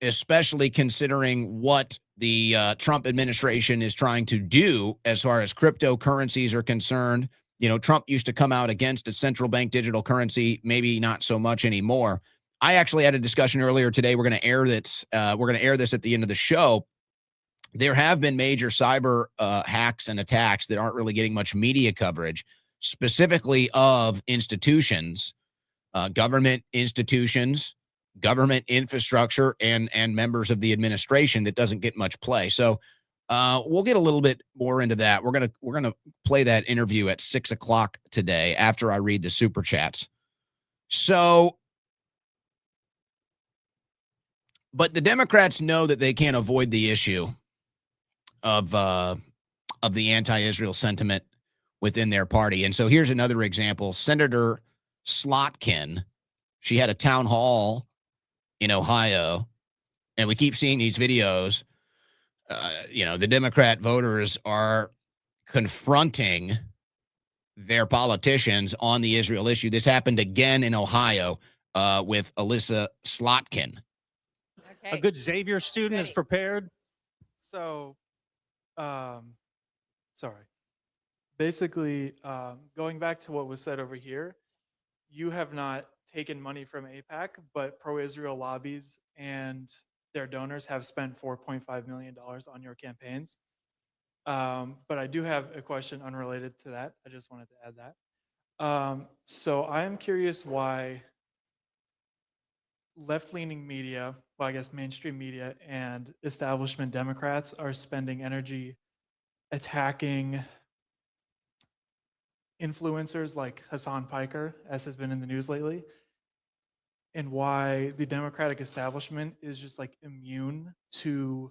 especially considering what the Trump administration is trying to do as far as cryptocurrencies are concerned. You know, Trump used to come out against a central bank digital currency, maybe not so much anymore. I actually had a discussion earlier today. We're going to air this. We're going to air this at the end of the show. There have been major cyber hacks and attacks that aren't really getting much media coverage, specifically of institutions, government institutions, government infrastructure, and members of the administration that doesn't get much play. So we'll get a little bit more into that. We're gonna play that interview at 6:00 today after I read the super chats. So, but the Democrats know that they can't avoid the issue of the anti-Israel sentiment within their party. And so here's another example. Senator Slotkin, she had a town hall in Ohio, and we keep seeing these videos. The Democrat voters are confronting their politicians on the Israel issue. This happened again in Ohio with Alyssa Slotkin. Okay. A good Xavier student is prepared. So, basically, going back to what was said over here, you have not taken money from AIPAC, but pro-Israel lobbies and their donors have spent $4.5 million on your campaigns. But I do have a question unrelated to that. I just wanted to add that. So I am curious why left-leaning media, well, I guess mainstream media and establishment Democrats are spending energy attacking influencers like Hassan Piker, as has been in the news lately, and why the Democratic establishment is just like immune to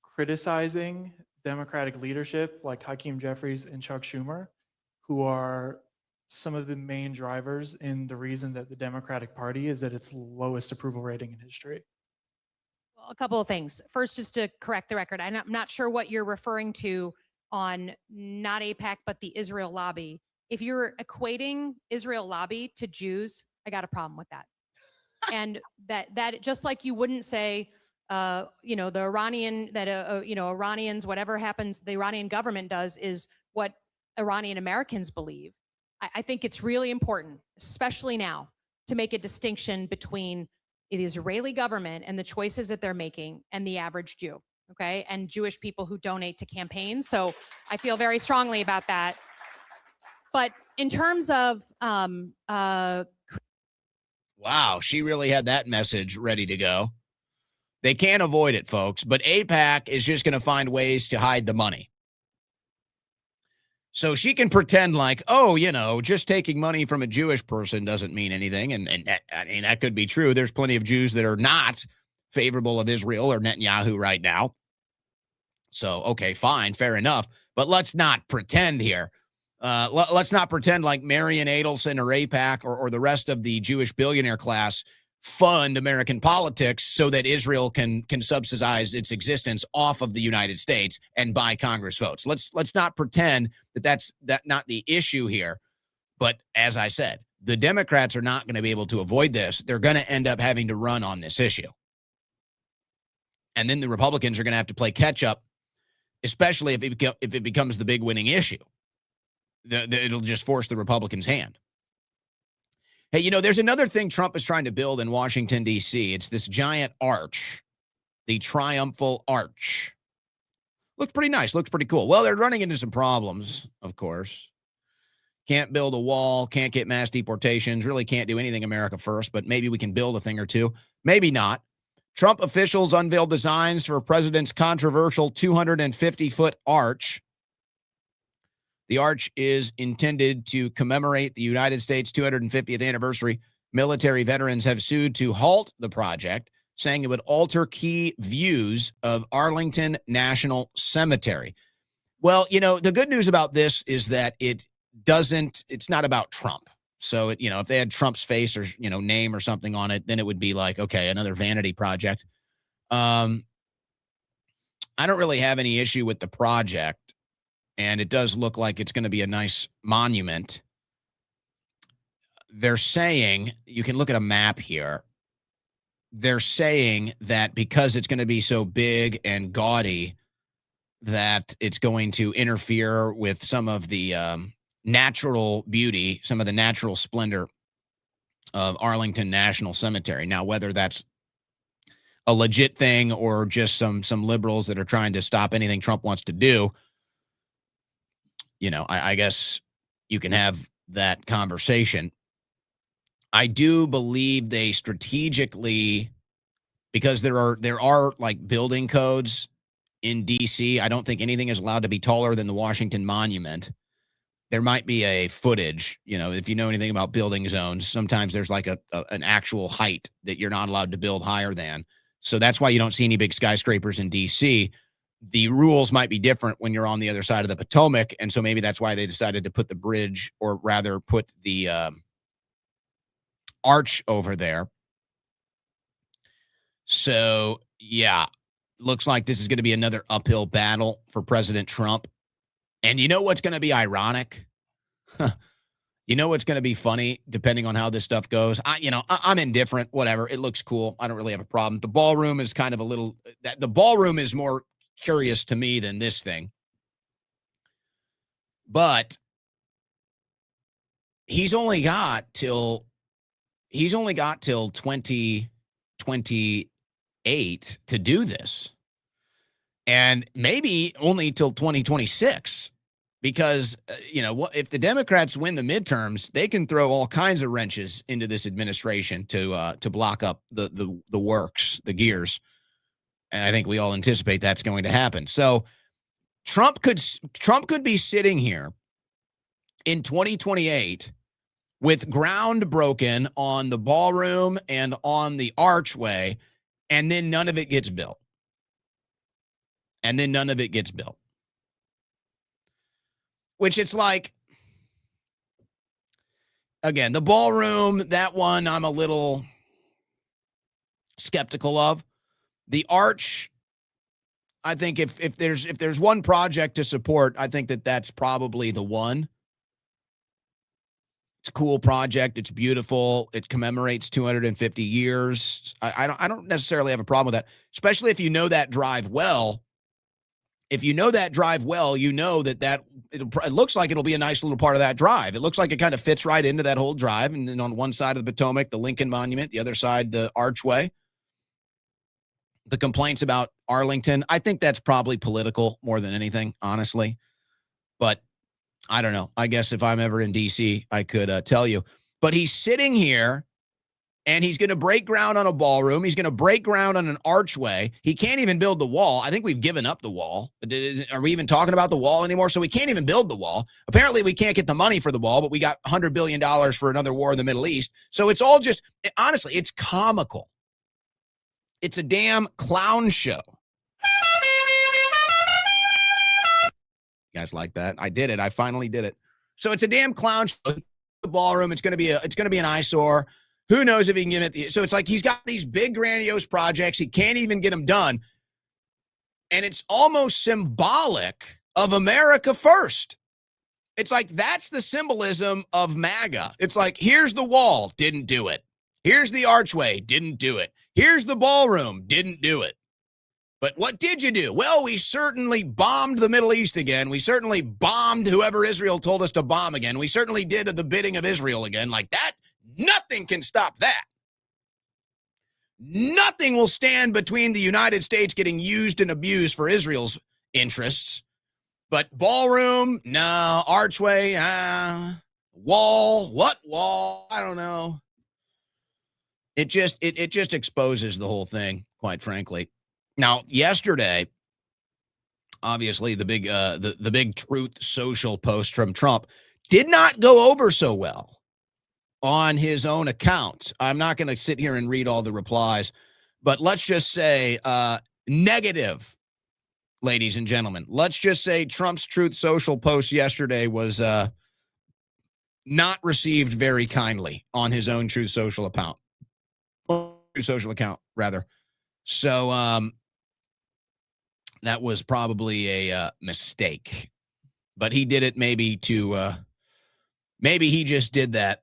criticizing Democratic leadership like Hakeem Jeffries and Chuck Schumer, who are some of the main drivers in the reason that the Democratic Party is at its lowest approval rating in history. Well, a couple of things. First, just to correct the record, I'm not sure what you're referring to on not AIPAC, but the Israel lobby. If you're equating Israel lobby to Jews, I got a problem with that. And that just like you wouldn't say, the Iranian, Iranians, whatever happens, the Iranian government does is what Iranian Americans believe. I think it's really important, especially now, to make a distinction between the Israeli government and the choices that they're making and the average Jew, okay, and Jewish people who donate to campaigns. So I feel very strongly about that. But in terms of wow, she really had that message ready to go. They can't avoid it, folks, but AIPAC is just going to find ways to hide the money. So she can pretend like, just taking money from a Jewish person doesn't mean anything. And I mean, that could be true. There's plenty of Jews that are not favorable of Israel or Netanyahu right now. So, okay, fine, fair enough. But let's not pretend here. Let's not pretend like Marion Adelson or AIPAC or the rest of the Jewish billionaire class fund American politics so that Israel can subsidize its existence off of the United States and buy Congress votes. Let's not pretend that that's not the issue here. But as I said, the Democrats are not going to be able to avoid this. They're going to end up having to run on this issue. And then the Republicans are going to have to play catch up, especially if it becomes the big winning issue. It'll just force the Republicans' hand. Hey, there's another thing Trump is trying to build in Washington, D.C. It's this giant arch, the Triumphal Arch. Looks pretty nice. Looks pretty cool. Well, they're running into some problems, of course. Can't build a wall. Can't get mass deportations. Really can't do anything America first, but maybe we can build a thing or two. Maybe not. Trump officials unveiled designs for president's controversial 250-foot arch. The arch is intended to commemorate the United States' 250th anniversary. Military veterans have sued to halt the project, saying it would alter key views of Arlington National Cemetery. Well, the good news about this is that it it's not about Trump. So, if they had Trump's face or, name or something on it, then it would be like, okay, another vanity project. I don't really have any issue with the project, and it does look like it's going to be a nice monument. They're saying, you can look at a map here. They're saying that because it's going to be so big and gaudy, that it's going to interfere with some of the natural beauty, some of the natural splendor of Arlington National Cemetery. Now, whether that's a legit thing or just some liberals that are trying to stop anything Trump wants to do, I guess you can have that conversation. I do believe they strategically, because there are like building codes in DC. I don't think anything is allowed to be taller than the Washington Monument. There might be a footage, if you know anything about building zones, sometimes there's like an actual height that you're not allowed to build higher than. So that's why you don't see any big skyscrapers in DC. The rules might be different when you're on the other side of the Potomac. And so maybe that's why they decided to put the bridge, or rather put the arch over there. So, yeah, looks like this is going to be another uphill battle for President Trump. And you know what's going to be ironic? You know what's going to be funny, depending on how this stuff goes? I'm indifferent, whatever. It looks cool. I don't really have a problem. The ballroom is kind of the ballroom is more curious to me than this thing. But he's only got till 2028 to do this. And maybe only till 2026, because, if the Democrats win the midterms, they can throw all kinds of wrenches into this administration to block up the works, the gears. And I think we all anticipate that's going to happen. So Trump could be sitting here in 2028 with ground broken on the ballroom and on the archway, and then none of it gets built. Which it's like, again, the ballroom, that one I'm a little skeptical of. The arch, I think if there's one project to support, I think that's probably the one. It's a cool project. It's beautiful. It commemorates 250 years. I don't necessarily have a problem with that, especially if you know that drive well. If you know that drive well, you know that it looks like it'll be a nice little part of that drive. It looks like it kind of fits right into that whole drive. And then on one side of the Potomac, the Lincoln Monument, the other side, the archway. The complaints about Arlington, I think that's probably political more than anything, honestly. But I don't know. I guess if I'm ever in D.C., I could tell you. But he's sitting here, and he's going to break ground on a ballroom. He's going to break ground on an archway. He can't even build the wall. I think we've given up the wall. Are we even talking about the wall anymore? So we can't even build the wall. Apparently, we can't get the money for the wall, but we got $100 billion for another war in the Middle East. So it's all just, honestly, it's comical. It's a damn clown show. You guys like that? I did it. I finally did it. So it's a damn clown show. The ballroom. It's going to be an eyesore. Who knows if he can get it? So it's like he's got these big grandiose projects. He can't even get them done. And it's almost symbolic of America first. It's like that's the symbolism of MAGA. It's like, here's the wall, didn't do it. Here's the archway, didn't do it. Here's the ballroom, didn't do it. But what did you do? Well, we certainly bombed the Middle East again. We certainly bombed whoever Israel told us to bomb again. We certainly did the bidding of Israel again. Like that, nothing can stop that. Nothing will stand between the United States getting used and abused for Israel's interests. But ballroom, no. Archway, wall, what wall? I don't know. It just exposes the whole thing, quite frankly. Now, yesterday, obviously, the big Truth Social post from Trump did not go over so well on his own account. I'm not going to sit here and read all the replies, but let's just say negative, ladies and gentlemen. Let's just say Trump's Truth Social post yesterday was not received very kindly on his own Truth Social account. Truth Social account, rather. So that was probably a mistake. But he did it maybe to maybe he just did that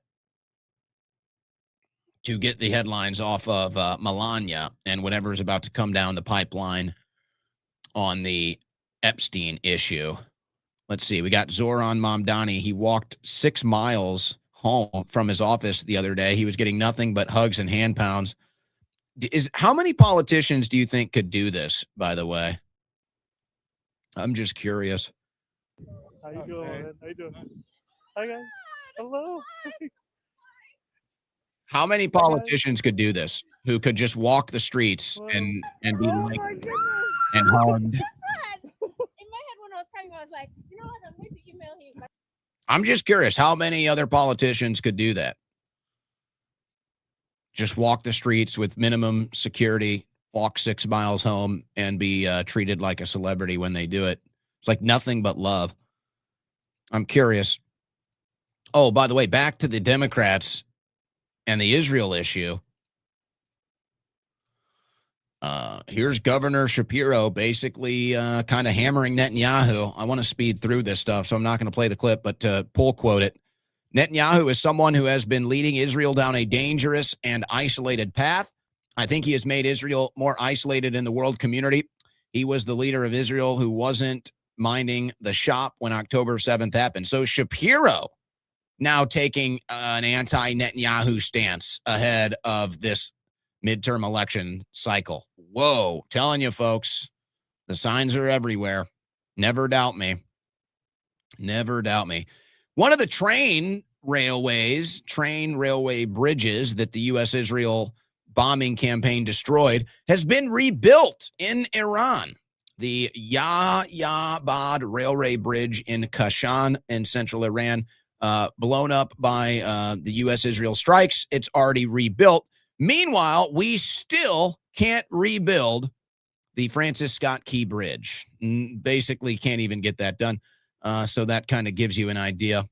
to get the headlines off of Melania and whatever is about to come down the pipeline on the Epstein issue. Let's see. We got Zoran Mamdani. He walked 6 miles home from his office the other day. He was getting nothing but hugs and hand pounds. How many politicians do you think could do this, by the way? I'm just curious. How you doing, man? How you doing? Hi, guys. Hello. How many politicians could do this? Who could just walk the streets and be like and hugged? In my head when I was coming, I was like, you know what? I'm going to email him. I'm just curious. How many other politicians could do that? Just walk the streets with minimum security, walk 6 miles home, and be treated like a celebrity when they do it. It's like nothing but love. I'm curious. Oh, by the way, back to the Democrats and the Israel issue. Here's Governor Shapiro basically kind of hammering Netanyahu. I want to speed through this stuff, so I'm not going to play the clip, but pull quote it. Netanyahu is someone who has been leading Israel down a dangerous and isolated path. I think he has made Israel more isolated in the world community. He was the leader of Israel who wasn't minding the shop when October 7th happened. So Shapiro now taking an anti-Netanyahu stance ahead of this midterm election cycle. Whoa, telling you folks, the signs are everywhere. Never doubt me. Never doubt me. One of the train railway bridges that the U.S.-Israel bombing campaign destroyed has been rebuilt in Iran. The Yahyabad Railway Bridge in Kashan in central Iran, blown up by the U.S.-Israel strikes. It's already rebuilt. Meanwhile, we still can't rebuild the Francis Scott Key Bridge. Basically can't even get that done. So that kind of gives you an idea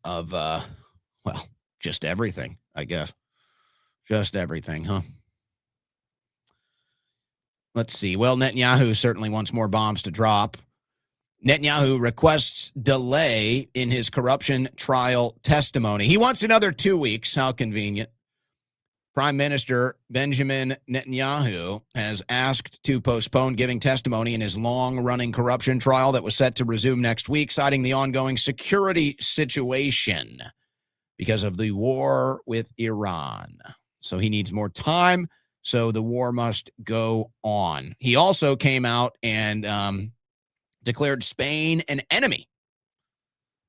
of, well, just everything, I guess. Just everything, huh? Let's see. Well, Netanyahu certainly wants more bombs to drop. Netanyahu requests delay in his corruption trial testimony. He wants another 2 weeks. How convenient. Prime Minister Benjamin Netanyahu has asked to postpone giving testimony in his long-running corruption trial that was set to resume next week, citing the ongoing security situation because of the war with Iran. So he needs more time, so the war must go on. He also came out and declared Spain an enemy.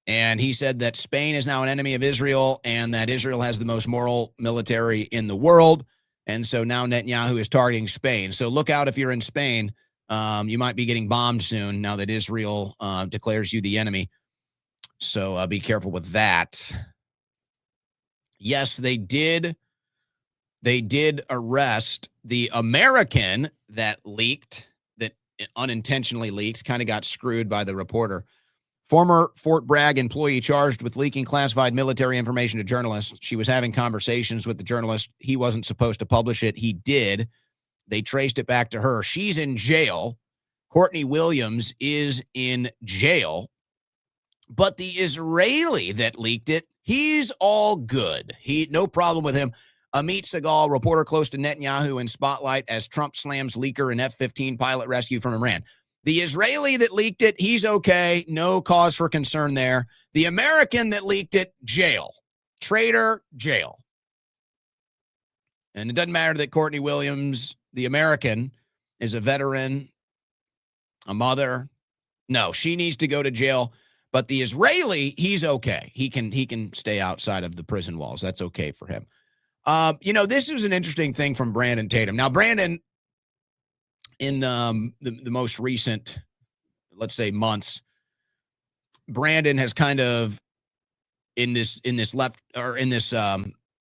And he said that Spain is now an enemy of Israel and that Israel has the most moral military in the world. And so now Netanyahu is targeting Spain. So look out if you're in Spain. You might be getting bombed soon now that Israel declares you the enemy. So be careful with that. Yes, they did. They did arrest the American that leaked, that unintentionally leaked, kind of got screwed by the reporter. Former Fort Bragg employee charged with leaking classified military information to journalists. She was having conversations with the journalist. He wasn't supposed to publish it. He did. They traced it back to her. She's in jail. Courtney Williams is in jail. But the Israeli that leaked it, he's all good. No problem with him. Amit Segal, reporter close to Netanyahu in spotlight as Trump slams leaker and F-15 pilot rescue from Iran. The Israeli that leaked it, he's okay. No cause for concern there. The American that leaked it, jail. Traitor, jail. And it doesn't matter that Courtney Williams, the American, is a veteran, a mother. No, she needs to go to jail. But the Israeli, he's okay. He can stay outside of the prison walls. That's okay for him. This is an interesting thing from Brandon Tatum. Now, Brandon, in the most recent, let's say, months, Brandon has kind of in this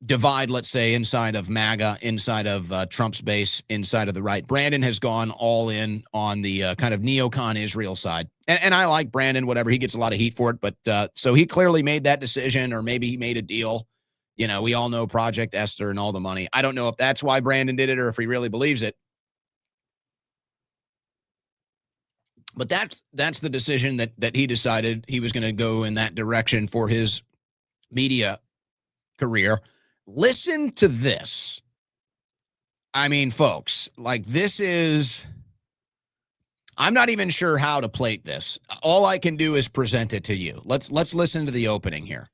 divide, let's say, inside of MAGA, inside of Trump's base, inside of the right. Brandon has gone all in on the kind of neocon Israel side. And I like Brandon, whatever. He gets a lot of heat for it. But so he clearly made that decision, or maybe he made a deal. You know, we all know Project Esther and all the money. I don't know if that's why Brandon did it or if he really believes it. But that's the decision that he decided he was going to go in that direction for his media career. Listen to this. I mean, folks, like this is, I'm not even sure how to plate this. All I can do is present it to you. Let's listen to the opening here.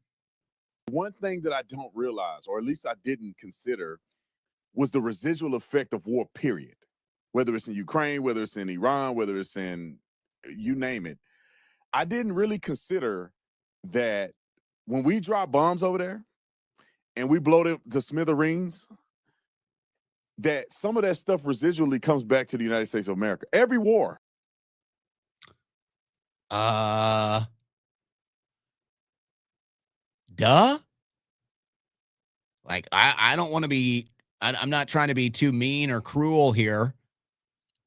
One thing that I don't realize, or at least I didn't consider, was the residual effect of war, period. Whether it's in Ukraine, whether it's in Iran, whether it's in, you name it. I didn't really consider that when we drop bombs over there and we blow them to smithereens, that some of that stuff residually comes back to the United States of America. Every war. Duh. Like, I don't want to be, I'm not trying to be too mean or cruel here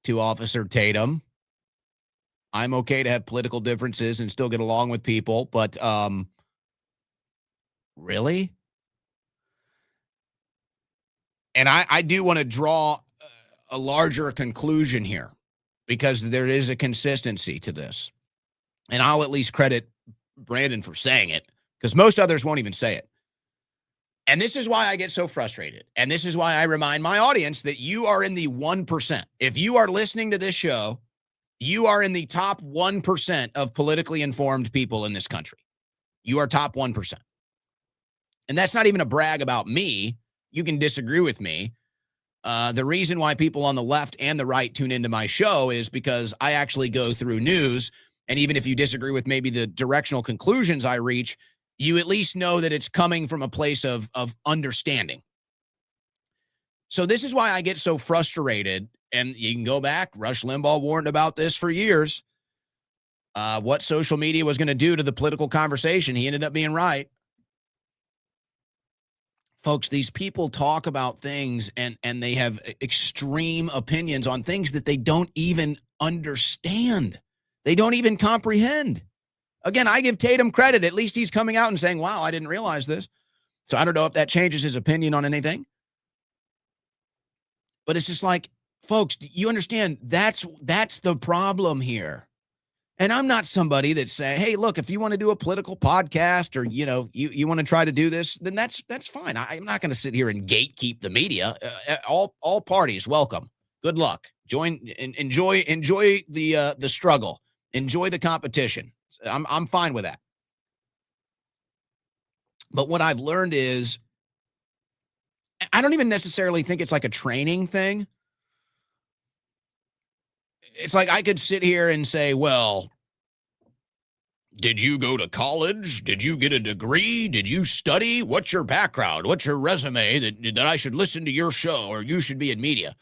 to Officer Tatum. I'm okay to have political differences and still get along with people, but really? And I do want to draw a larger conclusion here because there is a consistency to this. And I'll at least credit Brandon for saying it because most others won't even say it. And this is why I get so frustrated. And this is why I remind my audience that you are in the 1%. If you are listening to this show, you are in the top 1% of politically informed people in this country. You are top 1%. And that's not even a brag about me. You can disagree with me. The reason why people on the left and the right tune into my show is because I actually go through news. And even if you disagree with maybe the directional conclusions I reach, you at least know that it's coming from a place of understanding. So this is why I get so frustrated. And you can go back. Rush Limbaugh warned about this for years. What social media was going to do to the political conversation. He ended up being right. Folks, these people talk about things and they have extreme opinions on things that they don't even understand. They don't even comprehend. Again, I give Tatum credit. At least he's coming out and saying, wow, I didn't realize this. So I don't know if that changes his opinion on anything. But it's just like, folks, you understand that's the problem here. And I'm not somebody that's saying, hey, look, if you want to do a political podcast or, you know, you want to try to do this, then that's fine. I'm not going to sit here and gatekeep the media. All parties, welcome. Good luck. Join and enjoy the struggle. Enjoy the competition. I'm fine with that. But what I've learned is I don't even necessarily think it's like a training thing. It's like I could sit here and say, well, did you go to college? Did you get a degree? Did you study? What's your background? What's your resume that I should listen to your show or you should be in media?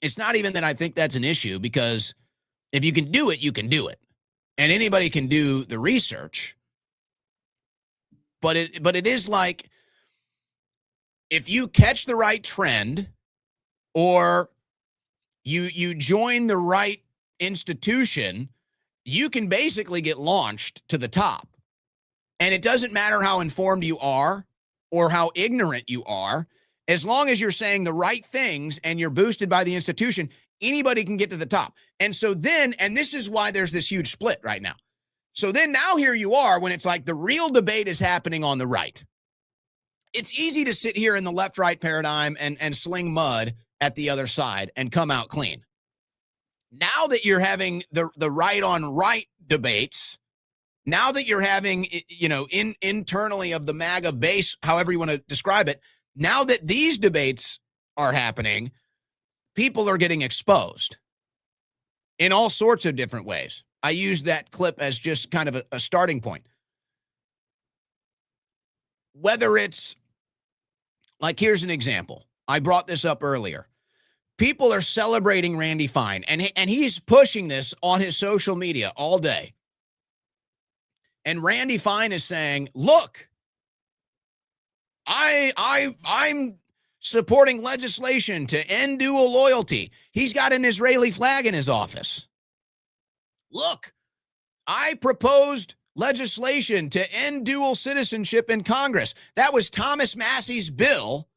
It's not even that I think that's an issue because if you can do it, you can do it. And anybody can do the research. But it is like if you catch the right trend or you join the right institution, you can basically get launched to the top. And it doesn't matter how informed you are or how ignorant you are, as long as you're saying the right things and you're boosted by the institution, anybody can get to the top. And so then, and this is why there's this huge split right now. So then now here you are when it's like the real debate is happening on the right. It's easy to sit here in the left-right paradigm and sling mud at the other side and come out clean. Now that you're having the right on right debates, now that you're having, you know, internally of the MAGA base, however you want to describe it, now that these debates are happening, people are getting exposed in all sorts of different ways. I use that clip as just kind of a starting point. Whether it's like, here's an example. I brought this up earlier. People are celebrating Randy Fine, and he's pushing this on his social media all day. And Randy Fine is saying, look, I'm supporting legislation to end dual loyalty. He's got an Israeli flag in his office. Look, I proposed legislation to end dual citizenship in Congress. That was Thomas Massey's bill.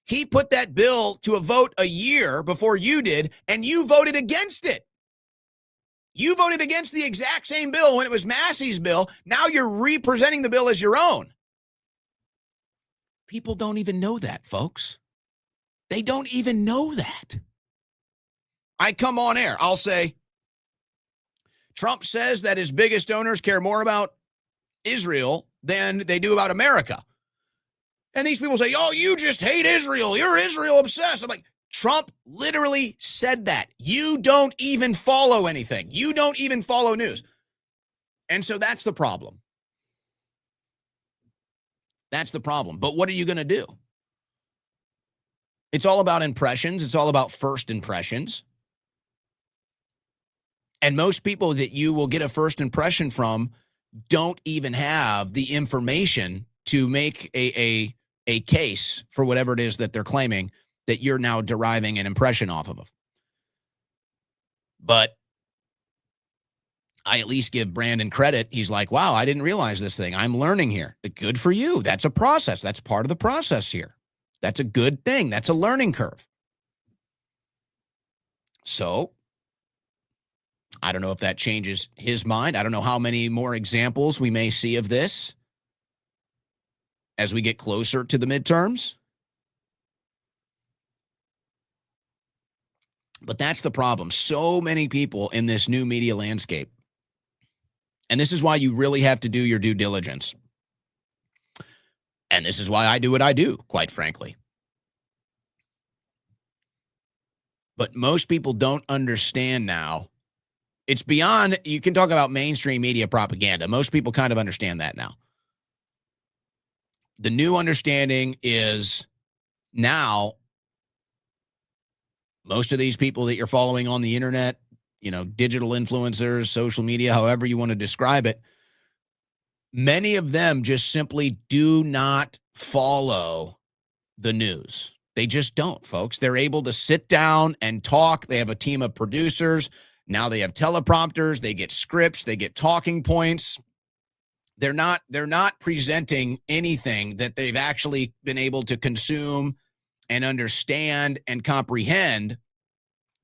He put that bill to a vote a year before you did, and you voted against it. You voted against the exact same bill when it was Massey's bill. Now you're representing the bill as your own. People don't even know that, folks. They don't even know that. I come on air. I'll say, Trump says that his biggest donors care more about Israel than they do about America. And these people say, oh, you just hate Israel. You're Israel obsessed. I'm like, Trump literally said that. You don't even follow anything. You don't even follow news. And so that's the problem. That's the problem. But what are you going to do? It's all about impressions. It's all about first impressions. And most people that you will get a first impression from don't even have the information to make a case for whatever it is that they're claiming that you're now deriving an impression off of. But I at least give Brandon credit. He's like, wow, I didn't realize this thing. I'm learning here. Good for you. That's a process. That's part of the process here. That's a good thing. That's a learning curve. So I don't know if that changes his mind. I don't know how many more examples we may see of this as we get closer to the midterms. But that's the problem. So many people in this new media landscape. And this is why you really have to do your due diligence. And this is why I do what I do, quite frankly. But most people don't understand now. It's beyond, you can talk about mainstream media propaganda. Most people kind of understand that now. The new understanding is now most of these people that you're following on the internet, you know, digital influencers, social media, however you want to describe it, many of them just simply do not follow the news. They just don't, folks. They're able to sit down and talk. They have a team of producers. Now they have teleprompters. They get scripts. They get talking points. They're not presenting anything that they've actually been able to consume and understand and comprehend.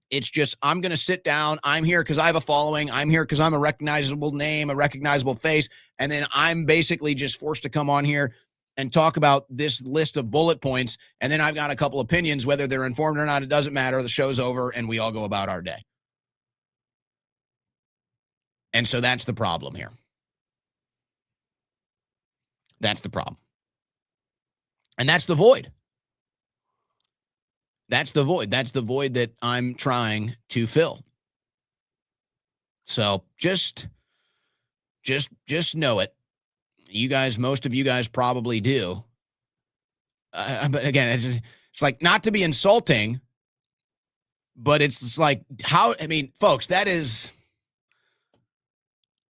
It's just, I'm going to sit down. I'm here because I have a following. I'm here because I'm a recognizable name, a recognizable face. And then I'm basically just forced to come on here and talk about this list of bullet points. And then I've got a couple opinions, whether they're informed or not, it doesn't matter. The show's over and we all go about our day. And so that's the problem here. That's the problem. And that's the void. That's the void. That's the void that I'm trying to fill. So just know it. You guys, most of you guys probably do. But again, it's like, not to be insulting, but it's like, how, I mean, folks, that is,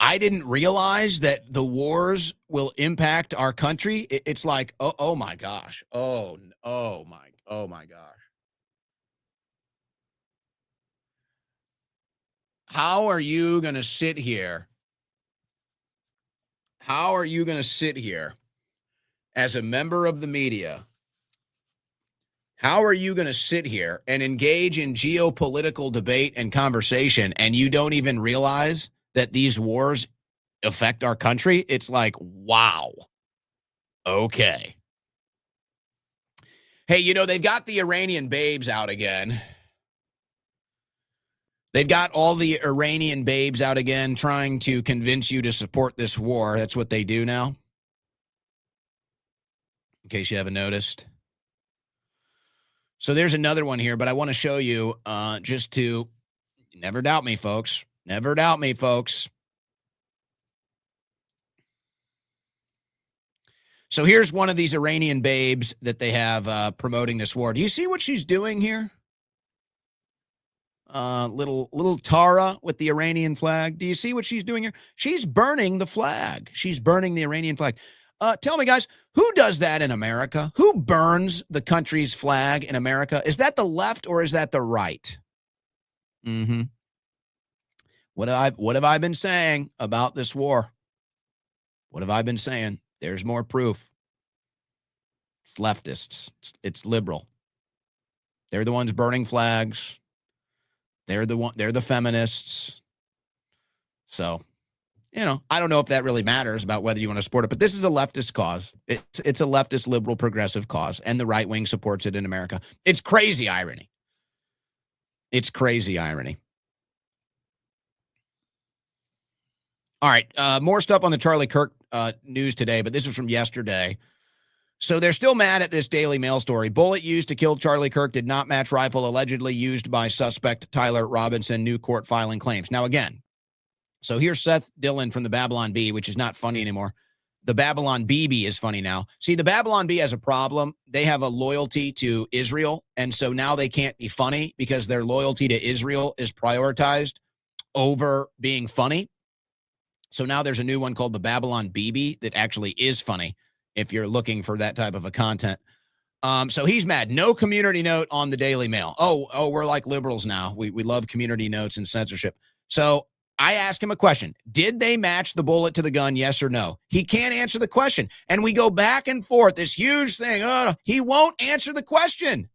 I didn't realize that the wars will impact our country. It's like, oh my gosh. Oh my gosh. How are you going to sit here? How are you going to sit here as a member of the media? How are you going to sit here and engage in geopolitical debate and conversation, and you don't even realize that these wars affect our country? It's like, wow. Okay. Hey, you know, they've got the Iranian babes out again. They've got all the Iranian babes out again trying to convince you to support this war. That's what they do now. In case you haven't noticed. So there's another one here, but I want to show you just to never doubt me, folks. Never doubt me, folks. So here's one of these Iranian babes that they have promoting this war. Do you see what she's doing here? Little Tara with the Iranian flag. Do you see what she's doing here? She's burning the flag. She's burning the Iranian flag. Tell me, guys, who does that in America? Who burns the country's flag in America? Is that the left or is that the right? Mm-hmm. What have I been saying about this war? What have I been saying? There's more proof. It's leftists. It's liberal. They're the ones burning flags. They're the feminists. So, I don't know if that really matters about whether you want to support it, but this is a leftist cause. It's a leftist, liberal, progressive cause, and the right wing supports it in America. It's crazy irony. It's crazy irony. All right, more stuff on the Charlie Kirk news today, but this was from yesterday. So they're still mad at this Daily Mail story. Bullet used to kill Charlie Kirk did not match rifle allegedly used by suspect Tyler Robinson, new court filing claims. Now, again, so here's Seth Dillon from the Babylon Bee, which is not funny anymore. The Babylon BB is funny now. See, the Babylon Bee has a problem. They have a loyalty to Israel, and so now they can't be funny because their loyalty to Israel is prioritized over being funny. So now there's a new one called the Babylon BB that actually is funny if you're looking for that type of a content. So he's mad. No community note on the Daily Mail. Oh, we're like liberals now. We love community notes and censorship. So I ask him a question. Did they match the bullet to the gun, yes or no? He can't answer the question. And we go back and forth, this huge thing. He won't answer the question.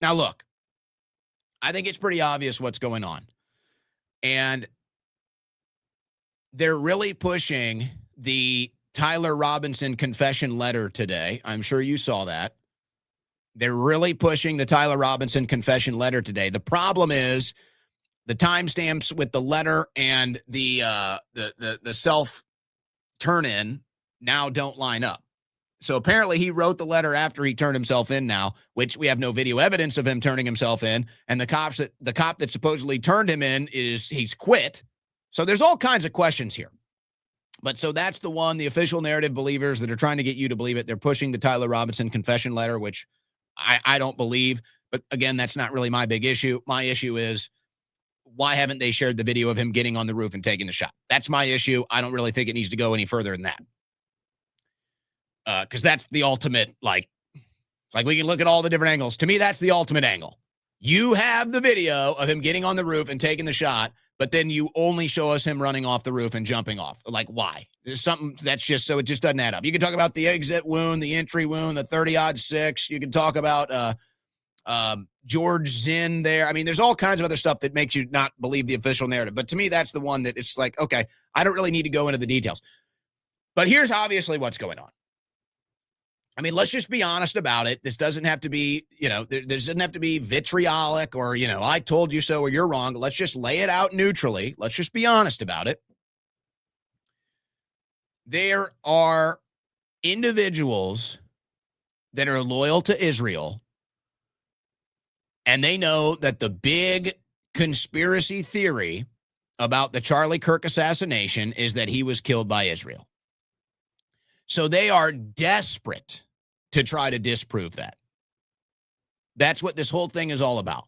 Now, look, I think it's pretty obvious what's going on. And they're really pushing the Tyler Robinson confession letter today. I'm sure you saw that. They're really pushing the Tyler Robinson confession letter today. The problem is the timestamps with the letter and the self turn-in now don't line up. So apparently he wrote the letter after he turned himself in now, which we have no video evidence of him turning himself in. And the cop that supposedly turned him in he's quit. So there's all kinds of questions here. But so that's the one, the official narrative believers that are trying to get you to believe it. They're pushing the Tyler Robinson confession letter, which I don't believe. But again, that's not really my big issue. My issue is, why haven't they shared the video of him getting on the roof and taking the shot? That's my issue. I don't really think it needs to go any further than that. Because that's the ultimate, we can look at all the different angles. To me, that's the ultimate angle. You have the video of him getting on the roof and taking the shot, but then you only show us him running off the roof and jumping off. Why? There's something that's just, so it just doesn't add up. You can talk about the exit wound, the entry wound, the 30-06. You can talk about George Zinn there. I mean, there's all kinds of other stuff that makes you not believe the official narrative. But to me, that's the one that it's okay, I don't really need to go into the details. But here's obviously what's going on. I mean, let's just be honest about it. This doesn't have to be, there doesn't have to be vitriolic or, I told you so or you're wrong. Let's just lay it out neutrally. Let's just be honest about it. There are individuals that are loyal to Israel, and they know that the big conspiracy theory about the Charlie Kirk assassination is that he was killed by Israel. So they are desperate to try to disprove that. That's what this whole thing is all about.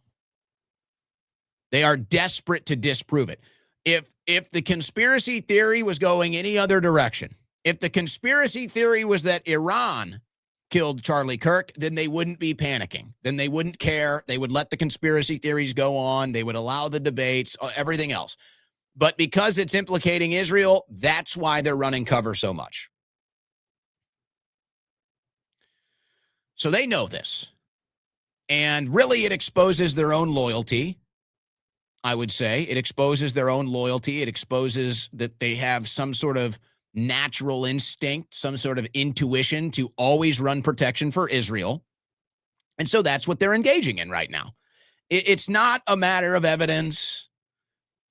They are desperate to disprove it. If the conspiracy theory was going any other direction, if the conspiracy theory was that Iran killed Charlie Kirk, then they wouldn't be panicking. Then they wouldn't care. They would let the conspiracy theories go on. They would allow the debates, everything else. But because it's implicating Israel, that's why they're running cover so much. So they know this. And really, it exposes their own loyalty, I would say. It exposes their own loyalty. It exposes that they have some sort of natural instinct, some sort of intuition to always run protection for Israel. And so that's what they're engaging in right now. It's not a matter of evidence.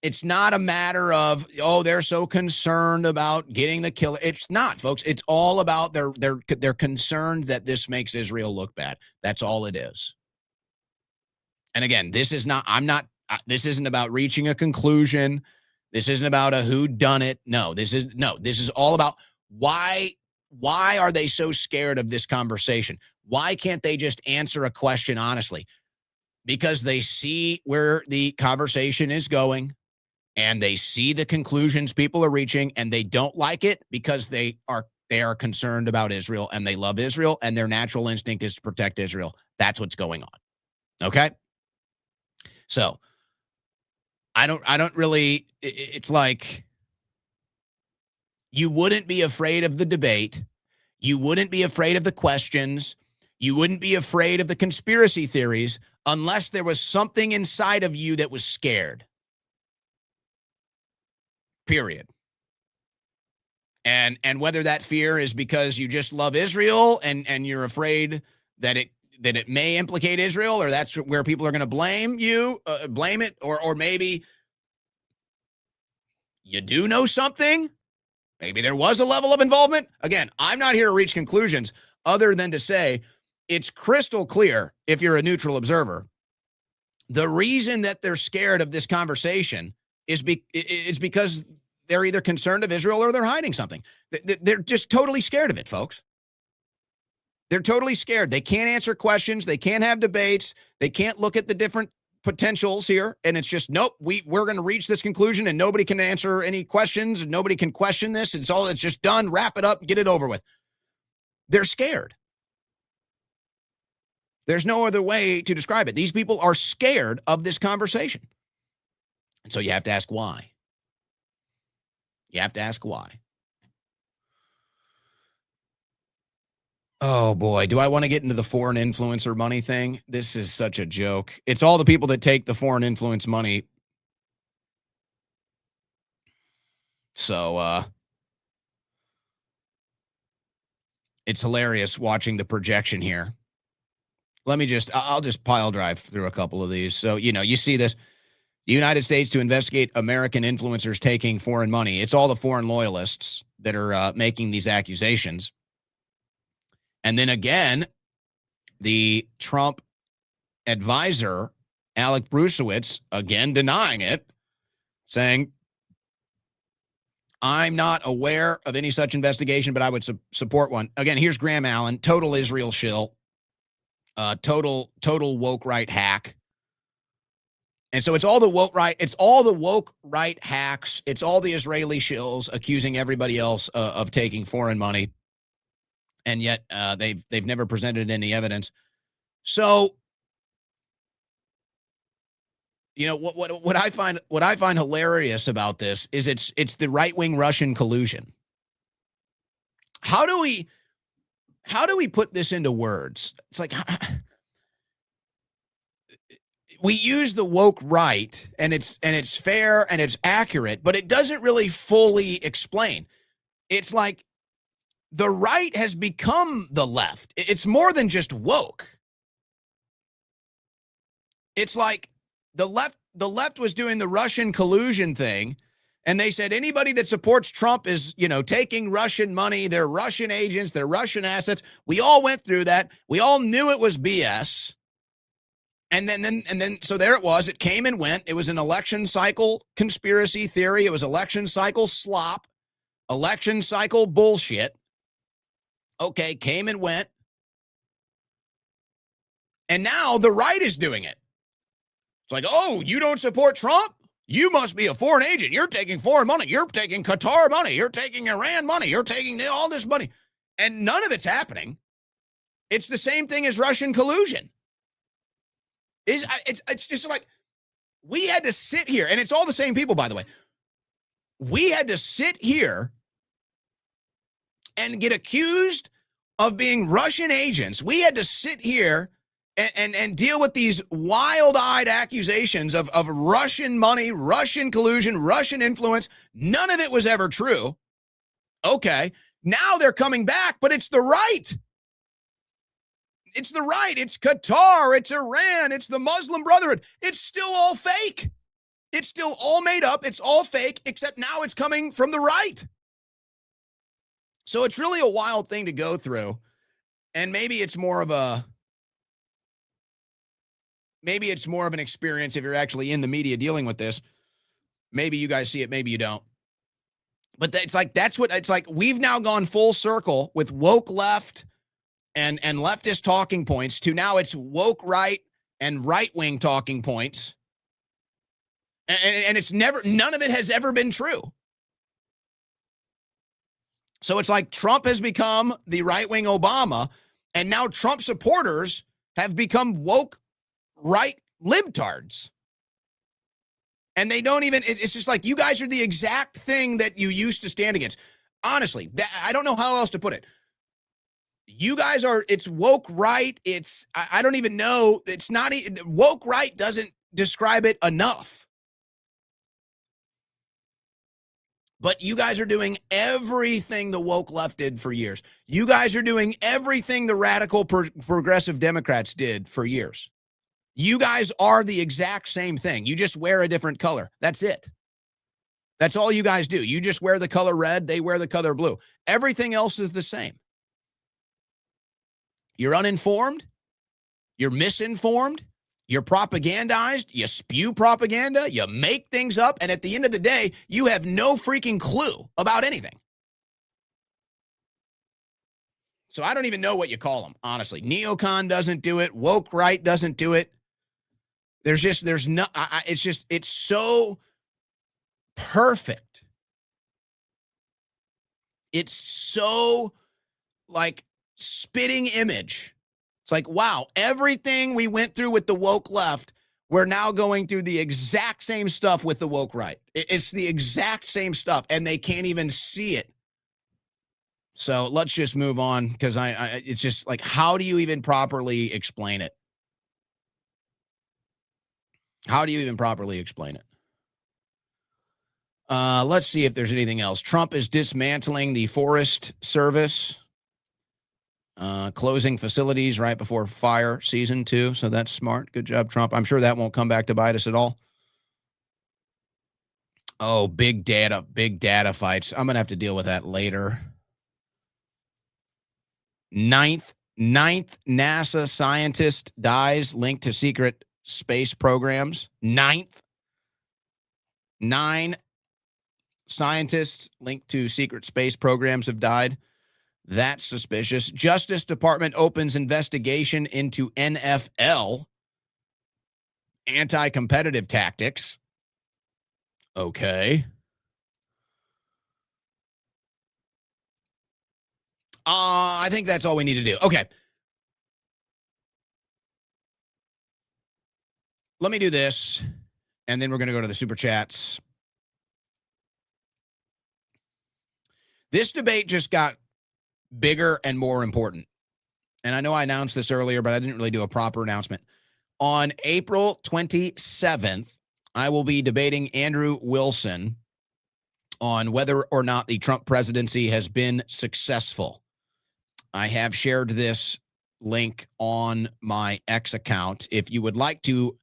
It's not a matter of, they're so concerned about getting the killer. It's not, folks. It's all about they're concerned that this makes Israel look bad. That's all it is. And again, this isn't about reaching a conclusion. This isn't about a who done it. No, this is all about why are they so scared of this conversation? Why can't they just answer a question honestly? Because they see where the conversation is going. and they see the conclusions people are reaching, and they don't like it because they are concerned about Israel, and they love Israel, and their natural instinct is to protect Israel. That's what's going on. Okay? So I don't really, it's like you wouldn't be afraid of the debate. You wouldn't be afraid of the questions. You wouldn't be afraid of the conspiracy theories unless there was something inside of you that was scared. Period. And whether that fear is because you just love Israel and you're afraid that it may implicate Israel, or that's where people are going to blame it, or maybe you do know something. Maybe there was a level of involvement. Again, I'm not here to reach conclusions other than to say it's crystal clear, if you're a neutral observer, the reason that they're scared of this conversation is because they're either concerned of Israel or they're hiding something. They're just totally scared of it, folks. They're totally scared. They can't answer questions. They can't have debates. They can't look at the different potentials here. And it's just, nope, we're going to reach this conclusion and nobody can answer any questions. And nobody can question this. It's just done. Wrap it up. Get it over with. They're scared. There's no other way to describe it. These people are scared of this conversation. And so you have to ask why. You have to ask why. Oh, boy. Do I want to get into the foreign influencer money thing? This is such a joke. It's all the people that take the foreign influence money. So, it's hilarious watching the projection here. I'll just pile drive through a couple of these. So, you see this. The United States to investigate American influencers taking foreign money. It's all the foreign loyalists that are making these accusations. And then again, the Trump advisor, Alec Brusiewicz, again denying it, saying, I'm not aware of any such investigation, but I would support one. Again, here's Graham Allen, total Israel shill, total woke right hack. And so it's all the woke right hacks. It's all the Israeli shills accusing everybody else of taking foreign money. And yet they've never presented any evidence. So, what I find hilarious about this is it's the right-wing Russian collusion. How do we put this into words? It's like we use the woke right, and it's fair and it's accurate, but it doesn't really fully explain. It's like the right has become the left. It's more than just woke. It's like the left was doing the Russian collusion thing, and they said anybody that supports Trump is, taking Russian money. They're Russian agents. They're Russian assets. We all went through that. We all knew it was BS. And then, so there it was. It came and went. It was an election cycle conspiracy theory. It was election cycle slop, election cycle bullshit. Okay, came and went. And now the right is doing it. It's like, oh, you don't support Trump? You must be a foreign agent. You're taking foreign money. You're taking Qatar money. You're taking Iran money. You're taking all this money. And none of it's happening. It's the same thing as Russian collusion. It's just like we had to sit here, and it's all the same people, by the way. We had to sit here and get accused of being Russian agents. We had to sit here and deal with these wild-eyed accusations of Russian money, Russian collusion, Russian influence. None of it was ever true. Okay, now they're coming back, but it's the right. It's the right. It's Qatar. It's Iran. It's the Muslim Brotherhood. It's still all fake. It's still all made up. It's all fake, except now it's coming from the right. So it's really a wild thing to go through. And maybe it's more of an experience if you're actually in the media dealing with this. Maybe you guys see it. Maybe you don't. But it's like we've now gone full circle with woke left and leftist talking points to now it's woke right and right-wing talking points. And it's never, none of it has ever been true. So it's like Trump has become the right-wing Obama, and now Trump supporters have become woke right libtards. And they don't even, it's just like, you guys are the exact thing that you used to stand against. Honestly, I don't know how else to put it. You guys are, it's woke right. It's, I don't even know. It's not, woke right doesn't describe it enough. But you guys are doing everything the woke left did for years. You guys are doing everything the radical progressive Democrats did for years. You guys are the exact same thing. You just wear a different color. That's it. That's all you guys do. You just wear the color red. They wear the color blue. Everything else is the same. You're uninformed. You're misinformed. You're propagandized, you spew propaganda, you make things up, and at the end of the day, you have no freaking clue about anything. So I don't even know what you call them, honestly. Neocon doesn't do it. Woke right doesn't do it. It's so perfect. It's so like spitting image. It's like, wow, everything we went through with the woke left, we're now going through the exact same stuff with the woke right. It's the exact same stuff, and they can't even see it. So let's just move on, because it's just like, how do you even properly explain it? How do you even properly explain it? Let's see if there's anything else. Trump is dismantling the Forest Service. Closing facilities right before fire season too. So that's smart. Good job, Trump. I'm sure that won't come back to bite us at all. Oh, big data fights. I'm going to have to deal with that later. Ninth NASA scientist dies linked to secret space programs. Nine scientists linked to secret space programs have died. That's suspicious. Justice Department opens investigation into NFL anti-competitive tactics. Okay. I think that's all we need to do. Okay. Let me do this, and then we're going to go to the super chats. This debate just got bigger and more important. And I know I announced this earlier, but I didn't really do a proper announcement. On April 27th, I will be debating Andrew Wilson on whether or not the Trump presidency has been successful. I have shared this link on my X account. If you would like to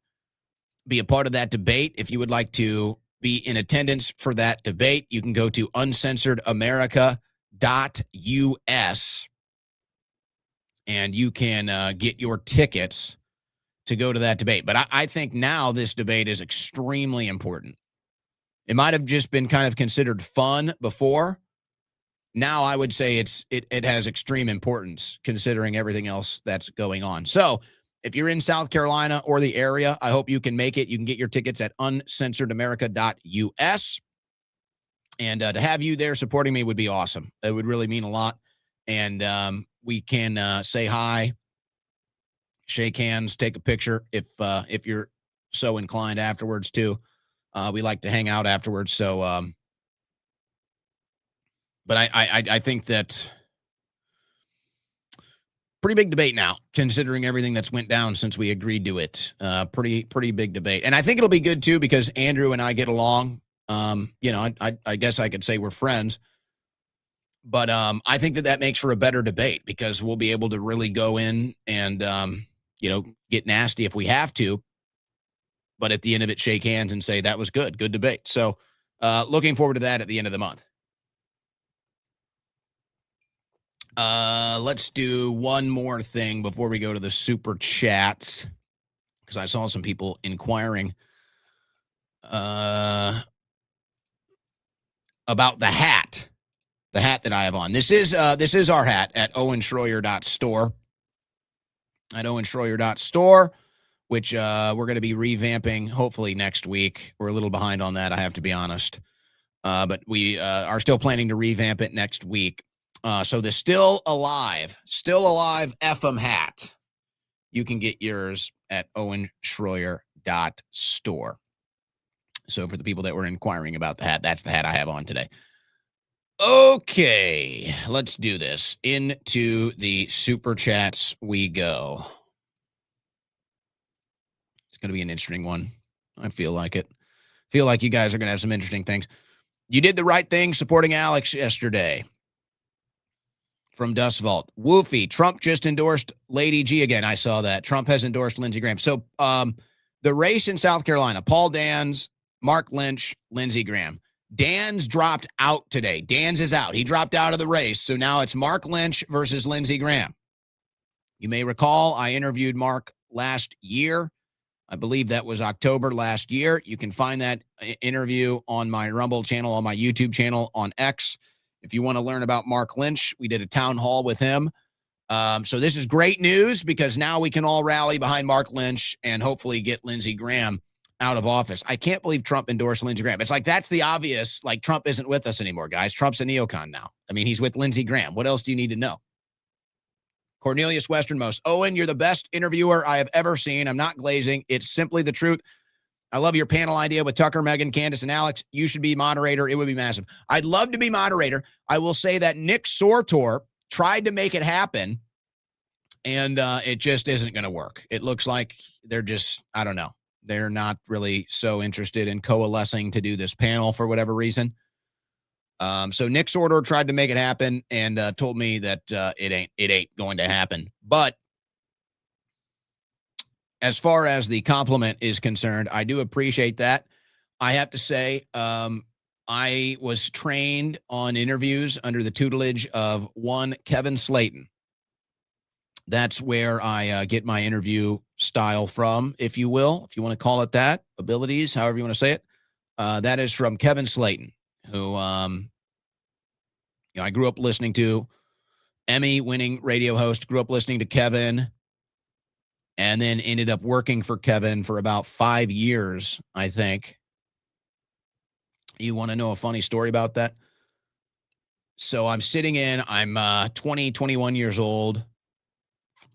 be a part of that debate, if you would like to be in attendance for that debate, you can go to uncensoredamerica.us and you can get your tickets to go to that debate. But I think now this debate is extremely important. It might have just been kind of considered fun before. Now I would say it has extreme importance considering everything else that's going on. So if you're in South Carolina or the area, I hope you can make it. You can get your tickets at uncensoredamerica.us. And to have you there supporting me would be awesome. It would really mean a lot. And we can say hi, shake hands, take a picture if you're so inclined afterwards too. We like to hang out afterwards. So, but I think that pretty big debate now, considering everything that's went down since we agreed to it. Pretty big debate. And I think it'll be good too, because Andrew and I get along. I guess I could say we're friends, but I think that makes for a better debate, because we'll be able to really go in and, get nasty if we have to, but at the end of it, shake hands and say, that was good debate. So looking forward to that at the end of the month. Let's do one more thing before we go to the super chats, because I saw some people inquiring about the hat that I have on. This is our hat at owenschroyer.store. At owenschroyer.store, which we're going to be revamping hopefully next week. We're a little behind on that, I have to be honest. But we are still planning to revamp it next week. So the Still Alive FM hat, you can get yours at owenschroyer.store. So for the people that were inquiring about the hat, that's the hat I have on today. Okay, let's do this. Into the super chats we go. It's going to be an interesting one. I feel like it. Feel like you guys are going to have some interesting things. You did the right thing supporting Alex yesterday. From Dust Vault. Woofy, Trump just endorsed Lady G again. I saw that. Trump has endorsed Lindsey Graham. So the race in South Carolina, Paul Dans, Mark Lynch, Lindsey Graham. Dans dropped out today. Dans is out. He dropped out of the race. So now it's Mark Lynch versus Lindsey Graham. You may recall I interviewed Mark last year. I believe that was October last year. You can find that interview on my Rumble channel, on my YouTube channel, on X. If you want to learn about Mark Lynch, we did a town hall with him. So this is great news because now we can all rally behind Mark Lynch and hopefully get Lindsey Graham out of office. I can't believe Trump endorsed Lindsey Graham. It's like that's the obvious, like Trump isn't with us anymore, guys. Trump's a neocon now. I mean, he's with Lindsey Graham. What else do you need to know? Cornelius Westernmost. Owen, you're the best interviewer I have ever seen. I'm not glazing. It's simply the truth. I love your panel idea with Tucker, Megan, Candace, and Alex. You should be moderator. It would be massive. I'd love to be moderator. I will say that Nick Sortor tried to make it happen, and it just isn't going to work. It looks like they're just, I don't know. They're not really so interested in coalescing to do this panel for whatever reason. So Nick Sortor tried to make it happen and told me that it ain't going to happen. But as far as the compliment is concerned, I do appreciate that. I have to say, I was trained on interviews under the tutelage of one Kevin Slayton. That's where I get my interview style from, if you will, if you want to call it that, abilities, however you want to say it. That is from Kevin Slayton, who I grew up listening to, Emmy-winning radio host, grew up listening to Kevin, and then ended up working for Kevin for about 5 years, I think. You want to know a funny story about that? So I'm sitting in, I'm 20, 21 years old.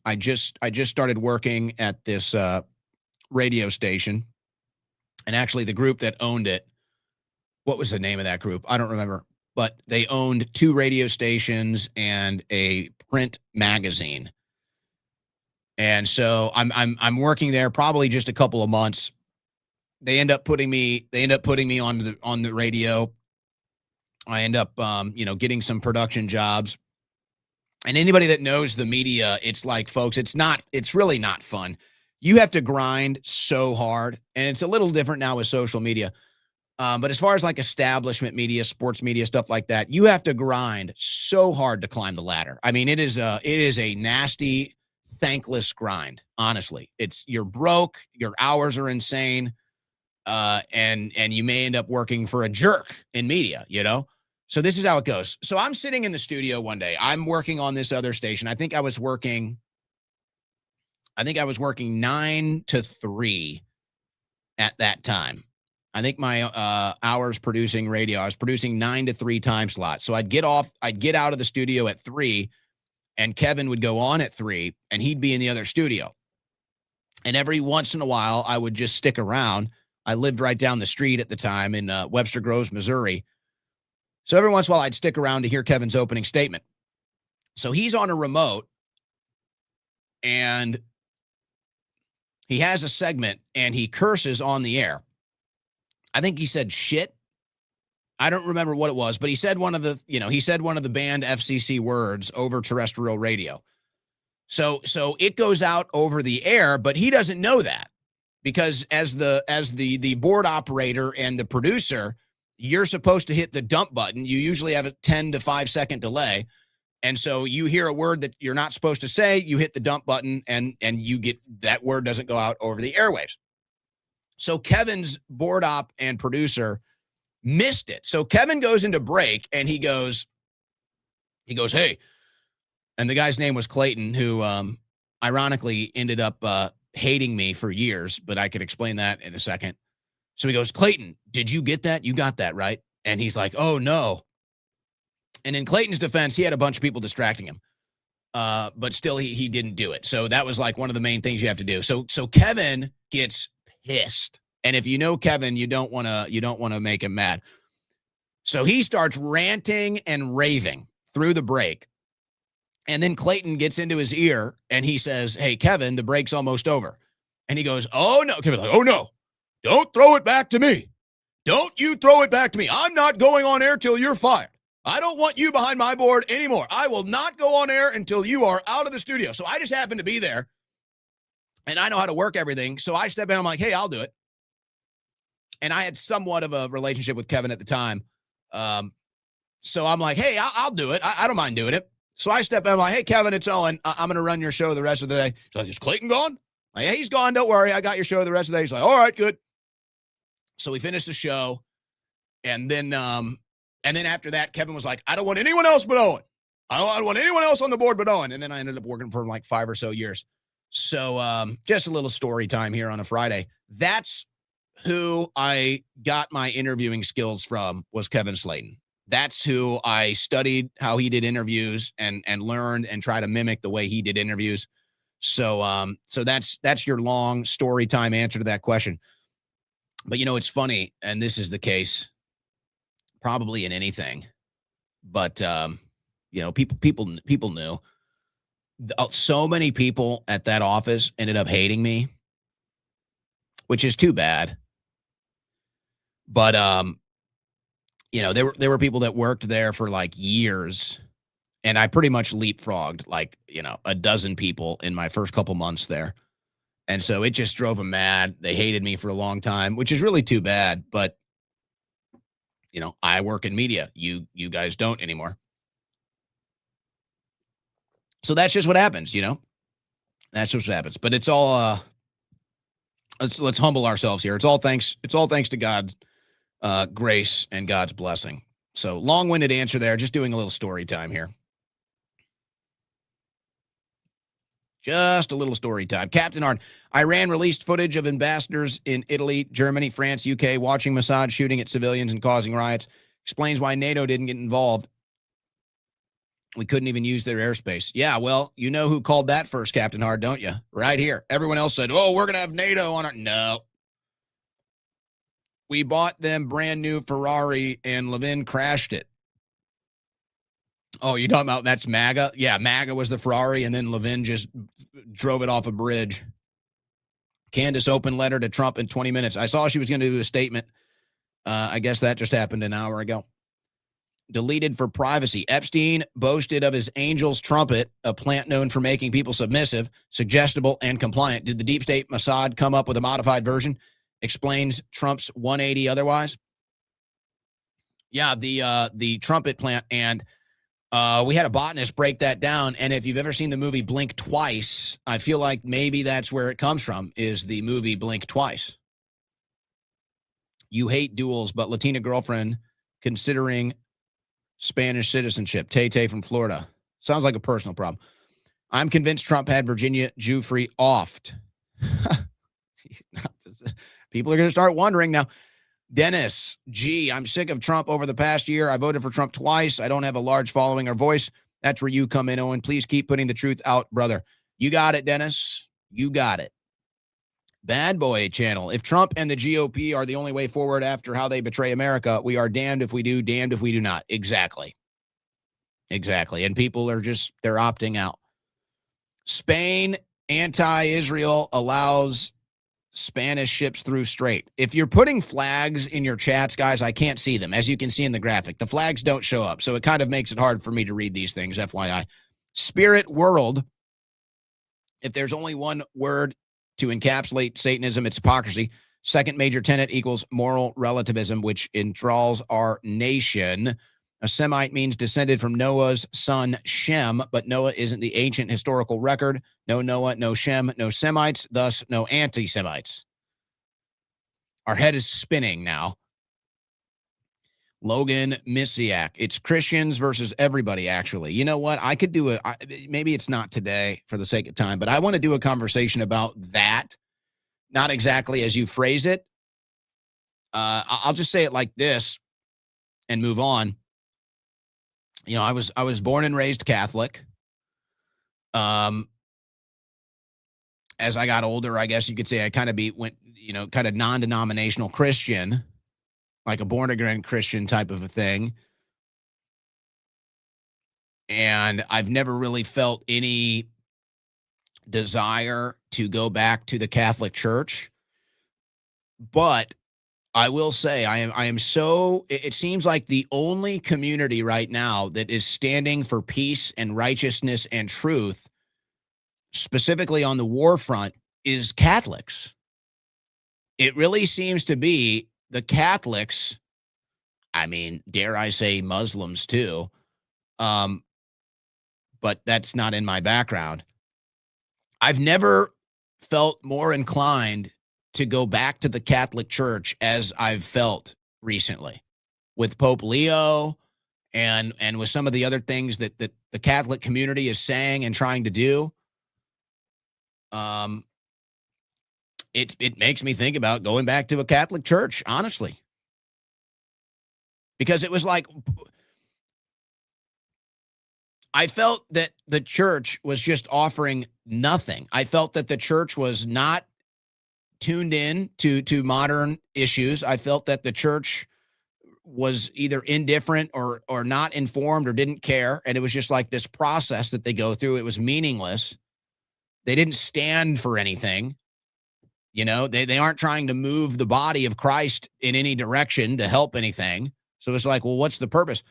I just started working at this radio station. And actually the group that owned it, what was the name of that group? I don't remember. But they owned 2 radio stations and a print magazine. And so I'm working there probably just a couple of months. They end up putting me on the radio. I end up getting some production jobs. And anybody that knows the media, it's like, folks, it's really not fun. You have to grind so hard, and it's a little different now with social media. But as far as like establishment media, sports media, stuff like that, you have to grind so hard to climb the ladder. I mean, it is a nasty, thankless grind. Honestly, you're broke, your hours are insane, and you may end up working for a jerk in media, So this is how it goes. So I'm sitting in the studio one day. I'm working on this other station. I think I was working 9 to 3 at that time. I think my hours producing radio, I was producing 9 to 3 time slots. So I'd get out of the studio at 3, and Kevin would go on at 3, and he'd be in the other studio. And every once in a while, I would just stick around. I lived right down the street at the time in Webster Groves, Missouri. So every once in a while, I'd stick around to hear Kevin's opening statement. So he's on a remote, and he has a segment, and he curses on the air. I think he said shit. I don't remember what it was, but he said one of the banned FCC words over terrestrial radio. So it goes out over the air, but he doesn't know that because as the board operator and the producer, you're supposed to hit the dump button. You usually have a 10 to 5 second delay. And so you hear a word that you're not supposed to say, you hit the dump button and you get that word doesn't go out over the airwaves. So Kevin's board op and producer missed it. So Kevin goes into break and he goes, hey, and the guy's name was Clayton, who ironically ended up hating me for years, but I could explain that in a second. So he goes, Clayton, did you get that? You got that, right? And he's like, oh, no. And in Clayton's defense, he had a bunch of people distracting him. But still, he didn't do it. So that was like one of the main things you have to do. So Kevin gets pissed. And if you know Kevin, you don't want to make him mad. So he starts ranting and raving through the break. And then Clayton gets into his ear and he says, hey, Kevin, the break's almost over. And he goes, oh, no. Kevin's like, oh, no. Don't throw it back to me. Don't you throw it back to me. I'm not going on air till you're fired. I don't want you behind my board anymore. I will not go on air until you are out of the studio. So I just happen to be there, and I know how to work everything. So I step in. I'm like, hey, I'll do it. And I had somewhat of a relationship with Kevin at the time. So I'm like, hey, I'll do it. I don't mind doing it. So I step in. I'm like, hey, Kevin, it's Owen. I'm going to run your show the rest of the day. He's like, is Clayton gone? I'm like, yeah, he's gone. Don't worry. I got your show the rest of the day. He's like, all right, good. So we finished the show. And then after that, Kevin was like, I don't want anyone else but Owen. I don't want anyone else on the board but Owen. And then I ended up working for him like 5 or so years. So just a little story time here on a Friday. That's who I got my interviewing skills from, was Kevin Slayton. That's who I studied how he did interviews and learned and try to mimic the way he did interviews. So that's your long story time answer to that question. But it's funny, and this is the case probably in anything, but people knew. So many people at that office ended up hating me, which is too bad. But there were people that worked there for like years, and I pretty much leapfrogged like a dozen people in my first couple months there. And so it just drove them mad. They hated me for a long time, which is really too bad. But, I work in media. You guys don't anymore. So that's just what happens, That's just what happens. But it's all, let's humble ourselves here. It's all thanks to God's grace and God's blessing. So long-winded answer there. Just doing a little story time here. Just a little story time. Captain Arn, Iran released footage of ambassadors in Italy, Germany, France, UK watching Mossad shooting at civilians and causing riots. Explains why NATO didn't get involved. We couldn't even use their airspace. Yeah, well, you know who called that first, Captain Hard, don't you? Right here. Everyone else said, oh, we're going to have NATO on our... No. We bought them brand new Ferrari and Levin crashed it. Oh, you're talking about that's MAGA? Yeah, MAGA was the Ferrari, and then Levin just drove it off a bridge. Candace open letter to Trump in 20 minutes. I saw she was going to do a statement. I guess that just happened an hour ago. Deleted for privacy. Epstein boasted of his Angel's Trumpet, a plant known for making people submissive, suggestible, and compliant. Did the deep state Mossad come up with a modified version? Explains Trump's 180 otherwise. Yeah, the trumpet plant, and we had a botanist break that down, and if you've ever seen the movie Blink Twice, I feel like maybe that's where it comes from, is the movie Blink Twice. You hate duels, but Latina girlfriend considering Spanish citizenship. Tay from Florida. Sounds like a personal problem. I'm convinced Trump had Virginia Giuffre offed. People are going to start wondering now. Dennis G, I'm sick of Trump over the past year. I voted for Trump twice. I don't have a large following or voice. That's where you come in, Owen. Please keep putting the truth out, brother. You got it, Dennis. You got it. Bad Boy Channel. If Trump and the GOP are the only way forward after how they betray America, we are damned if we do, damned if we do not. Exactly. And people are they're opting out. Spain, anti-Israel, allows Spanish ships through strait. If you're putting flags in your chats, guys, I can't see them. As you can see in the graphic, the flags don't show up. So it kind of makes it hard for me to read these things, FYI. Spirit world. If there's only one word to encapsulate Satanism, it's hypocrisy. Second major tenet equals moral relativism, which enthralls our nation. A Semite means descended from Noah's son Shem, but Noah isn't the ancient historical record. No Noah, no Shem, no Semites, thus no anti-Semites. Our head is spinning now. Logan Misiak. It's Christians versus everybody, actually. You know what? I could do maybe it's not today for the sake of time, but I want to do a conversation about that. Not exactly as you phrase it. I'll just say it like this and move on. You know, I was born and raised Catholic. As I got older, I guess you could say I kind of went, kind of non-denominational Christian, like a born-again Christian type of a thing. And I've never really felt any desire to go back to the Catholic Church. But I will say I am so, it seems like the only community right now that is standing for peace and righteousness and truth, specifically on the war front, is Catholics. It really seems to be the Catholics, I mean, dare I say Muslims too, but that's not in my background. I've never felt more inclined to go back to the Catholic Church as I've felt recently with Pope Leo and with some of the other things that the Catholic community is saying and trying to do. It makes me think about going back to a Catholic church, honestly. Because it was like, I felt that the church was just offering nothing. I felt that the church was not tuned in to modern issues. I felt that the church was either indifferent or not informed or didn't care. And it was just like this process that they go through. It was meaningless. They didn't stand for anything. You know, they aren't trying to move the body of Christ in any direction to help anything. So it's like, well, what's the purpose?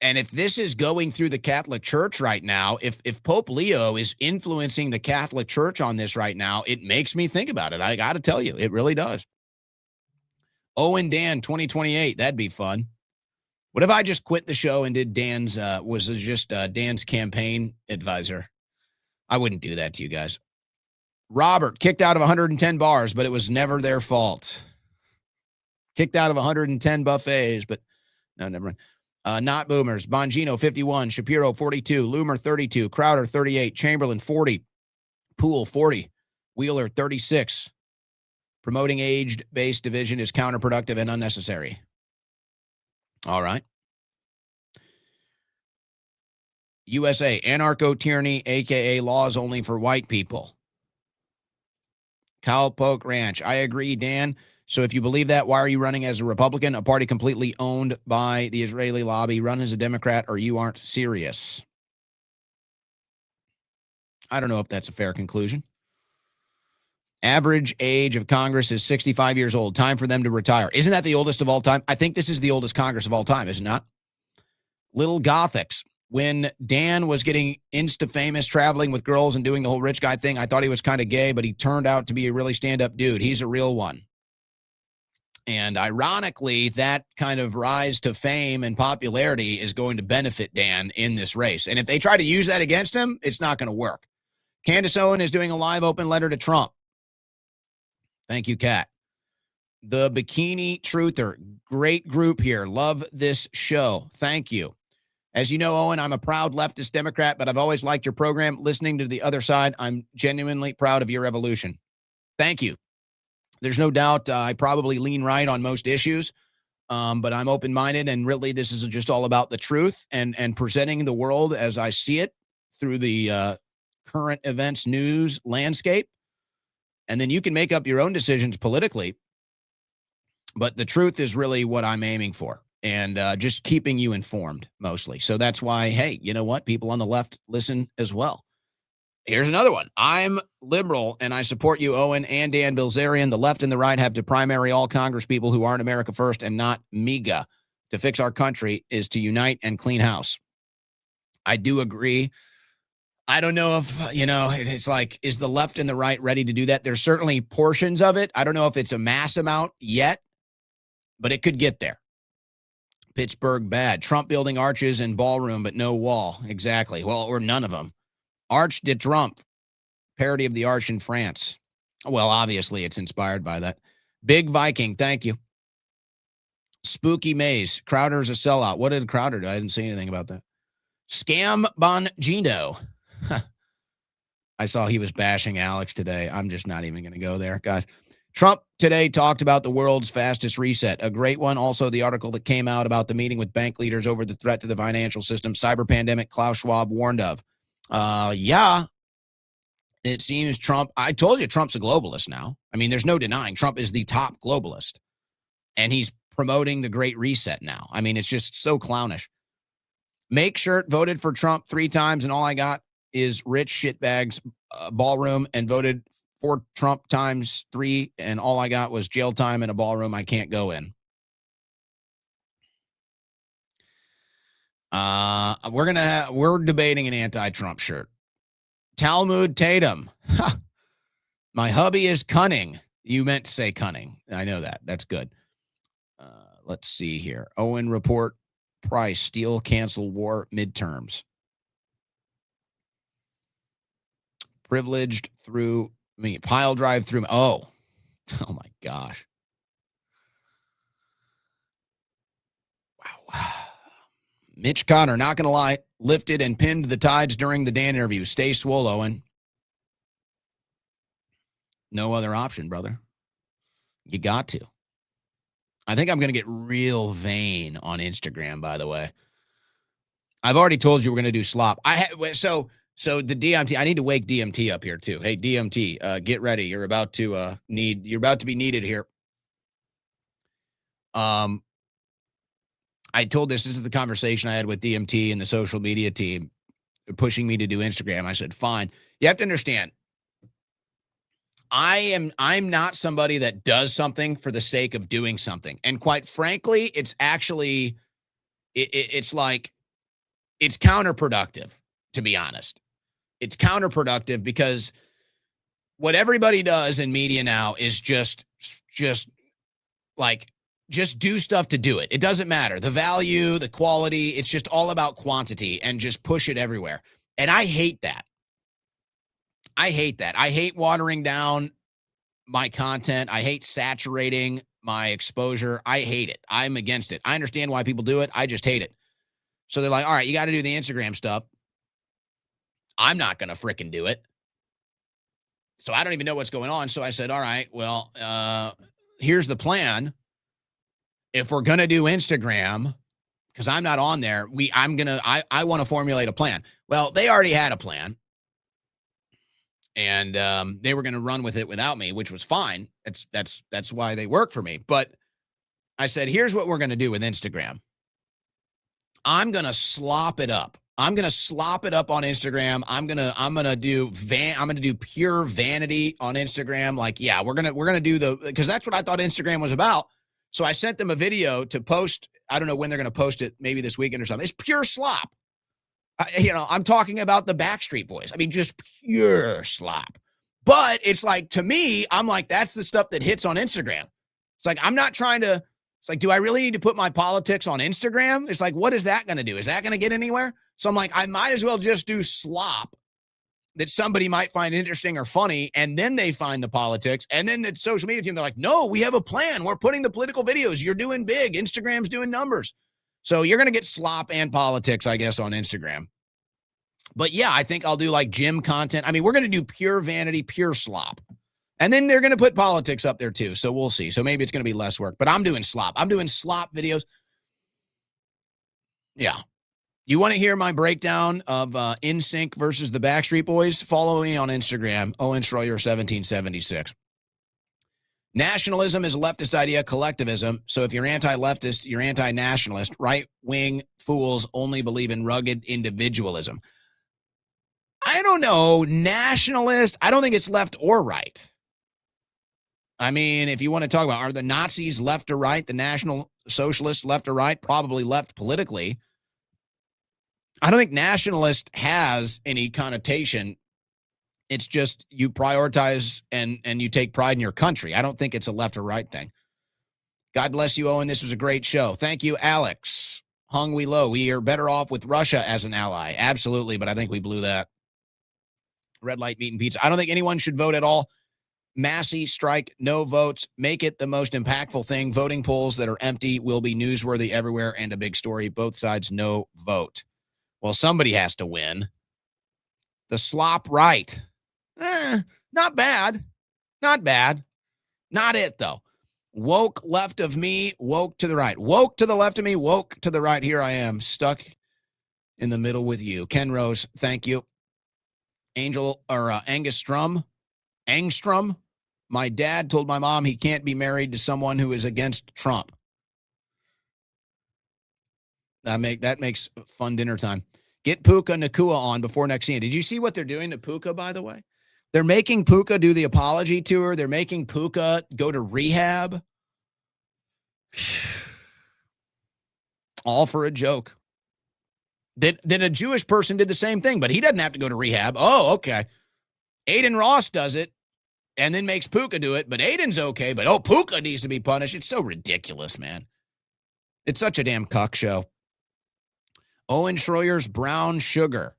And if this is going through the Catholic Church right now, if Pope Leo is influencing the Catholic Church on this right now, it makes me think about it. I got to tell you, it really does. Owen Dan 2028, that'd be fun. What if I just quit the show and did Dan's, Dan's campaign advisor? I wouldn't do that to you guys. Robert, kicked out of 110 bars, but it was never their fault. Kicked out of 110 buffets, but no, never mind. Not boomers. Bongino 51, Shapiro 42, Loomer 32, Crowder 38, Chamberlain 40, Poole 40, Wheeler 36. Promoting age-based division is counterproductive and unnecessary. All right. USA, anarcho-tyranny, a.k.a. laws only for white people. Cowpoke Ranch. I agree, Dan. So if you believe that, why are you running as a Republican, a party completely owned by the Israeli lobby? Run as a Democrat or you aren't serious. I don't know if that's a fair conclusion. Average age of Congress is 65 years old. Time for them to retire. Isn't that the oldest of all time? I think this is the oldest Congress of all time, is it not? Little Gothics. When Dan was getting insta-famous, traveling with girls and doing the whole rich guy thing, I thought he was kind of gay, but he turned out to be a really stand-up dude. He's a real one. And ironically, that kind of rise to fame and popularity is going to benefit Dan in this race. And if they try to use that against him, it's not going to work. Candace Owen is doing a live open letter to Trump. Thank you, Kat. The Bikini Truther. Great group here. Love this show. Thank you. As you know, Owen, I'm a proud leftist Democrat, but I've always liked your program. Listening to the other side, I'm genuinely proud of your evolution. Thank you. There's no doubt I probably lean right on most issues, but I'm open-minded, and really this is just all about the truth and presenting the world as I see it through the current events news landscape. And then you can make up your own decisions politically, but the truth is really what I'm aiming for, and just keeping you informed mostly. So that's why, hey, you know what? People on the left listen as well. Here's another one. I'm liberal, and I support you, Owen and Dan Bilzerian. The left and the right have to primary all Congress people who aren't America first and not MAGA. To fix our country is to unite and clean house. I do agree. I don't know if, it's like, is the left and the right ready to do that? There's certainly portions of it. I don't know if it's a mass amount yet, but it could get there. Pittsburgh bad. Trump building arches and ballroom, but no wall. Exactly. Well, or none of them. Arch de Trump, parody of the Arch in France. Well, obviously, it's inspired by that. Big Viking, thank you. Spooky Maze. Crowder's a sellout. What did Crowder do? I didn't see anything about that. Scam Bongino. I saw he was bashing Alex today. I'm just not even going to go there, guys. Trump today talked about the world's fastest reset. A great one. Also, the article that came out about the meeting with bank leaders over the threat to the financial system, cyber pandemic Klaus Schwab warned of. Yeah, it seems Trump, I told you Trump's a globalist now. I mean, there's no denying Trump is the top globalist. And he's promoting the Great Reset now. I mean, it's just so clownish. Make Shirt voted for Trump 3 times, and all I got is rich shitbags ballroom, and voted for Trump times 3, and all I got was jail time in a ballroom I can't go in. We're debating an anti-Trump shirt. Talmud Tatum. My hubby is cunning. You meant to say cunning. I know that. That's good. Let's see here. Owen report. Price. Steel cancel war midterms. Privileged through me. Pile drive through. Oh my gosh. Wow. Mitch Connor, not going to lie, lifted and pinned the tides during the Dan interview. Stay swole, Owen. No other option, brother. You got to. I think I'm going to get real vain on Instagram, by the way. I've already told you we're going to do slop. So the DMT, I need to wake DMT up here too. Hey, DMT, get ready. You're about to be needed here. I told this is the conversation I had with DMT and the social media team pushing me to do Instagram. I said, fine. You have to understand, I'm not somebody that does something for the sake of doing something. And quite frankly, it's actually, it's counterproductive, to be honest. It's counterproductive because what everybody does in media now is just do stuff to do it. It doesn't matter. The value, the quality, it's just all about quantity and just push it everywhere. And I hate that. I hate watering down my content. I hate saturating my exposure. I hate it. I'm against it. I understand why people do it. I just hate it. So they're like, all right, you got to do the Instagram stuff. I'm not going to frickin' do it. So I don't even know what's going on. So I said, all right, well, here's the plan. If we're going to do Instagram, because I'm not on there, I want to formulate a plan. Well, they already had a plan. And they were going to run with it without me, which was fine. That's why they work for me. But I said, here's what we're going to do with Instagram. I'm going to slop it up. I'm going to slop it up on Instagram. I'm going to do pure vanity on Instagram. Like, yeah, we're going to do because that's what I thought Instagram was about. So I sent them a video to post. I don't know when they're going to post it, maybe this weekend or something. It's pure slop. I'm talking about the Backstreet Boys. I mean, just pure slop. But it's like, to me, I'm like, that's the stuff that hits on Instagram. It's like, I'm not trying to, it's like, do I really need to put my politics on Instagram? It's like, what is that going to do? Is that going to get anywhere? So I'm like, I might as well just do slop that somebody might find interesting or funny, and then they find the politics. And then the social media team, they're like, no, we have a plan. We're putting the political videos. You're doing big. Instagram's doing numbers. So you're going to get slop and politics, I guess, on Instagram. But yeah, I think I'll do like gym content. I mean, we're going to do pure vanity, pure slop. And then they're going to put politics up there too. So we'll see. So maybe it's going to be less work, but I'm doing slop. I'm doing slop videos. Yeah. You want to hear my breakdown of NSYNC versus the Backstreet Boys? Follow me on Instagram, Owen Schroyer 1776. Nationalism is a leftist idea, collectivism. So if you're anti-leftist, you're anti-nationalist. Right-wing fools only believe in rugged individualism. I don't know. Nationalist, I don't think it's left or right. I mean, if you want to talk about, are the Nazis left or right? The National Socialists left or right? Probably left politically. I don't think nationalist has any connotation. It's just you prioritize and you take pride in your country. I don't think it's a left or right thing. God bless you, Owen. This was a great show. Thank you, Alex. Hung we low. We are better off with Russia as an ally. Absolutely, but I think we blew that. Red light, meat, and pizza. I don't think anyone should vote at all. Massey strike, no votes. Make it the most impactful thing. Voting polls that are empty will be newsworthy everywhere and a big story. Both sides, no vote. Well, somebody has to win. The slop right. Not bad. Not bad. Not it, though. Woke left of me, woke to the right. Woke to the left of me, woke to the right. Here I am, stuck in the middle with you. Ken Rose, thank you. Angstrom. My dad told my mom he can't be married to someone who is against Trump. That makes fun dinner time. Get Puka Nakua on before next scene. Did you see what they're doing to Puka, by the way? They're making Puka do the apology tour. They're making Puka go to rehab. All for a joke. Then a Jewish person did the same thing, but he doesn't have to go to rehab. Oh, okay. Aiden Ross does it and then makes Puka do it, but Aiden's okay, but Puka needs to be punished. It's so ridiculous, man. It's such a damn cuck show. Owen Schroyer's Brown Sugar.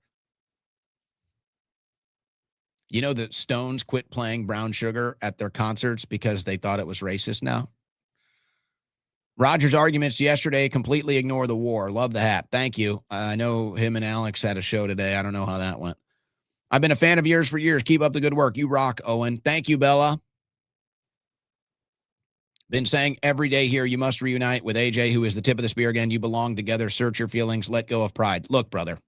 You know that Stones quit playing Brown Sugar at their concerts because they thought it was racist now? Roger's arguments yesterday completely ignore the war. Love the hat. Thank you. I know him and Alex had a show today. I don't know how that went. I've been a fan of yours for years. Keep up the good work. You rock, Owen. Thank you, Bella. Been saying every day here, you must reunite with AJ, who is the tip of the spear again. You belong together. Search your feelings. Let go of pride. Look, brother.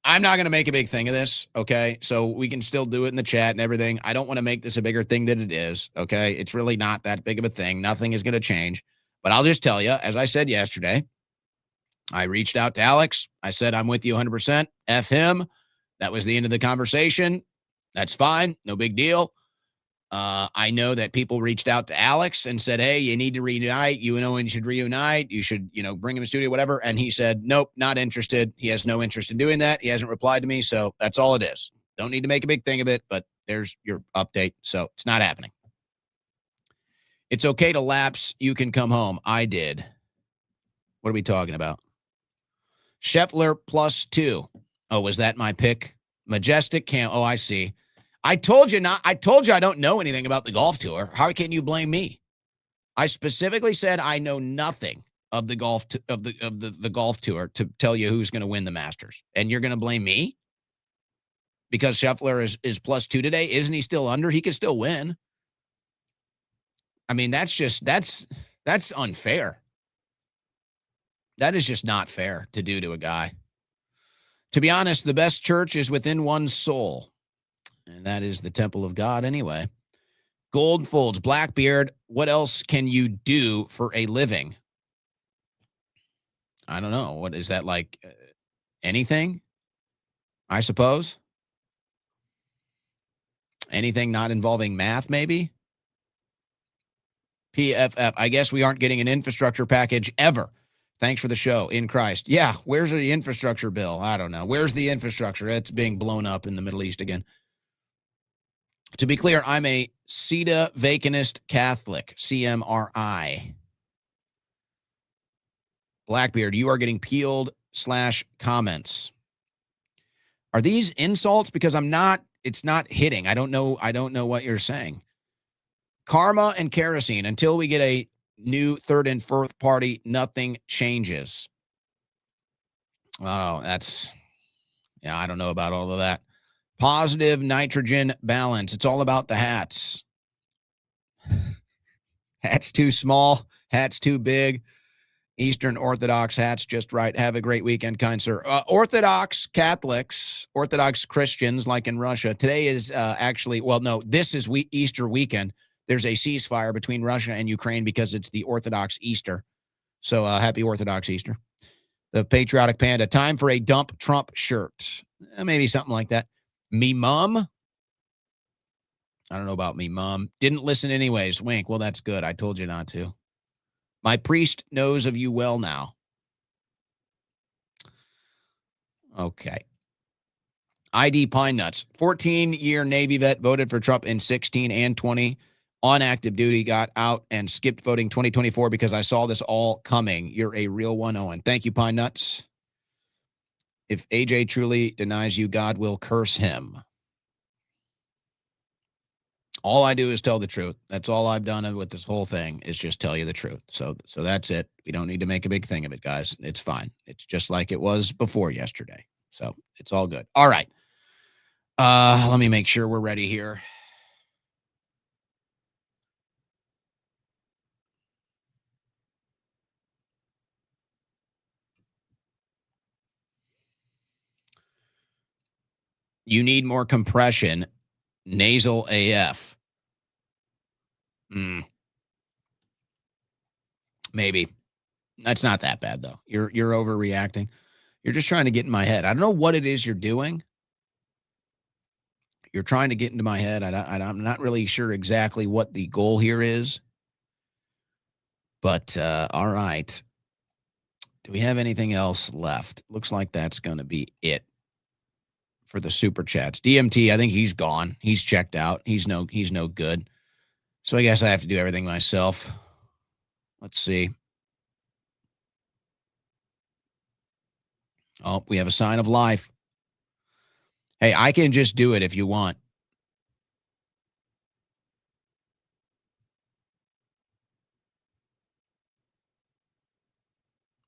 I'm not going to make a big thing of this, okay? So we can still do it in the chat and everything. I don't want to make this a bigger thing than it is, okay? It's really not that big of a thing. Nothing is going to change. But I'll just tell you, as I said yesterday, I reached out to Alex. I said, I'm with you 100%. F him. That was the end of the conversation. That's fine. No big deal. I know that people reached out to Alex and said, hey, you need to reunite. You and Owen should reunite. You should, bring him to the studio, whatever. And he said, nope, not interested. He has no interest in doing that. He hasn't replied to me. So that's all it is. Don't need to make a big thing of it, but there's your update. So it's not happening. It's okay to lapse. You can come home. I did. What are we talking about? Scheffler +2. Oh, was that my pick? Majestic Cam. Oh, I see. I told you I don't know anything about the golf tour. How can you blame me? I specifically said I know nothing of the golf of the golf tour to tell you who's going to win the Masters. And you're going to blame me? Because Scheffler is +2 today. Isn't he still under? He could still win. I mean, that's unfair. That is just not fair to do to a guy. To be honest, the best church is within one's soul. And that is the temple of God anyway. Gold folds, Blackbeard. What else can you do for a living? I don't know. What is that like? Anything? I suppose. Anything not involving math, maybe? PFF. I guess we aren't getting an infrastructure package ever. Thanks for the show, in Christ. Yeah, where's the infrastructure bill? I don't know. Where's the infrastructure? It's being blown up in the Middle East again. To be clear, I'm a CETA Vacanist Catholic, CMRI. Blackbeard, you are getting peeled /comments. Are these insults? Because it's not hitting. I don't know what you're saying. Karma and kerosene. Until we get a new third and fourth party, nothing changes. Oh, I don't know about all of that. Positive nitrogen balance. It's all about the hats. Hats too small. Hats too big. Eastern Orthodox hats just right. Have a great weekend, kind sir. Orthodox Catholics, Orthodox Christians, like in Russia. Today is this is Easter weekend. There's a ceasefire between Russia and Ukraine because it's the Orthodox Easter. So happy Orthodox Easter. The Patriotic Panda. Time for a dump Trump shirt. Maybe something like that. Me mom? I don't know about me mom. Didn't listen anyways. Wink. Well, that's good. I told you not to. My priest knows of you well now. Okay. ID Pine Nuts. 14-year Navy vet, voted for Trump in 16 and 20. On active duty, got out and skipped voting 2024 because I saw this all coming. You're a real one, Owen. Thank you, Pine Nuts. If AJ truly denies you, God will curse him. All I do is tell the truth. That's all I've done with this whole thing is just tell you the truth. So that's it. We don't need to make a big thing of it, guys. It's fine. It's just like it was before yesterday. So it's all good. All right. Let me make sure we're ready here. You need more compression. Nasal AF. Maybe. That's not that bad, though. You're overreacting. You're just trying to get in my head. I don't know what it is you're doing. You're trying to get into my head. I'm not really sure exactly what the goal here is. But, all right. Do we have anything else left? Looks like that's going to be it for the super chats. DMT, I think he's gone. He's checked out. He's no good. So I guess I have to do everything myself. Let's see. Oh, we have a sign of life. Hey, I can just do it if you want.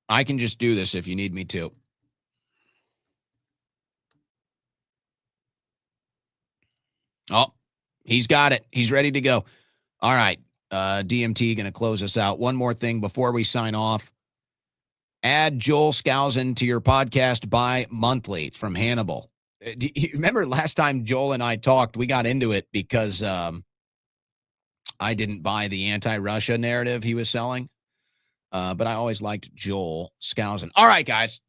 I can just do this if you need me to. Oh, he's got it. He's ready to go. All right. DMT going to close us out. One more thing before we sign off. Add Joel Skousen to your podcast bi-monthly from Hannibal. Do you remember last time Joel and I talked, we got into it because I didn't buy the anti-Russia narrative he was selling. But I always liked Joel Skousen. All right, guys.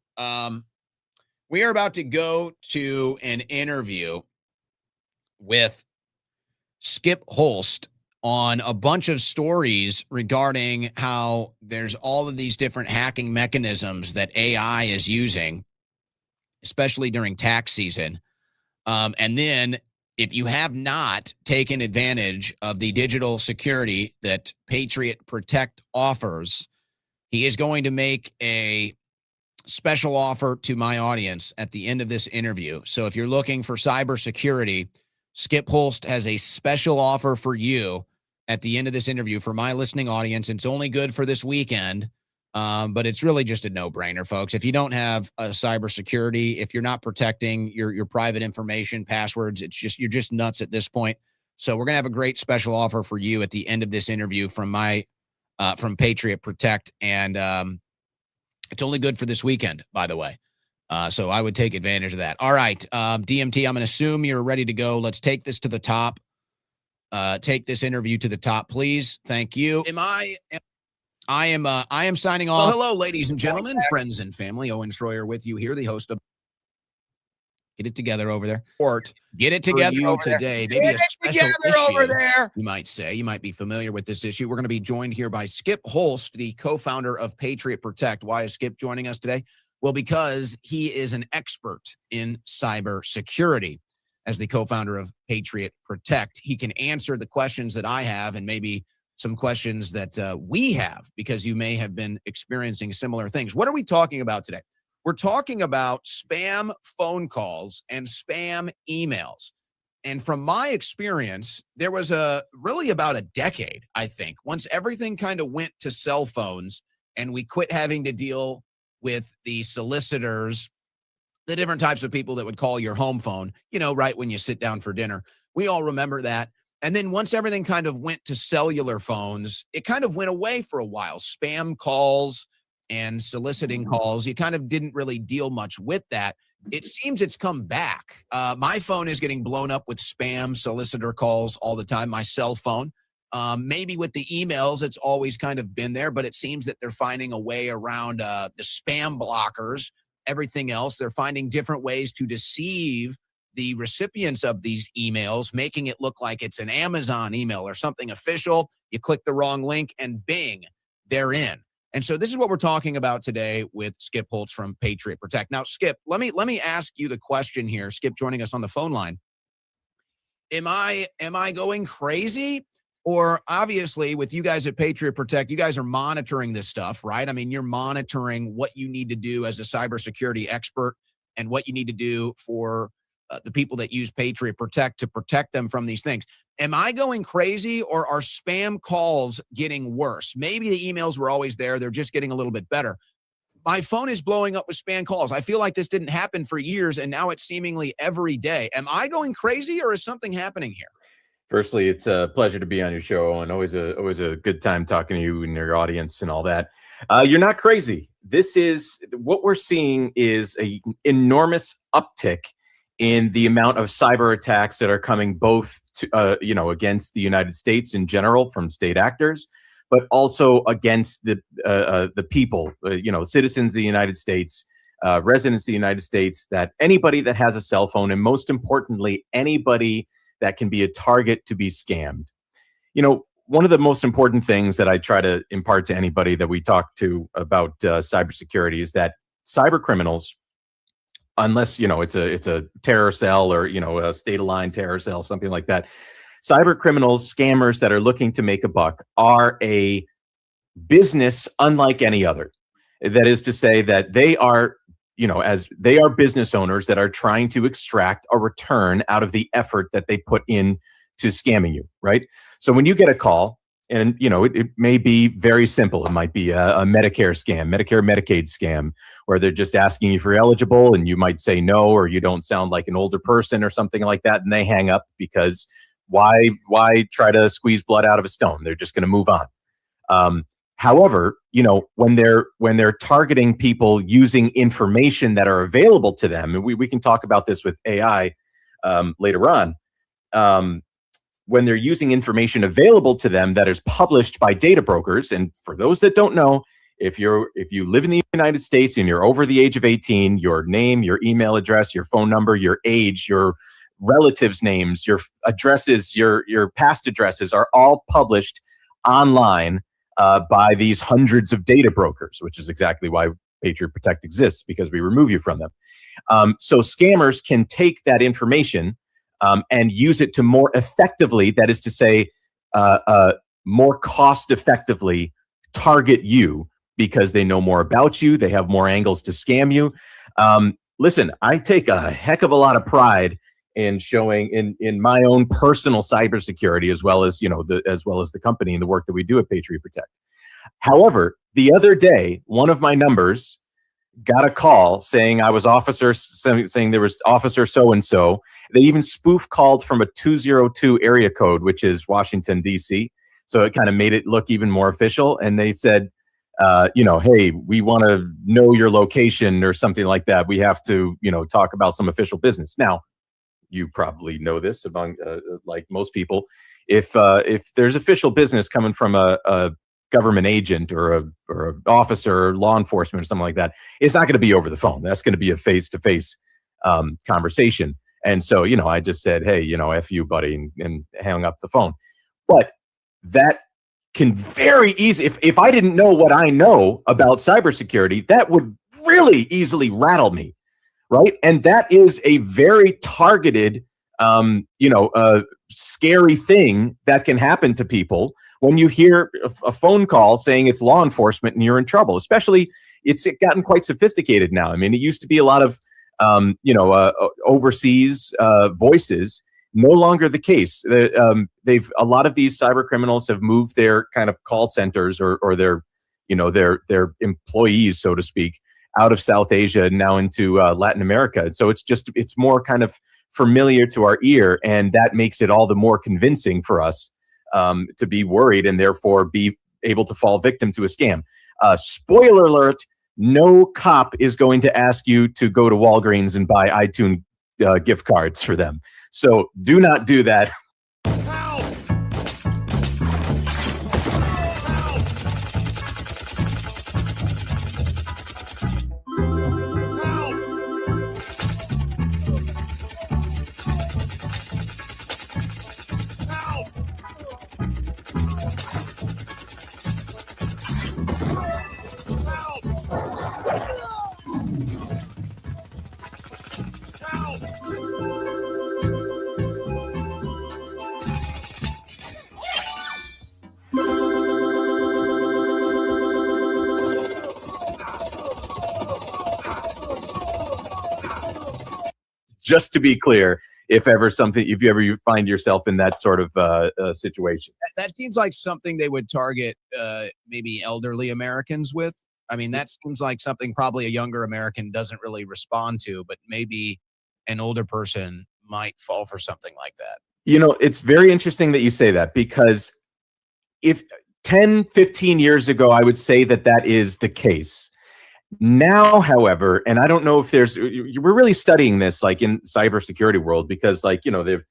We are about to go to an interview with Skip Holst on a bunch of stories regarding how there's all of these different hacking mechanisms that AI is using, especially during tax season. And then if you have not taken advantage of the digital security that Patriot Protect offers, he is going to make a special offer to my audience at the end of this interview. So if you're looking for cybersecurity, Skip Holst has a special offer for you at the end of this interview for my listening audience. It's only good for this weekend, but it's really just a no-brainer, folks. If you don't have a cybersecurity, if you're not protecting your private information, passwords, you're just nuts at this point. So we're going to have a great special offer for you at the end of this interview from Patriot Protect. And it's only good for this weekend, by the way. So I would take advantage of that. All right, DMT, I'm going to assume you're ready to go. Let's take this to the top. Take this interview to the top, please. Thank you. I am signing off. Well, hello, ladies and gentlemen, friends and family. Owen Schroyer with you here, the host of Get It Together over there. Get It Together today. Maybe a special issue over there. You might say. You might be familiar with this issue. We're going to be joined here by Skip Holst, the co-founder of Patriot Protect. Why is Skip joining us today? Well, because he is an expert in cybersecurity. As the co-founder of Patriot Protect, he can answer the questions that I have and maybe some questions that we have, because you may have been experiencing similar things. What are we talking about today? We're talking about spam phone calls and spam emails. And from my experience, there was really about a decade, I think, once everything kind of went to cell phones and we quit having to deal with the solicitors, the different types of people that would call your home phone, right when you sit down for dinner. We all remember that. And then once everything kind of went to cellular phones, it kind of went away for a while. Spam calls and soliciting calls, you kind of didn't really deal much with that. It seems it's come back. My phone is getting blown up with spam solicitor calls all the time, my cell phone. Maybe with the emails, it's always kind of been there, but it seems that they're finding a way around the spam blockers. Everything else, they're finding different ways to deceive the recipients of these emails, making it look like it's an Amazon email or something official. You click the wrong link and bing, they're in. And so this is what we're talking about today with Skip Holst from Patriot Protect. Now, Skip, let me ask you the question here. Skip joining us on the phone line. Am I going crazy? Or obviously with you guys at Patriot Protect, you guys are monitoring this stuff, right? I mean, you're monitoring what you need to do as a cybersecurity expert and what you need to do for the people that use Patriot Protect to protect them from these things. Am I going crazy, or are spam calls getting worse? Maybe the emails were always there. They're just getting a little bit better. My phone is blowing up with spam calls. I feel like this didn't happen for years, and now it's seemingly every day. Am I going crazy, or is something happening here? Firstly, it's a pleasure to be on your show, and always a good time talking to you and your audience and all that. You're not crazy. This is what we're seeing is an enormous uptick in the amount of cyber attacks that are coming both to, against the United States in general from state actors, but also against the people, citizens of the United States, residents of the United States, that anybody that has a cell phone, and most importantly, anybody that can be a target to be scammed. One of the most important things that I try to impart to anybody that we talk to about cybersecurity is that cyber criminals, unless it's a terror cell or a state-aligned terror cell, something like that, cyber criminals, scammers that are looking to make a buck are a business unlike any other. That is to say that they are, as they are business owners that are trying to extract a return out of the effort that they put in to scamming you, right? So when you get a call, and it may be very simple. It might be a Medicare scam, Medicaid scam, where they're just asking you if you're eligible, and you might say no, or you don't sound like an older person or something like that, and they hang up because why try to squeeze blood out of a stone? They're just going to move on. However, when they're targeting people using information that are available to them, and we can talk about this with AI later on. When they're using information available to them that is published by data brokers, and for those that don't know, if you live in the United States and you're over the age of 18, your name, your email address, your phone number, your age, your relatives' names, your addresses, your past addresses are all published online by these hundreds of data brokers, which is exactly why Patriot Protect exists, because we remove you from them. So scammers can take that information and use it to more effectively, that is to say, more cost effectively target you, because they know more about you. They have more angles to scam you. Listen, I take a heck of a lot of pride in showing in my own personal cybersecurity, as well as the company and the work that we do at Patriot Protect. However, the other day, one of my numbers got a call saying saying there was officer so-and-so. They even spoof called from a 202 area code, which is Washington, D.C. So it kind of made it look even more official. And they said, hey, we want to know your location or something like that. We have to, talk about some official business. Now, you probably know this among, like most people, if there's official business coming from a government agent or an officer or law enforcement or something like that, it's not going to be over the phone. That's going to be a face-to-face conversation. And so, I just said, hey, F you, buddy, and hung up the phone. But that can very easily, if I didn't know what I know about cybersecurity, that would really easily rattle me, right? And that is a very targeted, scary thing that can happen to people when you hear a phone call saying it's law enforcement and you're in trouble. Especially, it's gotten quite sophisticated now. I mean, it used to be a lot of, overseas voices. No longer the case. A lot of these cyber criminals have moved their kind of call centers or their employees, so to speak, out of South Asia and now into Latin America. And so it's more kind of familiar to our ear, and that makes it all the more convincing for us to be worried and therefore be able to fall victim to a scam. Spoiler alert, no cop is going to ask you to go to Walgreens and buy iTunes gift cards for them. So do not do that. just to be clear, if you ever find yourself in that sort of situation. That seems like something they would target maybe elderly Americans with. I mean, that seems like something probably a younger American doesn't really respond to, but maybe an older person might fall for something like that. It's very interesting that you say that, because if 10, 15 years ago, I would say that is the case. Now, however, and I don't know if we're really studying this like in cybersecurity world, because like, the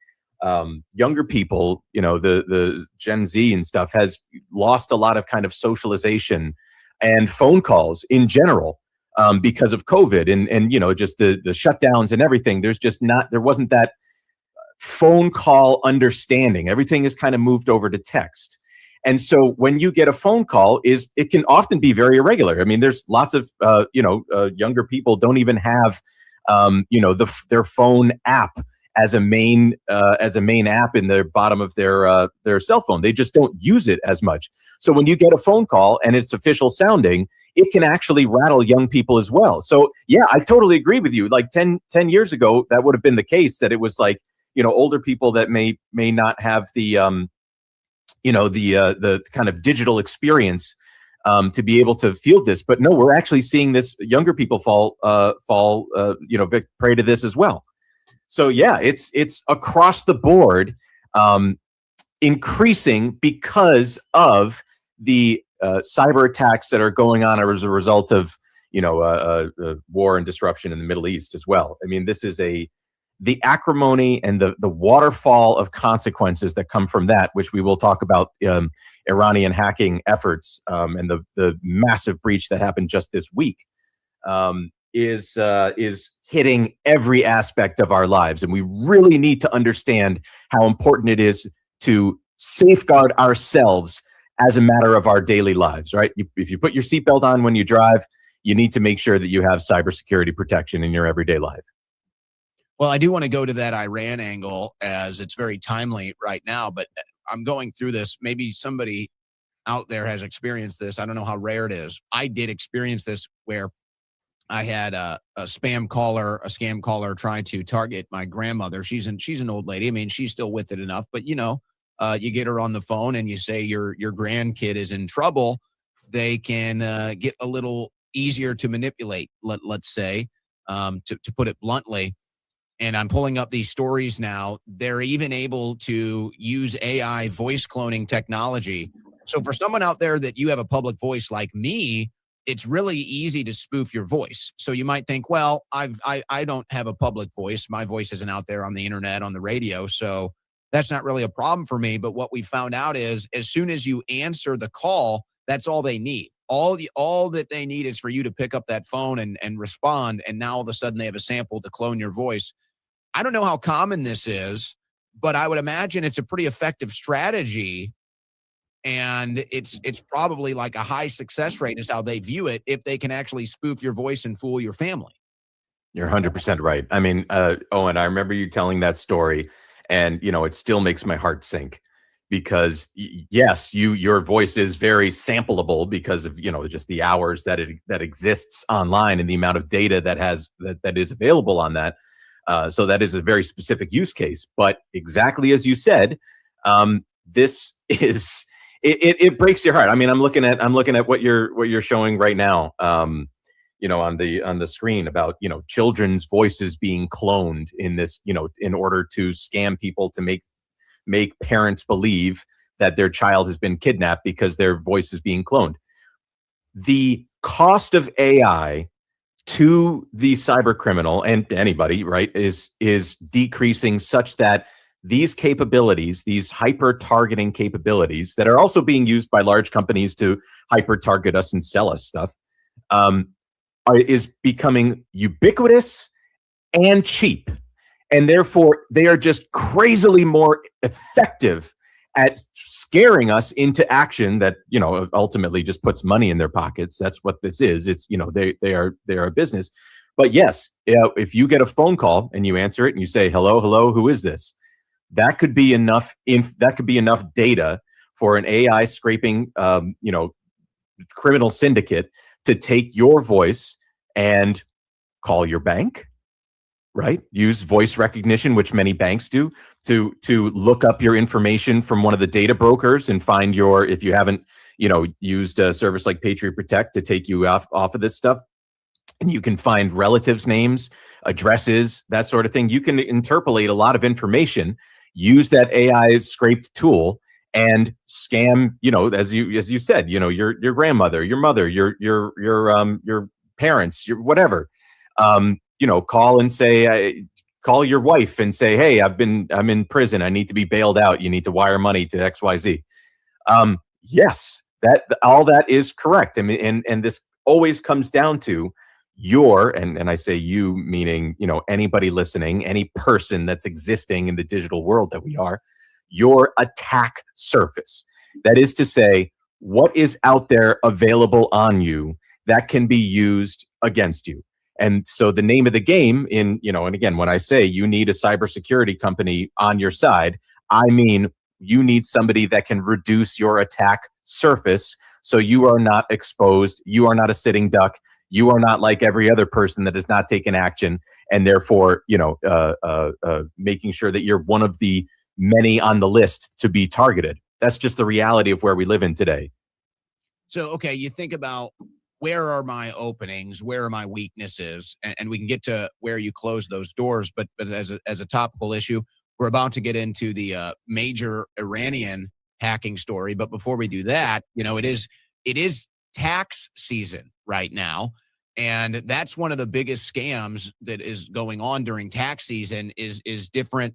younger people, the Gen Z and stuff has lost a lot of kind of socialization and phone calls in general because of COVID and just the shutdowns and everything. There wasn't that phone call understanding. Everything is kind of moved over to text. And so when you get a phone call, it can often be very irregular. I mean, there's lots of younger people don't even have their phone app as a main app in the bottom of their cell phone. They just don't use it as much. So when you get a phone call and it's official sounding, it can actually rattle young people as well. So yeah, I totally agree with you. Like 10 years ago, that would have been the case, that it was like, older people that may not have the the kind of digital experience to be able to field this. But no, we're actually seeing this younger people fall prey to this as well. So yeah, it's across the board increasing because of the cyber attacks that are going on as a result of war and disruption in the Middle East as well. I mean, this is the acrimony and the waterfall of consequences that come from that, which we will talk about, Iranian hacking efforts and the massive breach that happened just this week, is hitting every aspect of our lives. And we really need to understand how important it is to safeguard ourselves as a matter of our daily lives, right? If you put your seatbelt on when you drive, you need to make sure that you have cybersecurity protection in your everyday life. Well, I do want to go to that Iran angle, as it's very timely right now, but I'm going through this. Maybe somebody out there has experienced this. I don't know how rare it is. I did experience this where I had a scam caller try to target my grandmother. She's an old lady. I mean, she's still with it enough, but you get her on the phone and you say your grandkid is in trouble. They can get a little easier to manipulate, let's say, to put it bluntly. And I'm pulling up these stories now. They're even able to use AI voice cloning technology. So for someone out there that you have a public voice like me, it's really easy to spoof your voice. So you might think, well, I don't have a public voice. My voice isn't out there on the internet, on the radio. So that's not really a problem for me. But what we found out is as soon as you answer the call, that's all they need. All that they need is for you to pick up that phone and respond. And now all of a sudden they have a sample to clone your voice. I don't know how common this is, but I would imagine it's a pretty effective strategy. And it's probably like a high success rate is how they view it, if they can actually spoof your voice and fool your family. You're 100% right. I mean, Owen, I remember you telling that story, and it still makes my heart sink, because yes, your voice is very sampleable because of just the hours that exists online and the amount of data that is available on that. So that is a very specific use case. But exactly as you said, this is it breaks your heart. I mean, I'm looking at what you're showing right now. On the screen about children's voices being cloned in this, in order to scam people to make parents believe that their child has been kidnapped because their voice is being cloned. The cost of AI to the cyber criminal and anybody, right, is decreasing such that these capabilities, these hyper targeting capabilities that are also being used by large companies to hyper target us and sell us stuff, is becoming ubiquitous and cheap. And therefore, they are just crazily more effective at scaring us into action that, ultimately just puts money in their pockets. That's what this is. It's, they are a business. But yes, if you get a phone call and you answer it and you say, hello, who is this? That could be enough. That could be enough data for an AI scraping, criminal syndicate to take your voice and call your bank, right? Use voice recognition, which many banks do, to look up your information from one of the data brokers and find your, if you haven't, used a service like Patriot Protect to take you off of this stuff. And you can find relatives' names, addresses, that sort of thing. You can interpolate a lot of information, use that AI scraped tool, and scam. As you said, your grandmother, your mother, your parents, your whatever. Call and say, call your wife and say, hey, I'm in prison. I need to be bailed out. You need to wire money to XYZ. Yes, all that is correct. I mean, and this always comes down to and I say you, meaning, anybody listening, any person that's existing in the digital world that we are, your attack surface. That is to say, what is out there available on you that can be used against you. And so the name of the game and again, when I say you need a cybersecurity company on your side, I mean, you need somebody that can reduce your attack surface so you are not exposed. You are not a sitting duck. You are not like every other person that has not taken action, and therefore, making sure that you're one of the many on the list to be targeted. That's just the reality of where we live in today. So, okay, you think about where are my openings, where are my weaknesses, and we can get to where you close those doors. But as a topical issue, we're about to get into the major Iranian hacking story. But before we do that, it is tax season right now. And that's one of the biggest scams that is going on during tax season is different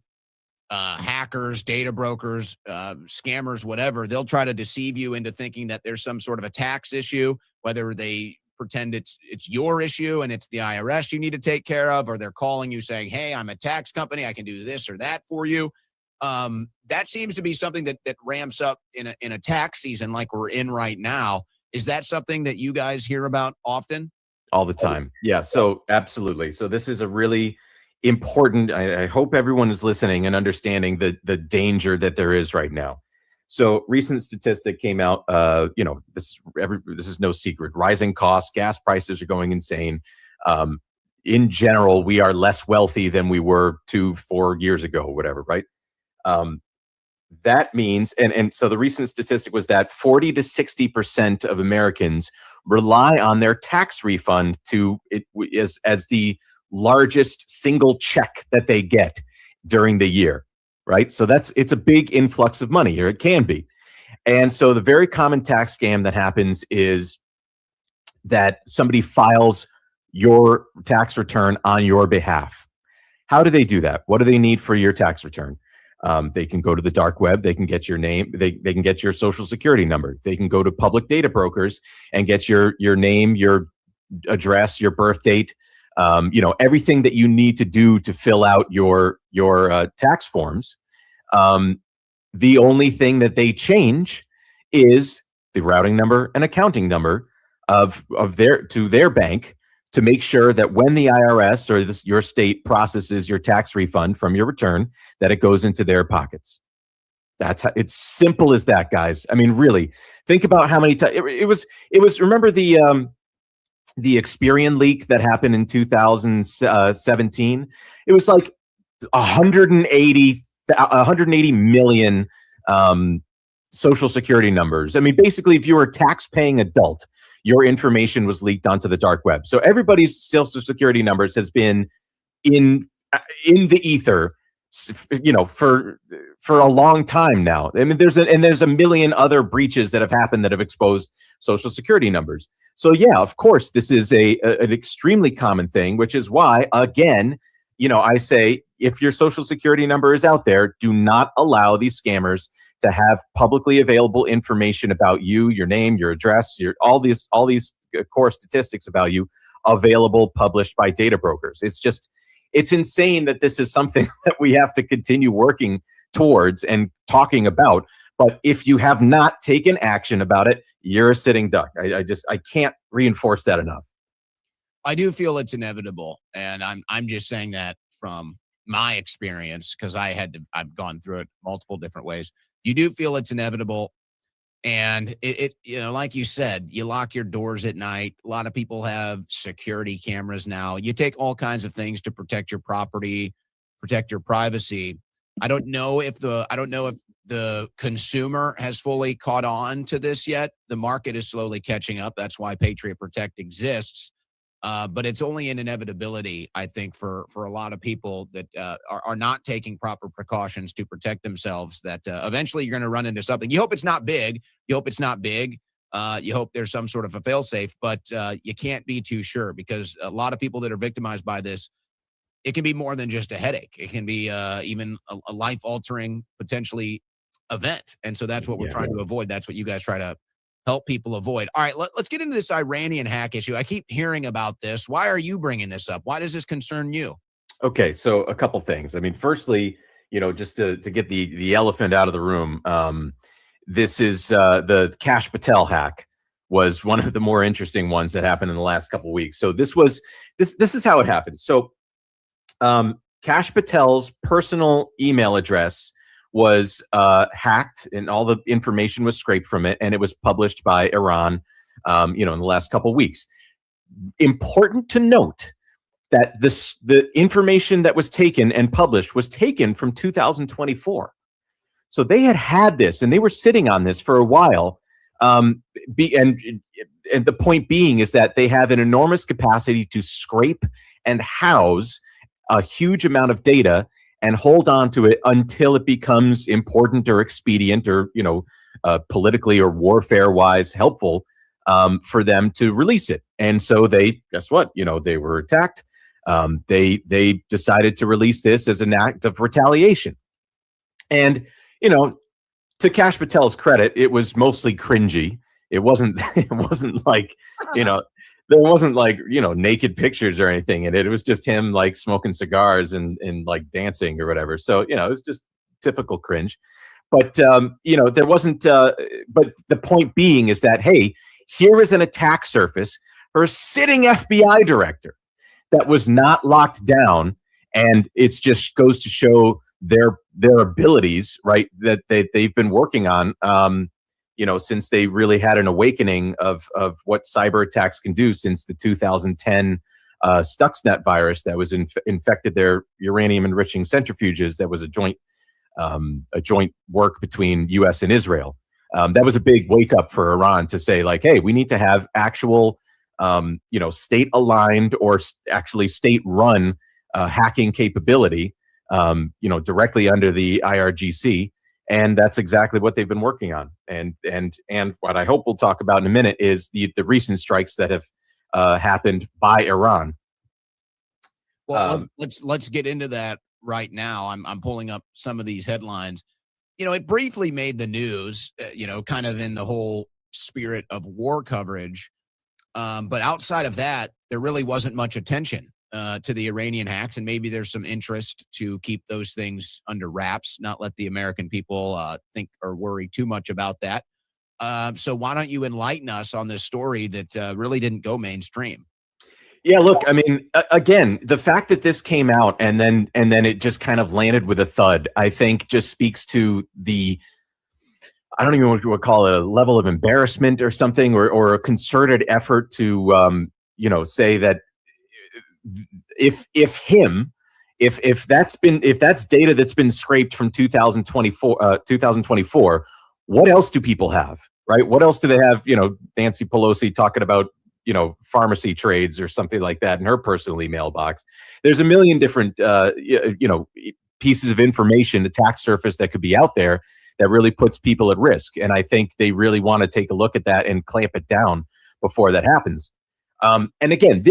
hackers, data brokers, scammers, whatever. They'll try to deceive you into thinking that there's some sort of a tax issue, whether they pretend it's your issue and it's the IRS you need to take care of, or they're calling you saying, hey, I'm a tax company, I can do this or that for you. That seems to be something that ramps up in a tax season like we're in right now. Is that something that you guys hear about often? All the time. Yeah. So absolutely. So this is a really important, I hope everyone is listening and understanding the danger that there is right now. So recent statistic came out, this is no secret. Rising costs, gas prices are going insane. In general, we are less wealthy than we were 2-4 years ago, or whatever, right? That means, and so the recent statistic was that 40 to 60% of Americans rely on their tax refund as the largest single check that they get during the year, right? So it's a big influx of money here. It can be. And so the very common tax scam that happens is that somebody files your tax return on your behalf. How do they do that? What do they need for your tax return? They can go to the dark web. They can get your name. They can get your social security number. They can go to public data brokers and get your name, your address, your birth date, everything that you need to do to fill out your tax forms. The only thing that they change is the routing number and accounting number of their bank, to make sure that when the IRS or your state processes your tax refund from your return, that it goes into their pockets. That's how it's simple as that, guys. I mean, really, think about how many times it was. Remember the Experian leak that happened in 2017? It was like 180 million social security numbers. I mean, basically, if you were a tax-paying adult, your information was leaked onto the dark web. So everybody's social security numbers has been in the ether, for a long time now. I mean, there's a million other breaches that have happened that have exposed social security numbers. So yeah, of course, this is an extremely common thing, which is why, again, I say, if your social security number is out there, do not allow these scammers to have publicly available information about you, your name, your address, all these core statistics about you available, published by data brokers. It's insane that this is something that we have to continue working towards and talking about. But if you have not taken action about it, you're a sitting duck. I can't reinforce that enough. I do feel it's inevitable, and I'm just saying that from my experience, because I've gone through it multiple different ways. You do feel it's inevitable, And like you said, you lock your doors at night. A lot of people have security cameras now. You take all kinds of things to protect your property, protect your privacy. I don't know if the consumer has fully caught on to this yet. The market is slowly catching up. That's why Patriot Protect exists. But it's only an inevitability, I think, for a lot of people that are not taking proper precautions to protect themselves, that eventually you're going to run into something. You hope it's not big. You hope there's some sort of a fail-safe, but you can't be too sure, because a lot of people that are victimized by this, it can be more than just a headache. It can be even a life-altering, potentially, event. And so that's what we're trying to avoid. That's what you guys try to help people avoid. All right, let's get into this Iranian hack issue. I keep hearing about this. Why are you bringing this up? Why does this concern you? Okay, so a couple things. I mean, firstly, just to get the elephant out of the room, this is the Kash Patel hack was one of the more interesting ones that happened in the last couple of weeks. So this is how it happened. So Kash Patel's personal email address was hacked, and all the information was scraped from it, and it was published by Iran, in the last couple of weeks. Important to note that the information that was taken and published was taken from 2024. So they had this, and they were sitting on this for a while. And the point being is that they have an enormous capacity to scrape and house a huge amount of data and hold on to it until it becomes important or expedient or, politically or warfare-wise helpful for them to release it. And so guess what? They were attacked. They decided to release this as an act of retaliation. And, to Kash Patel's credit, it was mostly cringy. It wasn't like, there wasn't like, naked pictures or anything in it. It was just him like smoking cigars and like dancing or whatever. So, it was just typical cringe. But, there wasn't, but the point being is that, hey, here is an attack surface for a sitting FBI director that was not locked down. And it just goes to show their abilities, right, that they've been working on, since they really had an awakening of what cyber attacks can do since the 2010 Stuxnet virus that was infected their uranium enriching centrifuges. That was a joint work between U.S. and Israel. That was a big wake up for Iran to say, like, hey, we need to have actual, state aligned or actually state run hacking capability, directly under the IRGC. And that's exactly what they've been working on. And what I hope we'll talk about in a minute is the recent strikes that have happened by Iran. Well, let's get into that right now. I'm pulling up some of these headlines. It briefly made the news, kind of in the whole spirit of war coverage. But outside of that, there really wasn't much attention to the Iranian hacks, and maybe there's some interest to keep those things under wraps, not let the American people think or worry too much about that. So why don't you enlighten us on this story that really didn't go mainstream? Yeah, look, I mean, again, the fact that this came out and then it just kind of landed with a thud, I think just speaks to I don't even know what you would call it, a level of embarrassment or something, or a concerted effort to, say that if that's data that's been scraped from 2024, what else do people have, right? What else do they have? Nancy Pelosi talking about, pharmacy trades or something like that in her personal email box. There's a million different, pieces of information, attack surface that could be out there that really puts people at risk. And I think they really want to take a look at that and clamp it down before that happens. And again,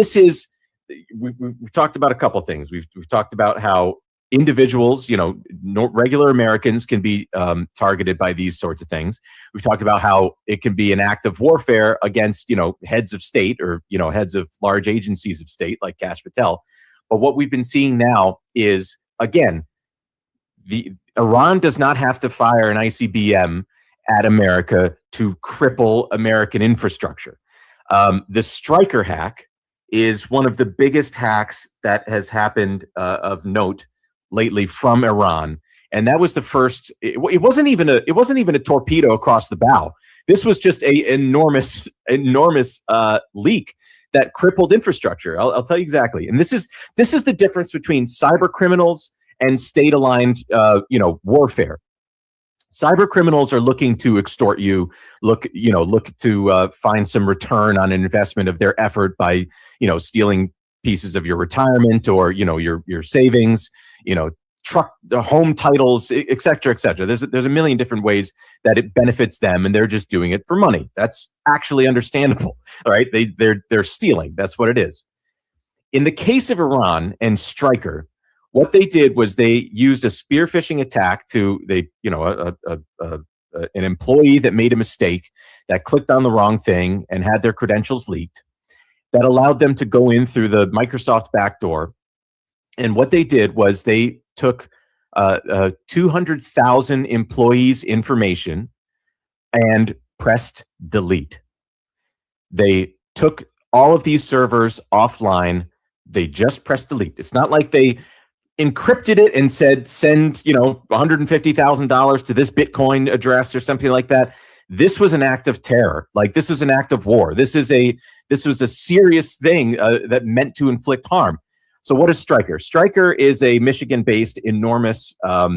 we've talked about a couple things. We've talked about how individuals, regular Americans can be targeted by these sorts of things. We've talked about how it can be an act of warfare against, heads of state or, heads of large agencies of state like Kash Patel. But what we've been seeing now is, again, Iran does not have to fire an ICBM at America to cripple American infrastructure. The Stryker hack is one of the biggest hacks that has happened of note lately from Iran, and that was the first. It wasn't even a torpedo across the bow. This was just a enormous leak that crippled infrastructure. I'll tell you exactly. And this is the difference between cyber criminals and state-aligned, warfare. Cyber criminals are looking to extort you, look to find some return on an investment of their effort by, stealing pieces of your retirement or, your savings, truck, home titles, et cetera, et cetera. There's a million different ways that it benefits them, and they're just doing it for money. That's actually understandable, all right? They're stealing. That's what it is. In the case of Iran and Stryker, what they did was they used a spear phishing attack to an employee that made a mistake, that clicked on the wrong thing and had their credentials leaked, that allowed them to go in through the Microsoft backdoor. And what they did was they took 200,000 employees' information and pressed delete. They took all of these servers offline. They just pressed delete. It's not like they encrypted it and said, send, $150,000 to this Bitcoin address or something like that. This was an act of terror. Like, this was an act of war. This was a serious thing that meant to inflict harm. So what is Stryker? Stryker is a Michigan-based enormous, a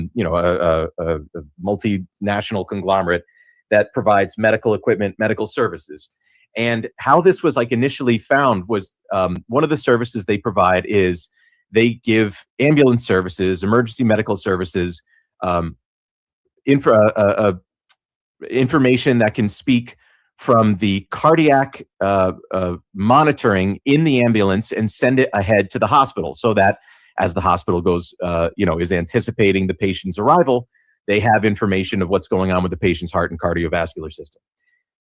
multinational conglomerate that provides medical equipment, medical services. And how this was initially found was one of the services they provide is they give ambulance services, emergency medical services, information that can speak from the cardiac monitoring in the ambulance and send it ahead to the hospital, so that as the hospital goes, is anticipating the patient's arrival, they have information of what's going on with the patient's heart and cardiovascular system.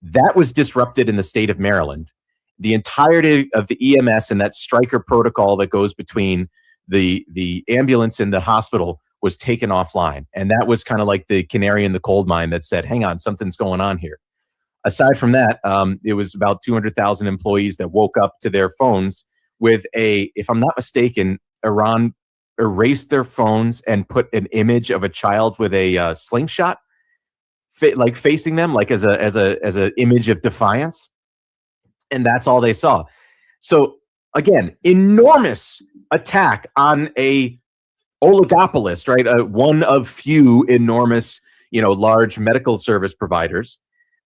That was disrupted in the state of Maryland. The entirety of the EMS and that Stryker protocol that goes between the ambulance and the hospital was taken offline. And that was kind of like the canary in the coal mine that said, hang on, something's going on here. Aside from that, it was about 200,000 employees that woke up to their phones with if I'm not mistaken, Iran erased their phones and put an image of a child with a slingshot facing them, as a image of defiance. And that's all they saw. So again, enormous attack on a oligopolist, right? One of few enormous, large medical service providers.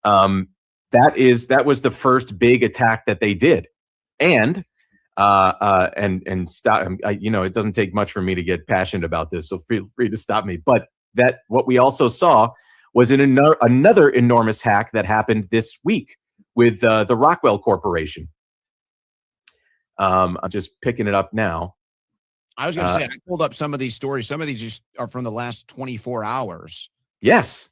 That was the first big attack that they did. And stop. It doesn't take much for me to get passionate about this, so feel free to stop me. But what we also saw was another enormous hack that happened this week with the Rockwell Corporation. I'm just picking it up now. I was going to say, I pulled up some of these stories. Some of these just are from the last 24 hours. Yes.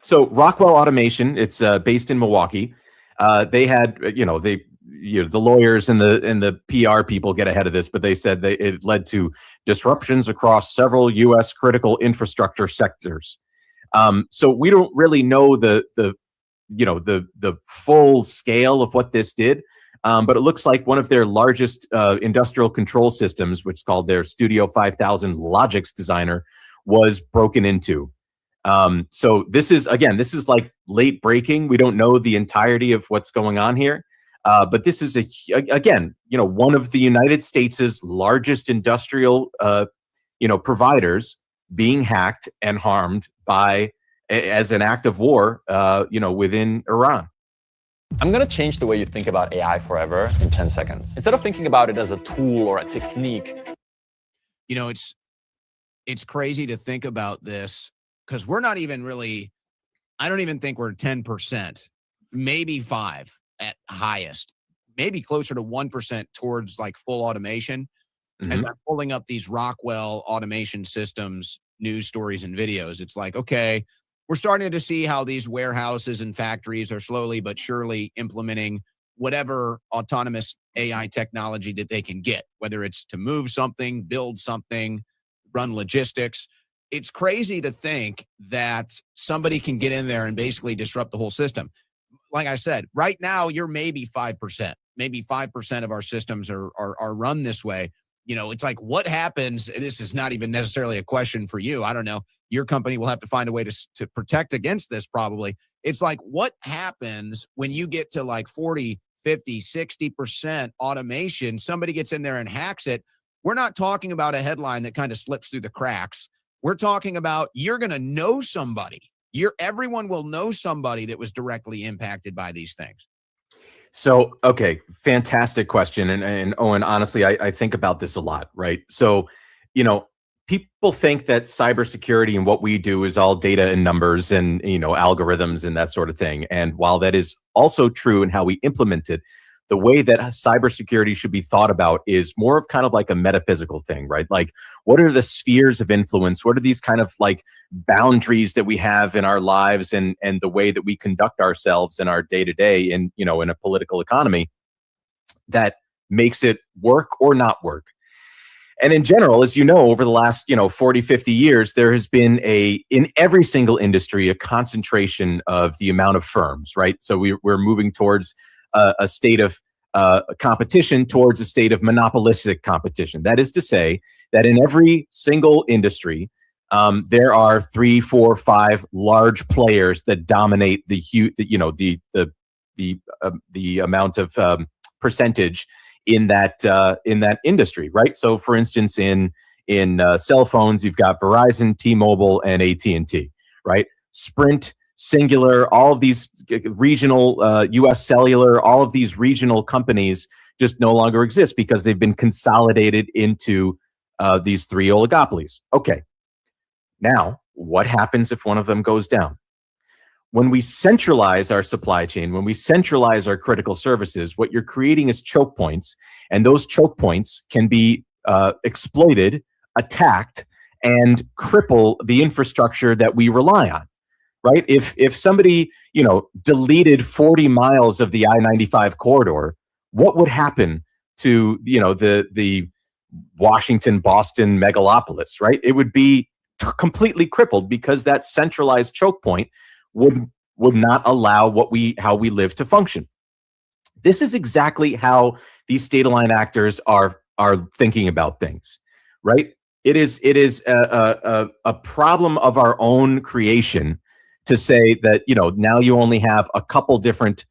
So Rockwell Automation, it's based in Milwaukee. They had, the lawyers and the PR people get ahead of this, but they said it led to disruptions across several U.S. critical infrastructure sectors. So we don't really know the full scale of what this did. But it looks like one of their largest industrial control systems, which is called their Studio 5000 Logix Designer, was broken into. So this is like late breaking. We don't know the entirety of what's going on here. But this is one of the United States' largest industrial, providers being hacked and harmed as an act of war, within Iran. I'm going to change the way you think about AI forever in 10 seconds. Instead of thinking about it as a tool or a technique. It's crazy to think about this because we're not even really, I don't even think we're 10%, maybe 5% at highest, maybe closer to 1% towards full automation. Mm-hmm. As I'm pulling up these Rockwell Automation Systems news stories and videos, it's like, okay, we're starting to see how these warehouses and factories are slowly but surely implementing whatever autonomous AI technology that they can get, whether it's to move something, build something, run logistics. It's crazy to think that somebody can get in there and basically disrupt the whole system. Like I said, right now, you're maybe 5%. Maybe 5% of our systems are run this way. It's like, what happens? This is not even necessarily a question for you. I don't know. Your company will have to find a way to protect against this probably. It's like, what happens when you get to like 40, 50, 60% automation? Somebody gets in there and hacks it. We're not talking about a headline that kind of slips through the cracks. We're talking about you're going to know somebody. Everyone will know somebody that was directly impacted by these things. So, okay, fantastic question. And Owen, honestly, I think about this a lot, right? So, people think that cybersecurity and what we do is all data and numbers and, algorithms and that sort of thing. And while that is also true in how we implement it, the way that cybersecurity should be thought about is more of kind of like a metaphysical thing, right? Like, what are the spheres of influence? What are these kind of like boundaries that we have in our lives and the way that we conduct ourselves in our day-to-day in a political economy that makes it work or not work? And in general, as you know, over the last, 40, 50 years, there has been in every single industry, a concentration of the amount of firms, right? So we're moving towards a state of competition, towards a state of monopolistic competition. That is to say that in every single industry, there are 3, 4, 5 large players that dominate the amount of percentage in that industry, right? So, for instance, in cell phones, you've got Verizon, T-Mobile, and AT&T, right? Sprint, Singular, all of these regional, U.S. Cellular, all of these regional companies just no longer exist because they've been consolidated into these 3 oligopolies. Okay, now what happens if one of them goes down? When we centralize our supply chain, when we centralize our critical services, what you're creating is choke points, and those choke points can be exploited, attacked, and cripple the infrastructure that we rely on. Right? If somebody, deleted 40 miles of the I-95 corridor, what would happen to, the Washington, Boston megalopolis, right? It would be completely crippled because that centralized choke point would not allow how we live to function. This is exactly how these state-aligned actors are thinking about things, right? It is a problem of our own creation to say that, now you only have a couple different,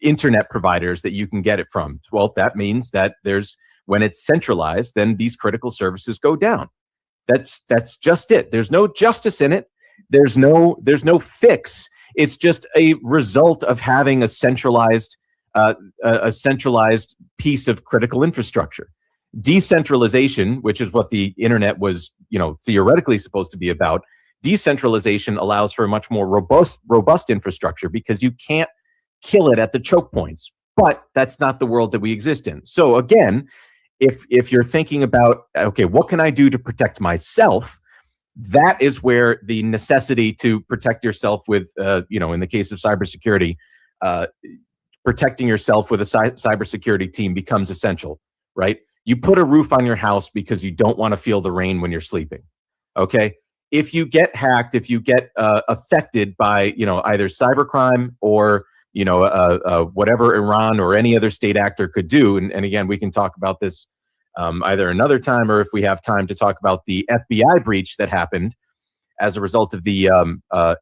internet providers that you can get it from. Well, that means that when it's centralized, then these critical services go down. That's just it. There's no justice in it. There's no fix. It's just a result of having a centralized piece of critical infrastructure. Decentralization, which is what the internet was, theoretically supposed to be about. Decentralization allows for a much more robust infrastructure because you can't kill it at the choke points. But that's not the world that we exist in. So again, if you're thinking about, okay, what can I do to protect myself? That is where the necessity to protect yourself with, in the case of cybersecurity, protecting yourself with a cybersecurity team becomes essential, right? You put a roof on your house because you don't want to feel the rain when you're sleeping, okay? If you get hacked, if you get affected by, either cybercrime or, whatever Iran or any other state actor could do, and again, we can talk about this either another time or if we have time to talk about the FBI breach that happened as a result of the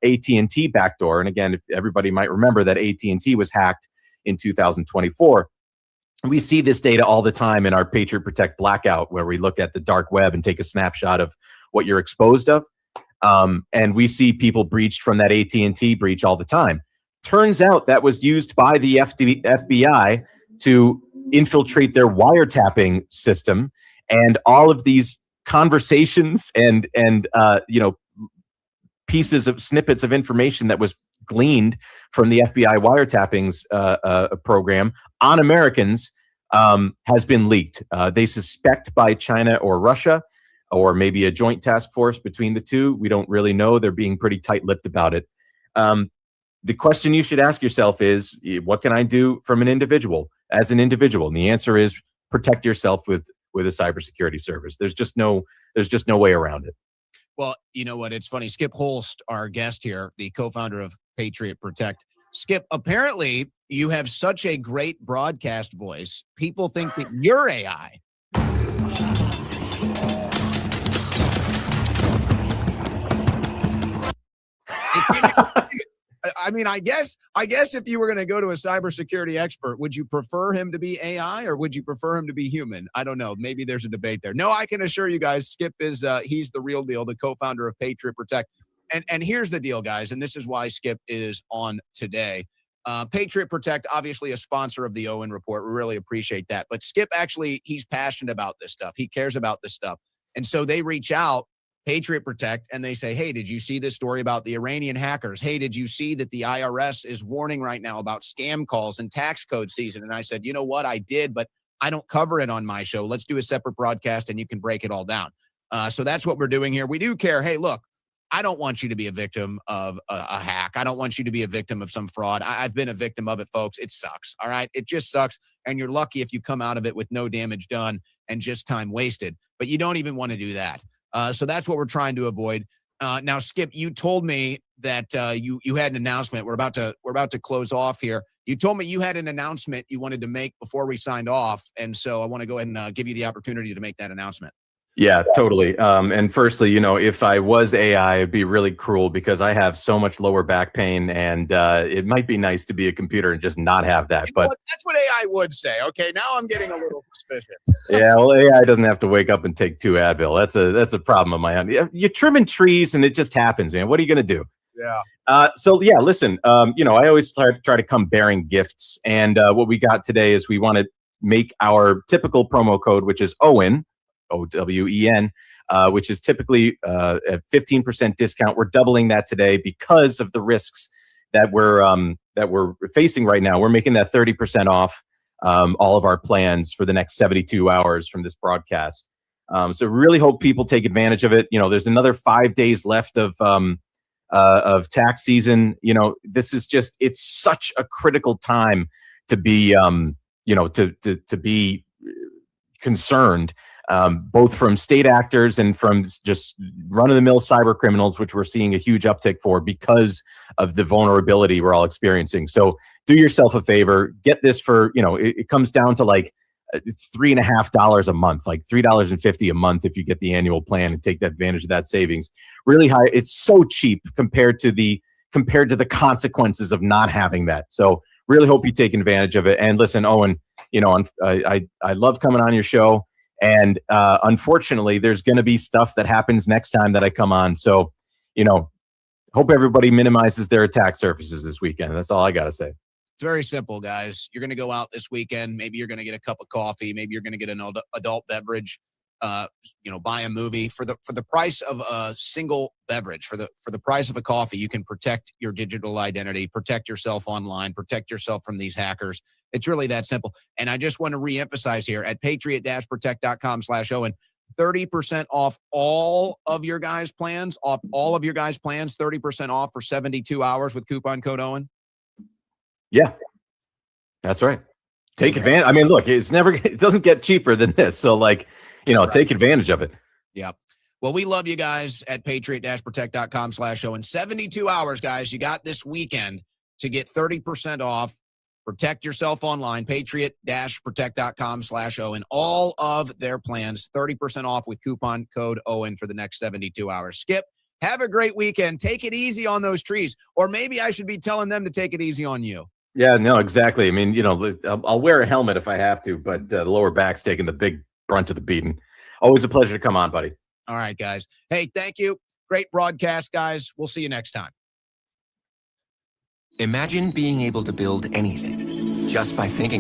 AT&T backdoor. And again, if everybody might remember that AT&T was hacked in 2024. We see this data all the time in our Patriot Protect blackout, where we look at the dark web and take a snapshot of what you're exposed of. And we see people breached from that AT&T breach all the time. Turns out that was used by the FBI to infiltrate their wiretapping system, and all of these conversations and pieces of snippets of information that was gleaned from the FBI wiretappings program on Americans has been leaked. They suspect by China or Russia, or maybe a joint task force between the two. We don't really know. They're being pretty tight-lipped about it. The question you should ask yourself is, what can I do from an individual, as an individual? And the answer is protect yourself with a cybersecurity service. There's just no way around it. Well, you know what? It's funny. Skip Holst, our guest here, the co-founder of Patriot Protect. Skip, apparently you have such a great broadcast voice. People think that you're AI. I mean, I guess if you were going to go to a cybersecurity expert, would you prefer him to be AI or would you prefer him to be human? I don't know. Maybe there's a debate there. No, I can assure you guys, Skip is he's the real deal, the co-founder of Patriot Protect. And here's the deal, guys, and this is why Skip is on today. Patriot Protect, obviously a sponsor of the Owen Report. We really appreciate that. But Skip actually, he's passionate about this stuff. He cares about this stuff. And so they reach out, Patriot Protect, and they say, hey, did you see this story about the Iranian hackers? Hey, did you see that the IRS is warning right now about scam calls and tax code season? And I said, you know what? I did, but I don't cover it on my show. Let's do a separate broadcast and you can break it all down. So that's what we're doing here. We do care. Hey, look, I don't want you to be a victim of a hack. I don't want you to be a victim of some fraud. I've been a victim of it, folks. It sucks. All right. It just sucks. And you're lucky if you come out of it with no damage done and just time wasted. But you don't even want to do that. So that's what we're trying to avoid. Now, Skip, you told me that you had an announcement. We're about to close off here. You told me you had an announcement you wanted to make before we signed off. And so I want to go ahead and give you the opportunity to make that announcement. Yeah, totally. And firstly, you know, if I was AI, it'd be really cruel because I have so much lower back pain, and it might be nice to be a computer and just not have that. But that's what AI would say. Okay, now I'm getting a little suspicious. Yeah, well, AI doesn't have to wake up and take 2 Advil. That's a problem of my own. You're trimming trees, and it just happens, man. What are you gonna do? Yeah. So yeah, listen. You know, I always try to come bearing gifts, and what we got today is we want to make our typical promo code, which is Owen. OWEN, which is typically a 15% discount. We're doubling that today because of the risks that we're facing right now. We're making that 30% off all of our plans for the next 72 hours from this broadcast. So really hope people take advantage of it. You know, there's another 5 days left of tax season. You know, this is just, it's such a critical time to be, you know, to be concerned. Both from state actors and from just run-of-the-mill cyber criminals, which we're seeing a huge uptick for because of the vulnerability we're all experiencing. So do yourself a favor, get this for, you know, it comes down to like $3.50 a month, like $3.50 a month if you get the annual plan and take advantage of that savings. Really high. It's so cheap compared to the consequences of not having that. So really hope you take advantage of it. And listen, Owen, you know, I love coming on your show. And unfortunately, there's going to be stuff that happens next time that I come on. So, you know, hope everybody minimizes their attack surfaces this weekend. That's all I got to say. It's very simple, guys. You're going to go out this weekend. Maybe you're going to get a cup of coffee. Maybe you're going to get an adult beverage. You know, buy a movie for the price of a single beverage. For the price of a coffee, you can protect your digital identity, protect yourself online, protect yourself from these hackers. It's really that simple. And I just want to reemphasize here at patriot-protect.com/Owen, 30% off all of your guys' plans, 30% off for 72 hours with coupon code Owen. Yeah, that's right. Take advantage. I mean, look, it doesn't get cheaper than this. So like, you know, take advantage of it. Yeah. Well, we love you guys at patriot-protect.com/Owen. 72 hours, guys. You got this weekend to get 30% off. Protect yourself online, patriot-protect.com/Owen. All of their plans, 30% off with coupon code Owen for the next 72 hours. Skip, have a great weekend. Take it easy on those trees. Or maybe I should be telling them to take it easy on you. Yeah, no, exactly. I mean, you know, I'll wear a helmet if I have to, but the lower back's taking the big brunt of the beating. Always a pleasure to come on, buddy. All right, guys. Hey, thank you. Great broadcast, guys. We'll see you next time. Imagine being able to build anything just by thinking